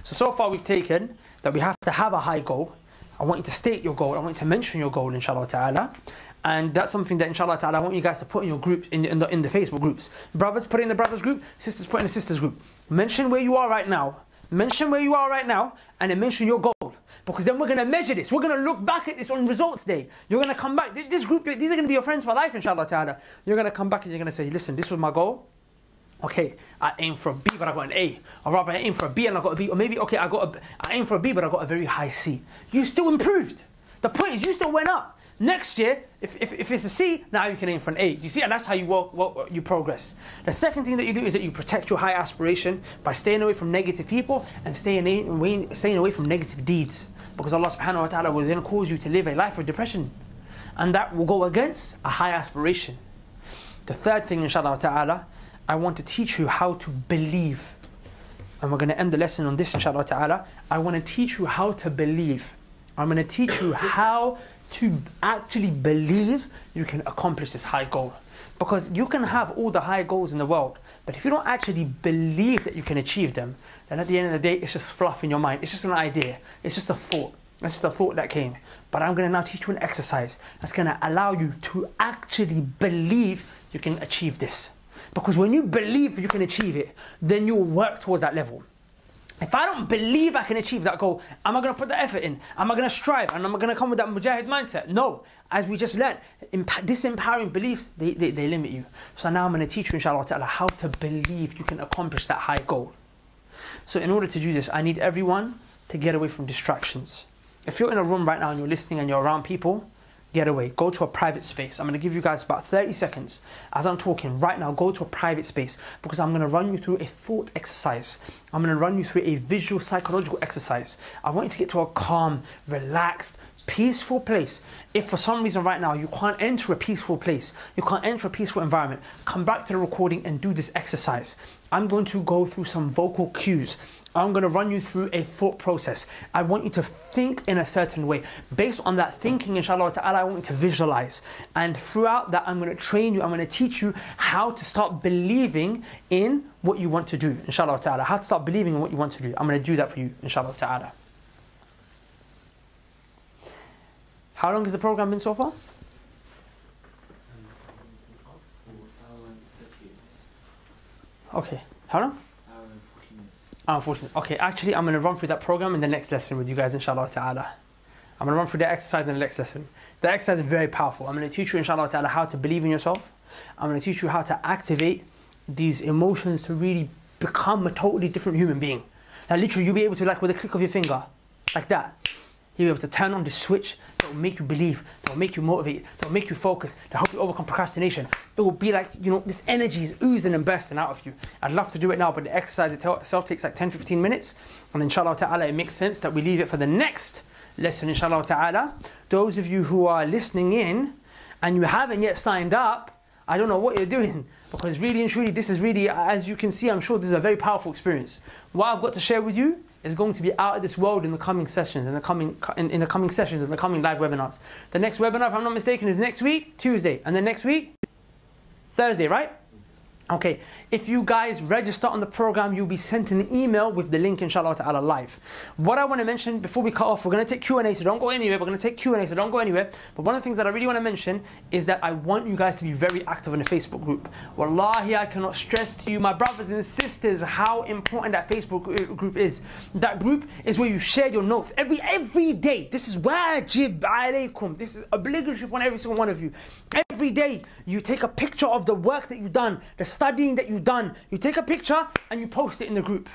So far we've taken that we have to have a high goal. I want you to state your goal. I want you to mention your goal, inshallah ta'ala. And that's something that, inshallah ta'ala, I want you guys to put in your group, in the Facebook groups. Brothers, put it in the brothers group. Sisters, put it in the sisters group. Mention where you are right now. Mention where you are right now, and then mention your goal. Because then we're going to measure this. We're going to look back at this on results day. You're going to come back. This group, these are going to be your friends for life, inshallah ta'ala. You're going to come back and you're going to say, listen, this was my goal. Okay, I aimed for a B, but I got an A. Or rather, I aimed for a B and I got a B. Or maybe, okay, I aimed for a B, but I got a very high C. You still improved. The point is, you still went up. Next year, if it's a C, now you can aim for an A. You see, and that's how you progress. The second thing that you do is that you protect your high aspiration by staying away from negative people and staying away from negative deeds. Because Allah subhanahu wa ta'ala will then cause you to live a life of depression. And that will go against a high aspiration. The third thing, inshallah ta'ala, I want to teach you how to believe. And we're going to end the lesson on this, inshallah ta'ala. I want to teach you how to believe. I'm going to teach you how to actually believe you can accomplish this high goal. Because you can have all the high goals in the world, but if you don't actually believe that you can achieve them, then at the end of the day, it's just fluff in your mind. It's just an idea. It's just a thought. It's just a thought that came. But I'm going to now teach you an exercise that's going to allow you to actually believe you can achieve this. Because when you believe you can achieve it, then you'll work towards that level. If I don't believe I can achieve that goal, am I going to put the effort in? Am I going to strive? And am I going to come with that mujahid mindset? No. As we just learned, disempowering beliefs, they limit you. So now I'm going to teach you, inshallah ta'ala, how to believe you can accomplish that high goal. So in order to do this, I need everyone to get away from distractions. If you're in a room right now and you're listening and you're around people, get away. Go to a private space. I'm going to give you guys about 30 seconds. As I'm talking right now, go to a private space because I'm going to run you through a thought exercise. I'm going to run you through a visual psychological exercise. I want you to get to a calm, relaxed, peaceful place. If for some reason right now you can't enter a peaceful place, you can't enter a peaceful environment, come back to the recording and do this exercise. I'm going to go through some vocal cues. I'm going to run you through a thought process. I want you to think in a certain way. Based on that thinking, inshallah ta'ala, I want you to visualize. And throughout that, I'm going to train you, I'm going to teach you how to start believing in what you want to do, inshallah ta'ala. How to start believing in what you want to do. I'm going to do that for you, inshallah ta'ala. How long has the program been so far? Okay, how long? 14 minutes. Okay, actually I'm going to run through that program in the next lesson with you guys, inshallah ta'ala. I'm going to run through the exercise in the next lesson. The exercise is very powerful. I'm going to teach you, inshallah ta'ala, how to believe in yourself. I'm going to teach you how to activate these emotions to really become a totally different human being. Now literally you'll be able to, like with a click of your finger, like that. You'll be able to turn on the switch that will make you believe, that will make you motivate, that will make you focus, that will help you overcome procrastination. It will be like, you know, this energy is oozing and bursting out of you. I'd love to do it now, but the exercise itself takes like 10-15 minutes. And inshallah ta'ala, it makes sense that we leave it for the next lesson, inshallah ta'ala. Those of you who are listening in and you haven't yet signed up, I don't know what you're doing. Because really and truly, this is really, as you can see, I'm sure this is a very powerful experience. What I've got to share with you is going to be out of this world in the coming sessions, in the coming live webinars. The next webinar, if I'm not mistaken, is next week, Tuesday, and then next week, Thursday, right? Okay, if you guys register on the program, you'll be sent an email with the link, inshallah ta'ala, live. What I want to mention before we cut off, we're going to take Q&A, so don't go anywhere. We're going to take Q&A, so don't go anywhere. But one of the things that I really want to mention is that I want you guys to be very active in the Facebook group. Wallahi, I cannot stress to you, my brothers and sisters, how important that Facebook group is. That group is where you share your notes every day. This is wajib alaykum. This is obligatory for every single one of you. Every day, you take a picture of the work that you've done, the studying that you've done. You take a picture and you post it in the group.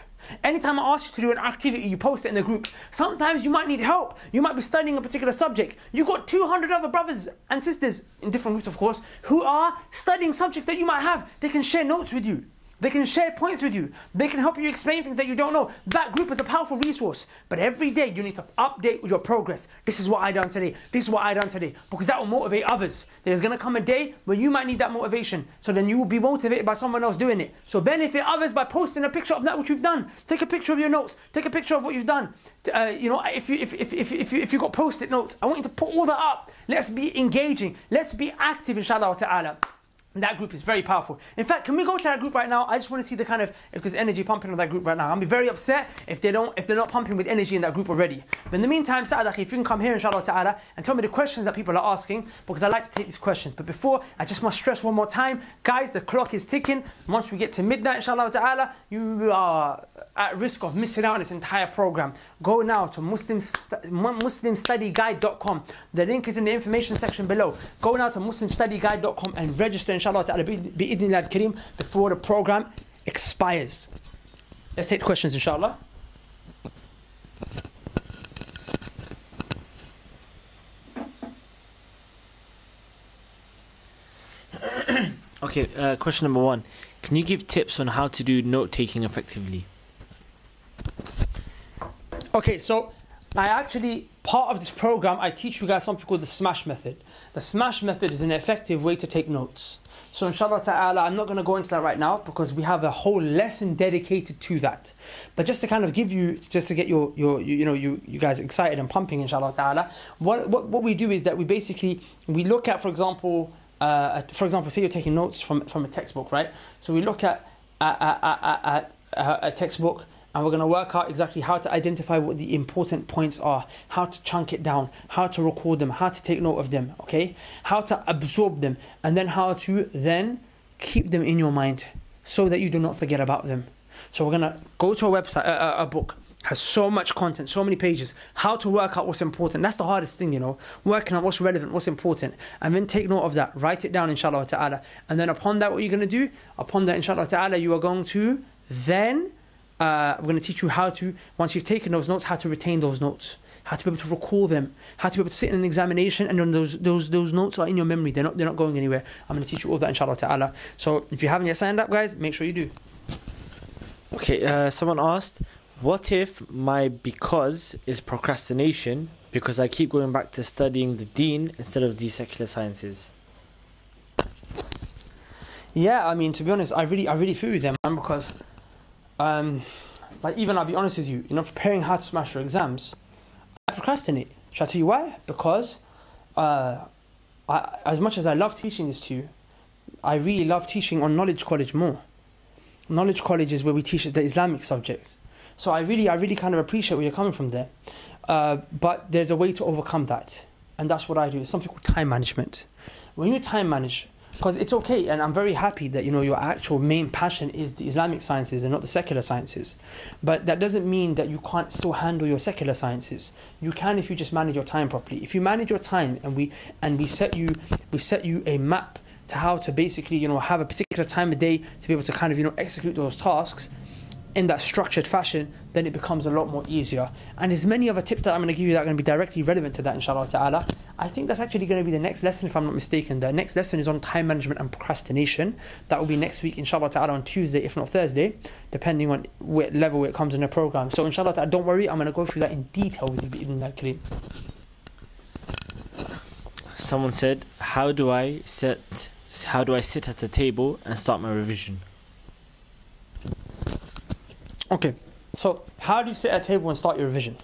Anytime I ask you to do an activity, you post it in the group. Sometimes you might need help. You might be studying a particular subject. You've got 200 other brothers and sisters, in different groups of course, who are studying subjects that you might have. They can share notes with you. They can share points with you. They can help you explain things that you don't know. That group is a powerful resource. But every day you need to update with your progress. This is what I done today. This is what I done today. Because that will motivate others. There's going to come a day where you might need that motivation. So then you will be motivated by someone else doing it. So benefit others by posting a picture of that which you've done. Take a picture of your notes. Take a picture of what you've done. You know, if you got post-it notes, I want you to put all that up. Let's be engaging. Let's be active, inshallah ta'ala. That group is very powerful. In fact, can we go to that group right now? I just want to see the kind of, if there's energy pumping in that group right now. I'll be very upset if they're not pumping with energy in that group already. But in the meantime, Sa'ad Akhi, if you can come here, inshallah ta'ala, and tell me the questions that people are asking, because I like to take these questions. But before, I just must stress one more time, guys, the clock is ticking. Once we get to midnight, inshallah ta'ala, you are at risk of missing out on this entire program. Go now to muslimstudyguide.com. The link is in the information section below. Go now to muslimstudyguide.com and register, inshallah ta'ala, bi'idhnillah al-kareem, before the program expires. Let's take questions, inshallah. Okay, question number 1. Can you give tips on how to do note-taking effectively? Okay, so I actually, part of this program, I teach you guys something called the SMASH method. The SMASH method is an effective way to take notes. So inshallah ta'ala, I'm not going to go into that right now because we have a whole lesson dedicated to that. But just to kind of give you, just to get you guys excited and pumping, inshallah ta'ala, what we do is that we look at, for example, say you're taking notes from a textbook, right? So we look at a textbook, and we're going to work out exactly how to identify what the important points are, how to chunk it down, how to record them, how to take note of them, okay? How to absorb them, and then how to then keep them in your mind so that you do not forget about them. So we're going to go to a website, a book, has so much content, so many pages, how to work out what's important. That's the hardest thing, working out what's relevant, what's important, and then take note of that, write it down, inshallah ta'ala. And then upon that, what you're going to do, upon that, inshallah ta'ala, you are going to then, we're going to teach you how to, once you've taken those notes, how to retain those notes, how to be able to recall them, how to be able to sit in an examination, and then those notes are in your memory. They're not going anywhere. I'm going to teach you all that, inshallah ta'ala. So if you haven't yet signed up, guys, make sure you do. Okay, someone asked, what if my because is procrastination because I keep going back to studying the deen instead of the secular sciences? Yeah, I mean, to be honest, I really feel you there, man, because even I'll be honest with you, preparing how to smash your exams, I procrastinate. Shall I tell you why? Because as much as I love teaching this to you, I really love teaching on Knowledge College more. Knowledge College is where we teach the Islamic subjects. So I really kind of appreciate where you're coming from there. But there's a way to overcome that. And that's what I do. It's something called time management. When you time manage, because it's okay, and I'm very happy that your actual main passion is the Islamic sciences and not the secular sciences. But that doesn't mean that you can't still handle your secular sciences. You can if you just manage your time properly. If you manage your time and we set you a map to how to basically have a particular time of day to be able to kind of execute those tasks in that structured fashion, then it becomes a lot more easier. And there's many other tips that I'm going to give you that are going to be directly relevant to that, inshallah ta'ala. I think that's actually going to be the next lesson, if I'm not mistaken. The next lesson is on time management and procrastination. That will be next week, inshallah ta'ala, on Tuesday, if not Thursday, depending on what level it comes in the program. So inshallah ta'ala, don't worry, I'm going to go through that in detail with you, bi'idhnillah al-kareem. Someone said, how do I sit at the table and start my revision? Okay, so how do you sit at a table and start your revision?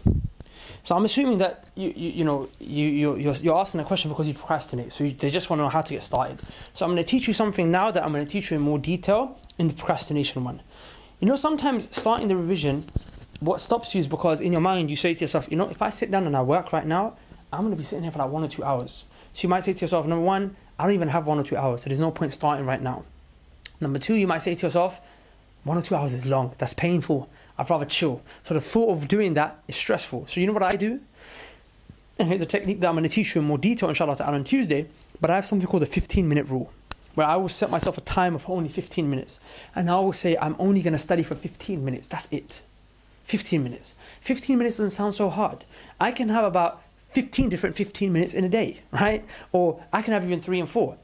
So I'm assuming that you're asking a question because you procrastinate. So they just want to know how to get started. So I'm going to teach you something now that I'm going to teach you in more detail in the procrastination one. Sometimes starting the revision, what stops you is because in your mind you say to yourself, if I sit down and I work right now, I'm going to be sitting here for like 1 or 2 hours. So you might say to yourself, number one, I don't even have 1 or 2 hours, so there's no point starting right now. Number two, you might say to yourself, 1 or 2 hours is long, that's painful, I'd rather chill. So the thought of doing that is stressful. So you know what I do? And here's a technique that I'm going to teach you in more detail, inshallah ta'ala, on Tuesday. But I have something called the 15-minute rule, where I will set myself a time of only 15 minutes. And I will say, I'm only going to study for 15 minutes. That's it. 15 minutes. 15 minutes doesn't sound so hard. I can have about 15 different 15 minutes in a day, right? Or I can have even 3 and 4.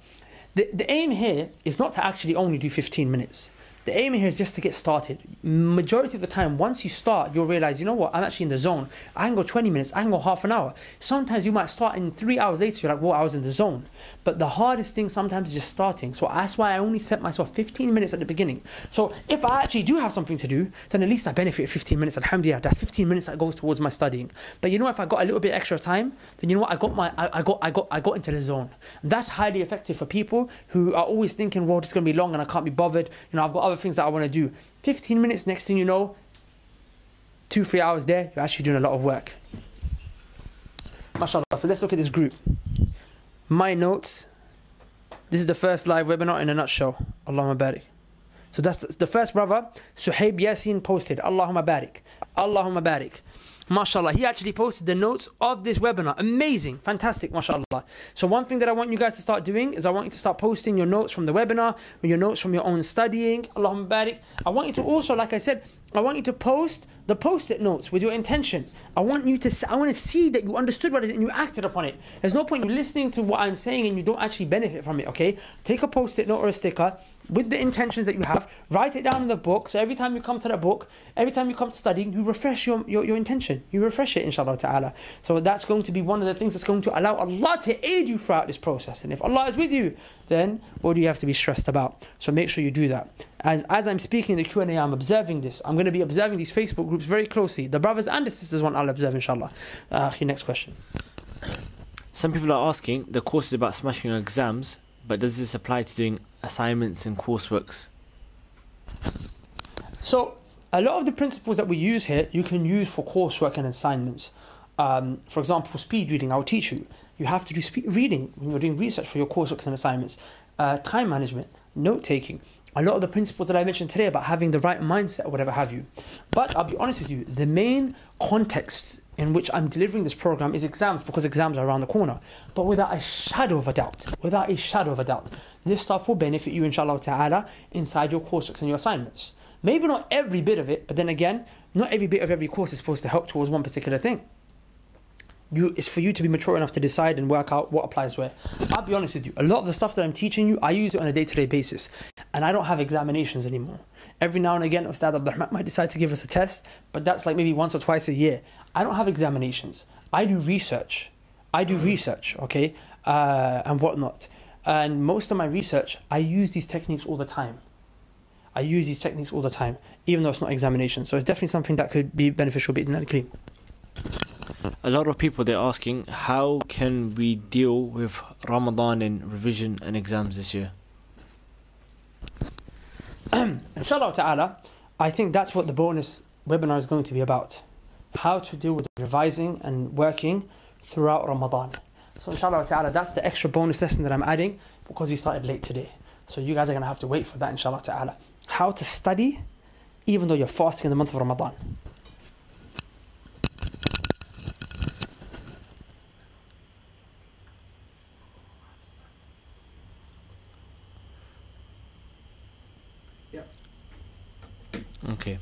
The aim here is not to actually only do 15 minutes. The aim here is just to get started. Majority of the time, once you start, you'll realize, you know what, I'm actually in the zone. I can go 20 minutes, I can go half an hour. Sometimes you might start and 3 hours later, you're like, well, I was in the zone. But the hardest thing sometimes is just starting. So that's why I only set myself 15 minutes at the beginning. So if I actually do have something to do, then at least I benefit 15 minutes. Alhamdulillah, that's 15 minutes that goes towards my studying. But you know, if I got a little bit extra time, then you know what, I got into the zone. That's highly effective for people who are always thinking, well, it's going to be long and I can't be bothered. You know, I've got other things that I want to do. 15 minutes, next thing you know, 2-3 hours there, you're actually doing a lot of work. MashaAllah. So let's look at this group. My notes. This is the first live webinar in a nutshell. Allahumma barik. So that's the first brother, Suhaib Yasin, posted. Allahumma barik. Allahumma barik. MashaAllah, he actually posted the notes of this webinar. Amazing, fantastic, MashaAllah. So one thing that I want you guys to start doing is I want you to start posting your notes from the webinar, or your notes from your own studying. Allahumma barik. I want you to also, like I said, I want you to post the post-it notes with your intention. I want to see that you understood what it is and you acted upon it. There's no point in you listening to what I'm saying and you don't actually benefit from it, okay? Take a post-it note or a sticker with the intentions that you have, write it down in the book, so every time you come to that book, every time you come to studying, you refresh your intention. You refresh it, inshallah ta'ala. So that's going to be one of the things that's going to allow Allah to aid you throughout this process. And if Allah is with you, then what do you have to be stressed about? So make sure you do that. As I'm speaking in the Q&A, I'm observing this. I'm going to be observing these Facebook groups very closely. The brothers and the sisters want I'll observe, inshallah. Next question. Some people are asking, the course is about smashing your exams, but does this apply to doing assignments and courseworks? So a lot of the principles that we use here, you can use for coursework and assignments. For example, speed reading, I'll teach you. You have to do speed reading when you're doing research for your courseworks and assignments. Time management, note-taking. A lot of the principles that I mentioned today about having the right mindset or whatever have you. But I'll be honest with you, the main context in which I'm delivering this program is exams, because exams are around the corner. But without a shadow of a doubt, this stuff will benefit you, inshallah ta'ala, inside your courseworks and your assignments. Maybe not every bit of it, but then again, not every bit of every course is supposed to help towards one particular thing. It's for you to be mature enough to decide and work out what applies where. I'll be honest with you, a lot of the stuff that I'm teaching you, I use it on a day-to-day basis. And I don't have examinations anymore. Every now and again, Ustad Abdurrahman might decide to give us a test, but that's like maybe once or twice a year. I don't have examinations. I do research, okay, and whatnot. And most of my research, I use these techniques all the time. Even though it's not examination. So it's definitely something that could be beneficial. A lot of people, they're asking, how can we deal with Ramadan and revision and exams this year? Inshallah ta'ala, I think that's what the bonus webinar is going to be about. How to deal with revising and working throughout Ramadan. So inshallah ta'ala, that's the extra bonus lesson that I'm adding because we started late today. So you guys are going to have to wait for that, inshallah ta'ala. How to study even though you're fasting in the month of Ramadan. Okay.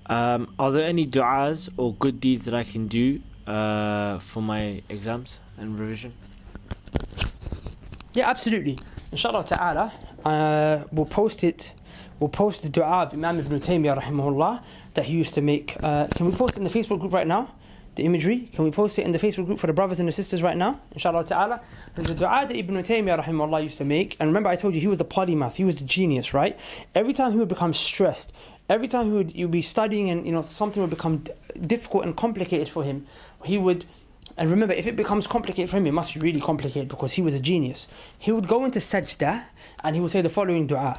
Are there any du'as or good deeds that I can do for my exams and revision? Yeah, absolutely. Inshallah ta'ala, we'll post the du'a of Imam Ibn Taymiyyah rahimahullah that he used to make. Can we post it in the Facebook group right now? The imagery, can we post it in the Facebook group for the brothers and the sisters right now? Inshallah ta'ala. There's a dua that Ibn Taymiyyah rahimahullah used to make. And remember I told you he was the polymath, he was the genius, right? Every time he would become stressed, every time he would be studying and something would become difficult and complicated for him, he would, and remember, if it becomes complicated for him, it must be really complicated because he was a genius. He would go into sajda and he would say the following dua.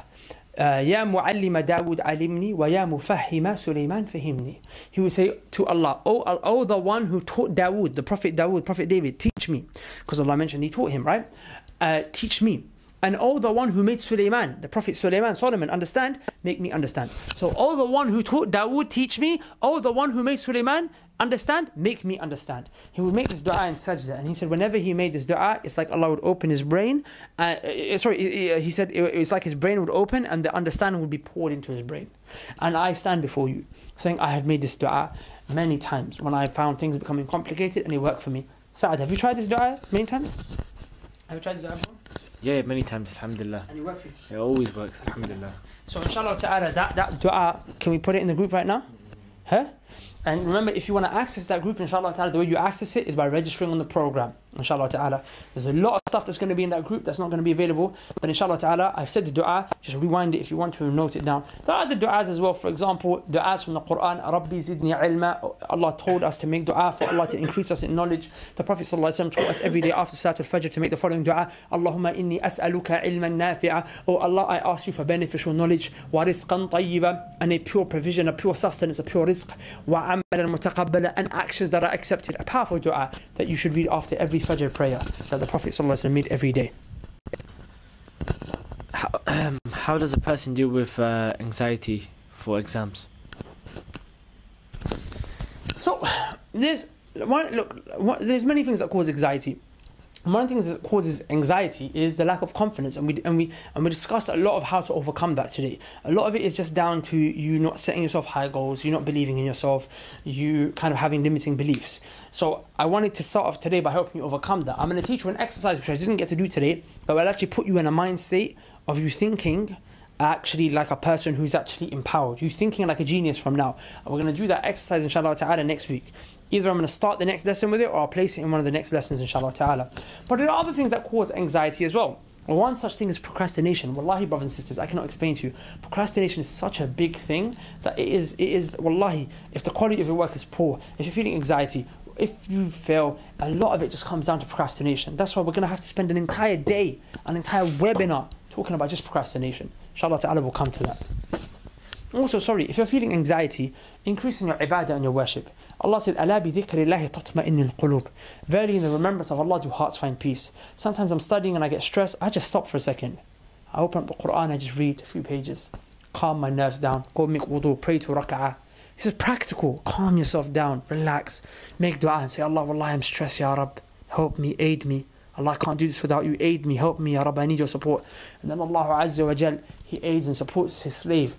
Ya mu'allima Dawood alimni wa ya mufahhima Sulaiman fahimni. He would say to Allah, oh the one who taught Dawood, the Prophet Dawood, Prophet David, teach me. Because Allah mentioned he taught him, right? Teach me. And oh the one who made Sulaiman, the Prophet Solomon, understand, make me understand. So oh the one who taught Dawood, teach me. Oh the one who made Sulaiman, understand, make me understand. He would make this dua in sajda, and he said whenever he made this dua, it's like Allah would open his brain. He said it's like his brain would open and the understanding would be poured into his brain. And I stand before you saying I have made this dua many times when I found things becoming complicated and it worked for me. Sa'ad, have you tried this dua many times? Have you tried this dua before? Yeah, many times, alhamdulillah. And it worked for you? It always works, alhamdulillah. So inshallah ta'ala, that dua, can we put it in the group right now? Huh? And remember, if you want to access that group, inshallah ta'ala, the way you access it is by registering on the program, inshallah ta'ala. There's a lot of stuff that's going to be in that group that's not going to be available, but inshallah ta'ala, I've said the dua, just rewind it if you want to note it down. There are other du'as as well, for example, du'as from the Quran, Rabbi zidni ilma, Allah told us to make dua for Allah to increase us in knowledge. The Prophet sallallahu alaihi wasallam taught us every day after Salatul Fajr to make the following dua, Allahumma inni as'aluka ilman nafi'a, oh Allah, I ask you for beneficial knowledge, wa rizqan tayyiba, and a pure provision, a pure sustenance, a pure rizq, wa amalan mutaqabbala, and actions that are accepted. A powerful dua that you should read after every Fajr prayer that the Prophet ﷺ made every day. How does a person deal with anxiety for exams? So there's many things that cause anxiety. One of the things that causes anxiety is the lack of confidence, and we discussed a lot of how to overcome that today. A lot of it is just down to you not setting yourself high goals, you not believing in yourself, you kind of having limiting beliefs. So I wanted to start off today by helping you overcome that. I'm going to teach you an exercise which I didn't get to do today, but will actually put you in a mind state of you thinking actually like a person who's actually empowered. You thinking like a genius from now. And we're going to do that exercise inshallah ta'ala next week. Either I'm going to start the next lesson with it, or I'll place it in one of the next lessons inshallah ta'ala. But there are other things that cause anxiety as well. One such thing is procrastination. Wallahi, brothers and sisters, I cannot explain to you. Procrastination is such a big thing that it is wallahi, if the quality of your work is poor, if you're feeling anxiety, if you fail, a lot of it just comes down to procrastination. That's why we're going to have to spend an entire day, an entire webinar talking about just procrastination. Inshallah ta'ala will come to that. Also, if you're feeling anxiety, increase in your ibadah and your worship. Allah said, "Ala bi dhikrillahi tatma'innul qulub." Verily, in the remembrance of Allah do hearts find peace. Sometimes I'm studying and I get stressed, I just stop for a second. I open up the Quran, I just read a few pages, calm my nerves down, go make wudu, pray to rak'ah. This is practical. Calm yourself down, relax, make dua and say, Allah, wallahi, I'm stressed, Ya Rab, help me, aid me. Allah, I can't do this without you, aid me, help me, Ya Rab, I need your support. And then Allah Azza wa Jal, He aids and supports His slave.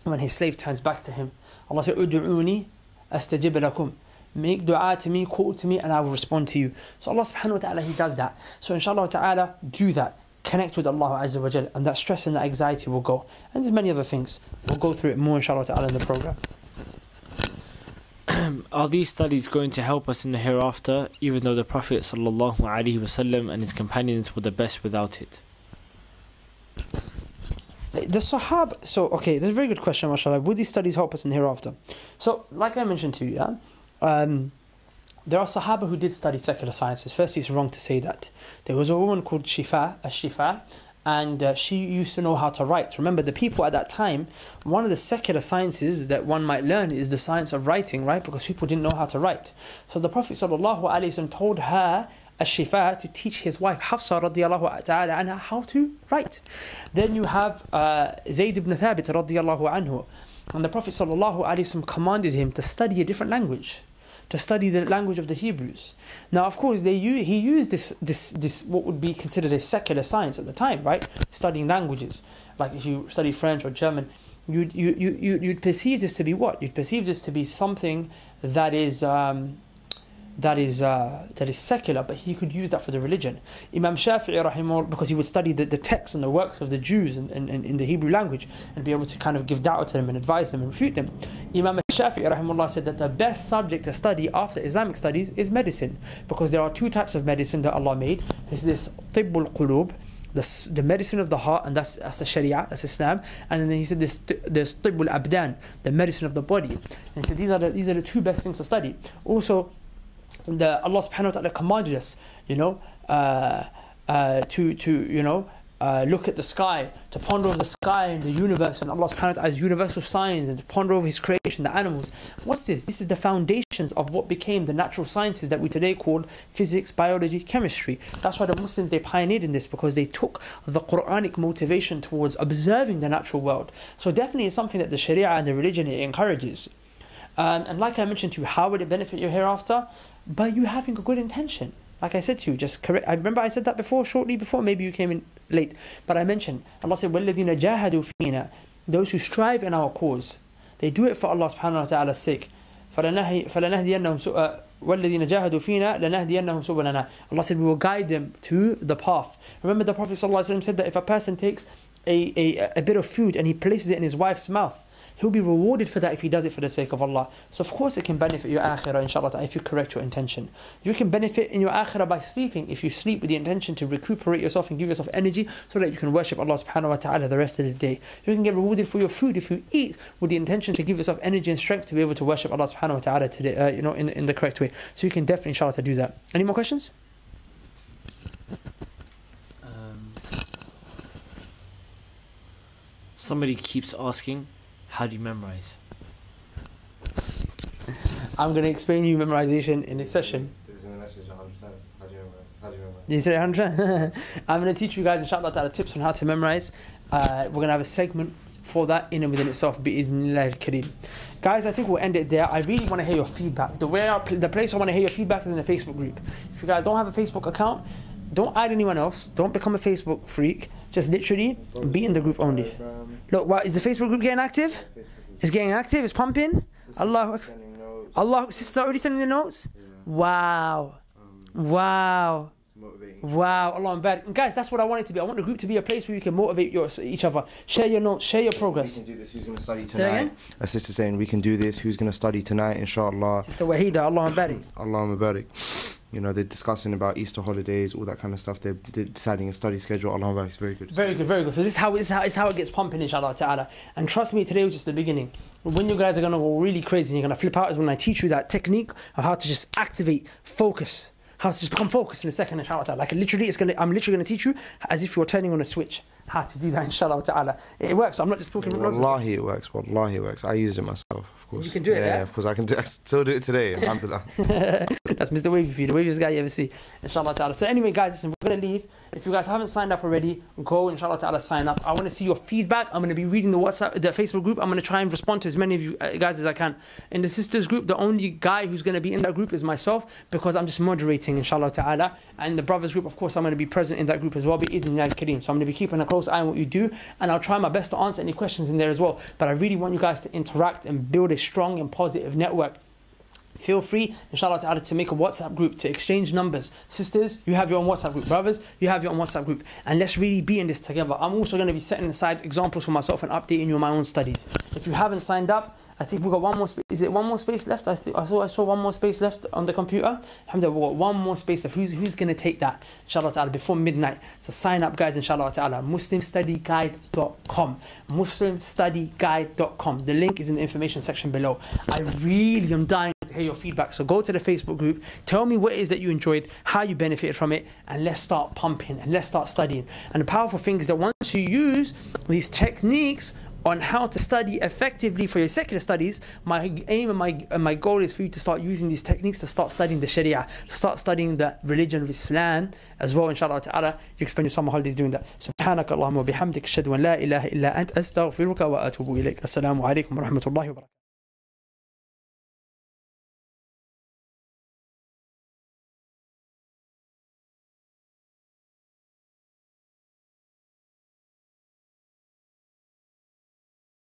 When His slave turns back to Him, Allah said, "Ud'uni astajib lakum." Make dua to me, call to me, and I will respond to you. So Allah subhanahu wa ta'ala, He does that. So inshallah ta'ala, do that. Connect with Allah Azza wa Jal, and that stress and that anxiety will go. And there's many other things. We'll go through it more inshallah ta'ala in the program. Are these studies going to help us in the hereafter, even though the Prophet sallallahu alaihi wasallam and his companions were the best without it? The Sahaba, that's a very good question, mashallah. Would these studies help us in the hereafter? So, like I mentioned to you, there are Sahaba who did study secular sciences. Firstly, it's wrong to say that. There was a woman called Shifa, and she used to know how to write. Remember, the people at that time, one of the secular sciences that one might learn is the science of writing, right? Because people didn't know how to write. So the Prophet ﷺ told her, Shifa, to teach his wife Hafsa radiallahu ta'ala anha how to write. Then you have Zayd ibn Thabit radiallahu anhu, and the Prophet ﷺ commanded him to study a different language, to study the language of the Hebrews. Now, of course, he used this what would be considered a secular science at the time, right? Studying languages, like if you study French or German, you'd perceive this to be what? You'd perceive this to be something that is secular, but he could use that for the religion. Imam Shafi'i rahimahullah, because he would study the texts and the works of the Jews in the Hebrew language and be able to kind of give da'wah to them and advise them and refute them. Imam Shafi'i rahimahullah said that the best subject to study after Islamic studies is medicine, because there are two types of medicine that Allah made. There's this tibbul qulub, the medicine of the heart, and that's the Sharia, that's Islam. And then he said there's tibbul abdan, the medicine of the body. And he said these are the two best things to study. Also, Allah subhanahu wa ta'ala commanded us, to look at the sky, to ponder over the sky and the universe, and Allah subhanahu wa ta'ala's universal signs, and to ponder over His creation, the animals. What's this? This is the foundations of what became the natural sciences that we today call physics, biology, chemistry. That's why the Muslims, they pioneered in this, because they took the Quranic motivation towards observing the natural world. So definitely it's something that the Sharia and the religion, it encourages. And like I mentioned to you, how would it benefit you hereafter? By you having a good intention. Like I said to you, just correct. I remember I said that shortly before, maybe you came in late. But I mentioned, Allah said, وَالَّذِينَ جَاهَدُوا فِينَا, those who strive in our cause, they do it for Allah subhanahu wa ta'ala's sake. فَلَنَهْدِيَنَّهُمْ وَالَّذِينَ جَاهَدُوا فِينَا لَنَهْدِيَنَّهُمْ سُبُلَنَا. Allah said we will guide them to the path. Remember the Prophet ﷺ said that if a person takes a bit of food and he places it in his wife's mouth, he'll be rewarded for that if he does it for the sake of Allah. So of course it can benefit your akhirah, inshallah, if you correct your intention. You can benefit in your akhirah by sleeping, if you sleep with the intention to recuperate yourself and give yourself energy so that you can worship Allah subhanahu wa ta'ala the rest of the day. You can get rewarded for your food if you eat with the intention to give yourself energy and strength to be able to worship Allah subhanahu wa ta'ala today, in the correct way. So you can definitely, inshallah, do that. Any more questions? Somebody keeps asking, how do you memorize? I'm going to explain you memorization in this session. There's a message 100 times. How do you memorize? How do you memorize? Did you say 100? I'm going to teach you guys, inshallah ta'ala, tips on how to memorize. We're going to have a segment for that in and within itself, bi'idhnillah al-kareem. Guys, I think we'll end it there. I really want to hear your feedback. The place I want to hear your feedback is in the Facebook group. If you guys don't have a Facebook account, don't add anyone else. Don't become a Facebook freak. Just literally be in the group only. Look, what, is the Facebook group getting active? It's getting active. It's pumping. Allah, sister already sending the notes. Wow, wow, wow. Allah Akbar. And guys, that's what I want it to be. I want the group to be a place where you can motivate each other. Share your notes. Share your progress. We can do this. Who's going to study tonight? A sister saying we can do this. Who's going to study tonight? Inshallah. Sister Wahida. Allah Akbar. Allah Mubarak. You know, they're discussing about Easter holidays, all that kind of stuff. They're deciding a study schedule. Allah Mubarak is very good. Very good, very good. So this is how it gets pumping, inshallah ta'ala. And trust me, today was just the beginning. When you guys are going to go really crazy and you're going to flip out is when I teach you that technique of how to just activate, focus. How to just become focused in a second, inshallah ta'ala. Like literally, I'm literally going to teach you as if you're turning on a switch. How to do that, inshallah ta'ala. It works. I'm not just talking about nonsense. Wallahi it works. Wallahi it works. I used it myself, of course. You can do it, yeah? Of course I can do it. I still do it today, alhamdulillah. That's Mr. Wavy for you, the waviest guy you ever see, inshallah ta'ala. So anyway, guys, listen, we're going to leave. If you guys haven't signed up already, go, inshallah ta'ala, sign up. I want to see your feedback. I'm going to be reading the Facebook group. I'm going to try and respond to as many of you guys as I can. In the sisters group, the only guy who's going to be in that group is myself, because I'm just moderating, inshallah ta'ala. And the brothers group, of course, I'm going to be present in that group as well, bi'idhnillah al-kareem. So I'm going to be keeping a close eye on what you do, and I'll try my best to answer any questions in there as well. But I really want you guys to interact and build a strong and positive network. Feel free, inshallah ta'ala, to make a WhatsApp group, to exchange numbers. Sisters, you have your own WhatsApp group. Brothers, you have your own WhatsApp group. And let's really be in this together. I'm also going to be setting aside examples for myself and updating you on my own studies. If you haven't signed up, I think we've got one more space. Is it one more space left? I saw one more space left on the computer. Alhamdulillah, we've got one more space left. Who's going to take that? Inshallah ta'ala, before midnight. So sign up, guys, inshallah ta'ala. MuslimStudyGuide.com. MuslimStudyGuide.com. The link is in the information section below. I really am dying to hear your feedback. So go to the Facebook group. Tell me what it is that you enjoyed, how you benefited from it, and let's start pumping and let's start studying. And the powerful thing is that once you use these techniques on how to study effectively for your secular studies, my aim and my goal is for you to start using these techniques to start studying the Sharia, to start studying the religion of Islam as well, inshallah ta'ala. You can spend your summer holidays doing that. Subhanaka Allahumma bihamdik, ashhadu an la ilaha illa ant, astaghfiruka wa atubu ilayk. Assalamu alaikum wa rahmatullahi wa barakatuh.